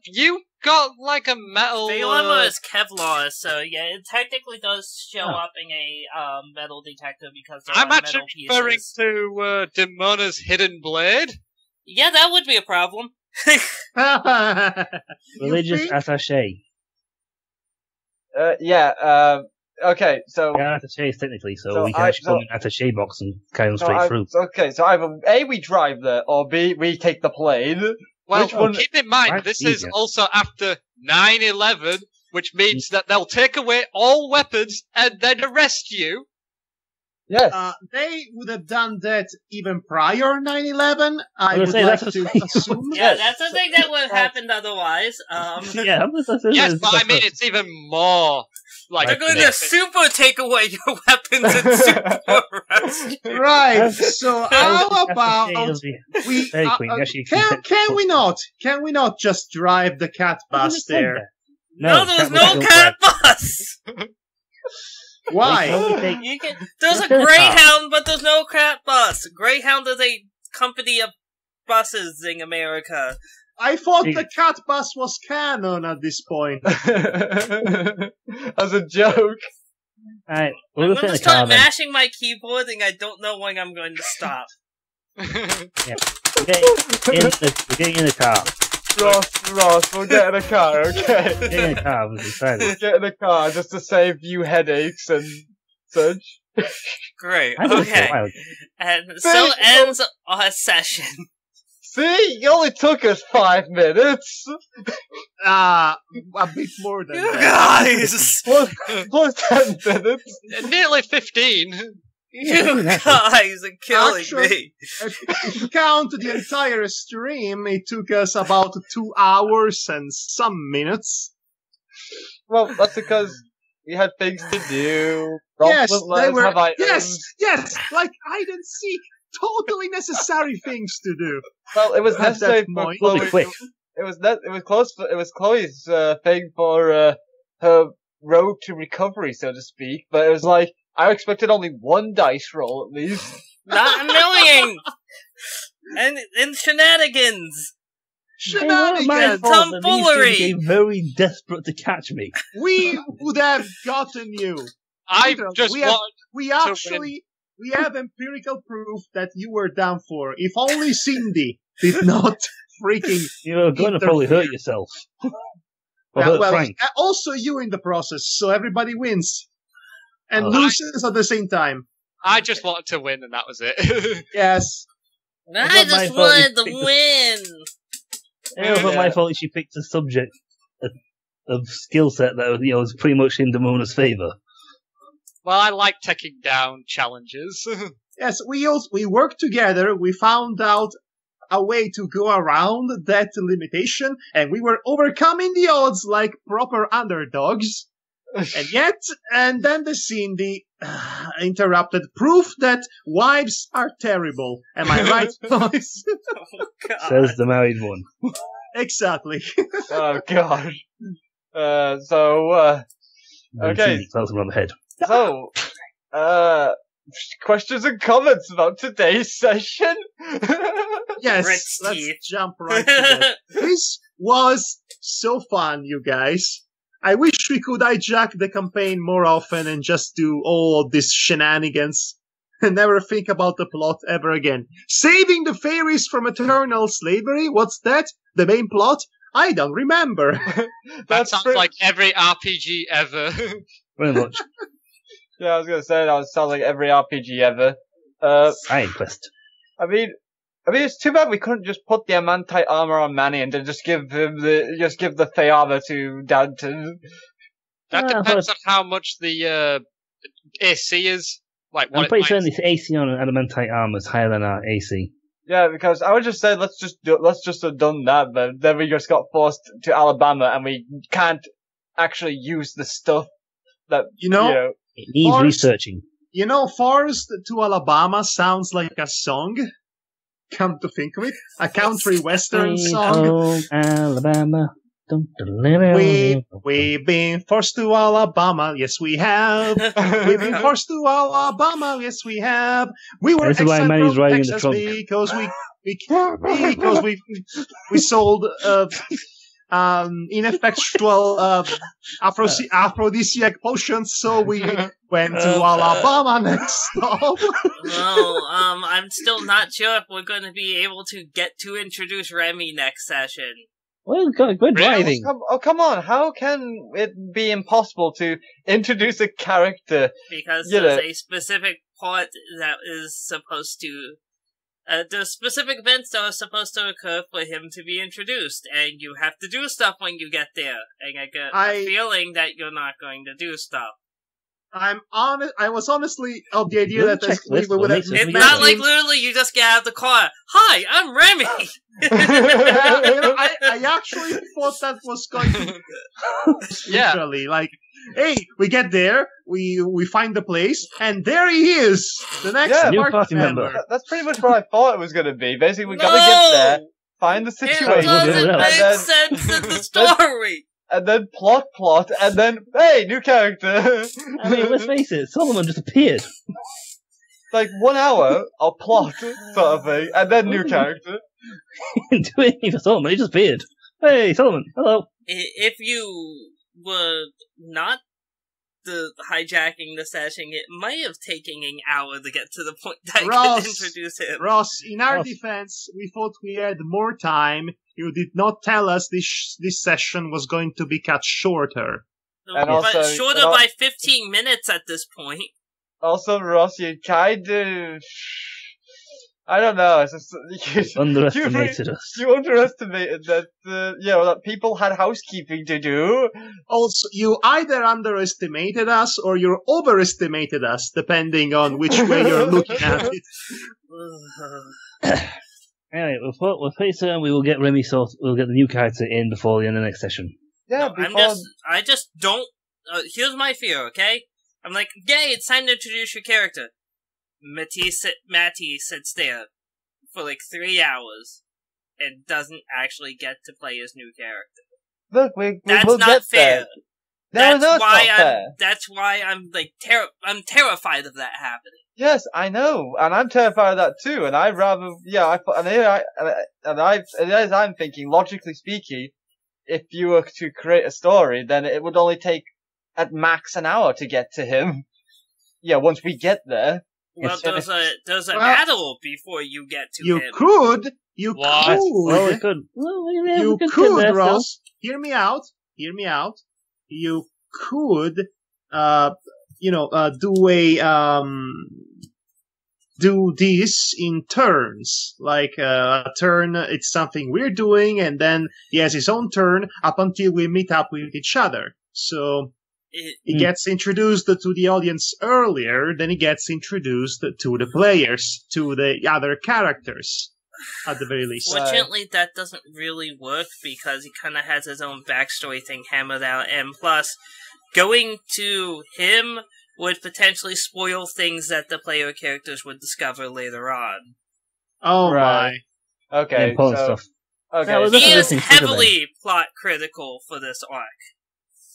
You got like a metal. The armor is Kevlar, so yeah, it technically does show up in a metal detector because there I'm are actually metal referring pieces. to Demona's hidden blade. Yeah, that would be a problem. Religious think? attaché. Okay, so... Yeah, attaché technically, so So we can actually put them in an attaché box and carry them straight through. So either A, we drive there, or B, we take the plane. Well, Which one- keep in mind, Right, this is easier. also after 9/11, which means that they'll take away all weapons and then arrest you. Yes. They would have done that even prior 9/11. I I was would saying, like that's to the thing. assume. Yeah, Yes. that's the thing that would have happened otherwise. Yeah, Yes, but I mean, it's even more like They're going to this. super take away your weapons and super arrest you. Right. So how about we? Dairy Queen, actually Can we not? Can we not just drive the cat bus there? No, there's no cat bus! Why? You can, there's a There's a Greyhound, but there's no cat bus. Greyhound is a company of buses in America. I thought the cat bus was canon at this point. As a joke. Alright, I'm we'll going fit in to the car start then. mashing my keyboard, and I don't know when I'm going to stop. We're getting in the car. Ross, we'll get in a car, okay? Getting in the car, we've decided. Get in a car just to save you headaches and such. Great, I think it's okay. wild. And so ends our session. See? You only took us 5 minutes. A bit more than You that. guys! Plus 10 minutes. Nearly 15. You guys are killing Actually- me. If you count the entire stream, it took us about 2 hours and some minutes. Well, that's because we had things to do. Ross Yes, wouldn't let they us were. have items. Yes, like hide and seek. Totally necessary things to do. Well, it was At that necessary for point. We'll be Chloe. quick. It was Chloe's thing for her road to recovery, so to speak. But it was like I expected only one dice roll at least. Not a million! And shenanigans! They weren't my Shenanigans. fault that these two Tomfoolery. became very desperate to catch me. We would have gotten you. I Peter, just we have- want. We win. actually we have empirical proof that you were down for. If only Cindy did not freaking. You're going to probably hurt yourself. Or hurt Frank. Also you in the process, so everybody wins. And loses at the same time. I just wanted to win, and that was it. Yes. I just wanted to win! It wasn't my fault she picked a subject of skill set that was pretty much in Demona's favour. Well, I like taking down challenges. Yes, we worked together, we found out a way to go around that limitation, and we were overcoming the odds like proper underdogs. And then the Cindy interrupted. Proof that wives are terrible. Am I right, boys? Says the married one. Exactly. Oh, God. Okay. That's around the head. So, questions and comments about today's session? Yes, let's jump right to that. This was so fun, you guys. I wish we could hijack the campaign more often and just do all of these shenanigans and never think about the plot ever again. Saving the fairies from eternal slavery? What's that? The main plot? I don't remember. That sounds like every RPG ever. Very much. Yeah, I was going to say that sounds like every RPG ever. Side quest. I mean, it's too bad we couldn't just put the amantite armor on Manny and then just give him the Fey armor to Danton. That depends on how much the AC is. Like, what I'm pretty certain the AC on adamantite armor is higher than our AC. Yeah, because I would just say let's just have done that, but then we just got forced to Alabama and we can't actually use the stuff that it needs researching. Forest to Alabama sounds like a song. Come to think of it, a country western song. Home, Alabama. We've been forced to Alabama, yes we have. We've been forced to Alabama, yes we have. We were exiled from Texas because we sold ineffectual aphrodisiac potions, so we went to Alabama next stop. Well, I'm still not sure if we're going to be able to get to introduce Remy next session. Well, good driving. Come on, how can it be impossible to introduce a character? Because there's a specific part that is supposed to... the specific events that are supposed to occur for him to be introduced, and you have to do stuff when you get there. And I get a feeling that you're not going to do stuff. I was honestly of the idea that we would have... It's not like literally you just get out of the car. Hi, I'm Remy! I actually thought that was going to... Literally, like... Hey, we get there, we find the place, and there he is! The next party member. That's pretty much what I thought it was going to be. Basically, we gotta get there, find the situation, it doesn't make sense in the story! And then plot, and then, hey, new character! I mean, let's face it, Solomon just appeared. Like 1 hour of plot, sort of thing, and then new character. He didn't do anything for Solomon, he just appeared. Hey, Solomon, hello. If you were not hijacking the session, it might have taken an hour to get to the point that I could introduce him. Ross, in our defense, we thought we had more time. You did not tell us this session was going to be cut shorter. And also, shorter by 15 minutes at this point. Also, Ross, you kind of... I don't know. It's just, underestimated us. You underestimated that, that people had housekeeping to do. Also, you either underestimated us or you overestimated us, depending on which way you're looking at it. Anyway, we're pretty certain we will get Remy we'll get the new character in before the end of the next session. Yeah, I just don't. Here's my fear, okay? I'm like, yay, it's time to introduce your character. Matty sits there for like 3 hours and doesn't actually get to play his new character. Look, that's we'll not get fair. There. That's why I'm like I'm terrified of that happening. Yes, I know, and I'm terrified of that too. And I'd rather, as I'm thinking, logically speaking, if you were to create a story, then it would only take at max an hour to get to him. Yeah, once we get there. Well, there's a battle before you get to him. You What? Well, we could. Well, yeah, you we could could, there, Ross. Hear me out. You could, do this in turns. Like, a turn, it's something we're doing, and then he has his own turn up until we meet up with each other. So, he gets introduced to the audience earlier than he gets introduced to the players, to the other characters, at the very least. Fortunately, that doesn't really work because he kind of has his own backstory thing hammered out, and plus, going to him would potentially spoil things that the player characters would discover later on. Oh Right. my. Okay, important so... stuff. Okay, Yeah, well, He this is heavily plot critical for this arc.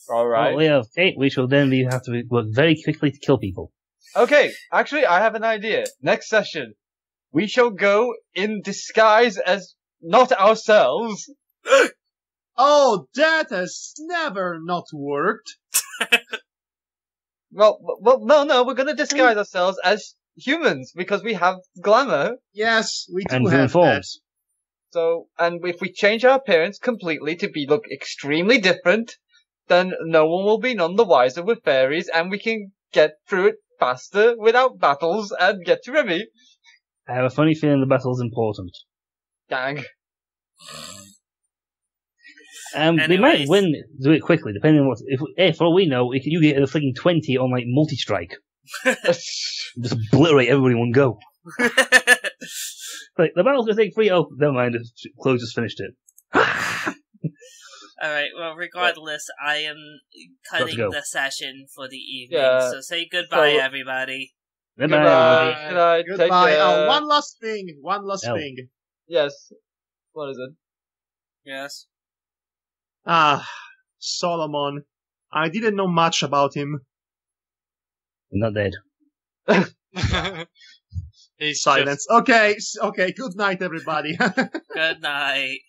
alright. Okay, we shall then have to work very quickly to kill people. Okay, actually, I have an idea. Next session, we shall go in disguise as not ourselves. Oh, that has never not worked. Well, no, we're gonna disguise ourselves as humans because we have glamour. Yes, we do And have that. forms. So, and if we change our appearance completely to look extremely different, then no one will be none the wiser with fairies, and we can get through it faster without battles and get to Remy. I have a funny feeling the battle's important. Dang. They might do it quickly, depending on what. If for all we know, you get a freaking 20 on like multi-strike. Just obliterate everybody in one go. Like, the battle's gonna take 3. Oh, never mind, Chloe just finished it. Alright, well, regardless, I am cutting the session for the evening, Yeah. so say goodbye, everybody. Goodbye, everybody. Good night. Take Goodbye. care. One last thing. Yes. What is it? Yes. Solomon. I didn't know much about him. I'm not dead. He's Silence. Okay, good night, everybody. Good night.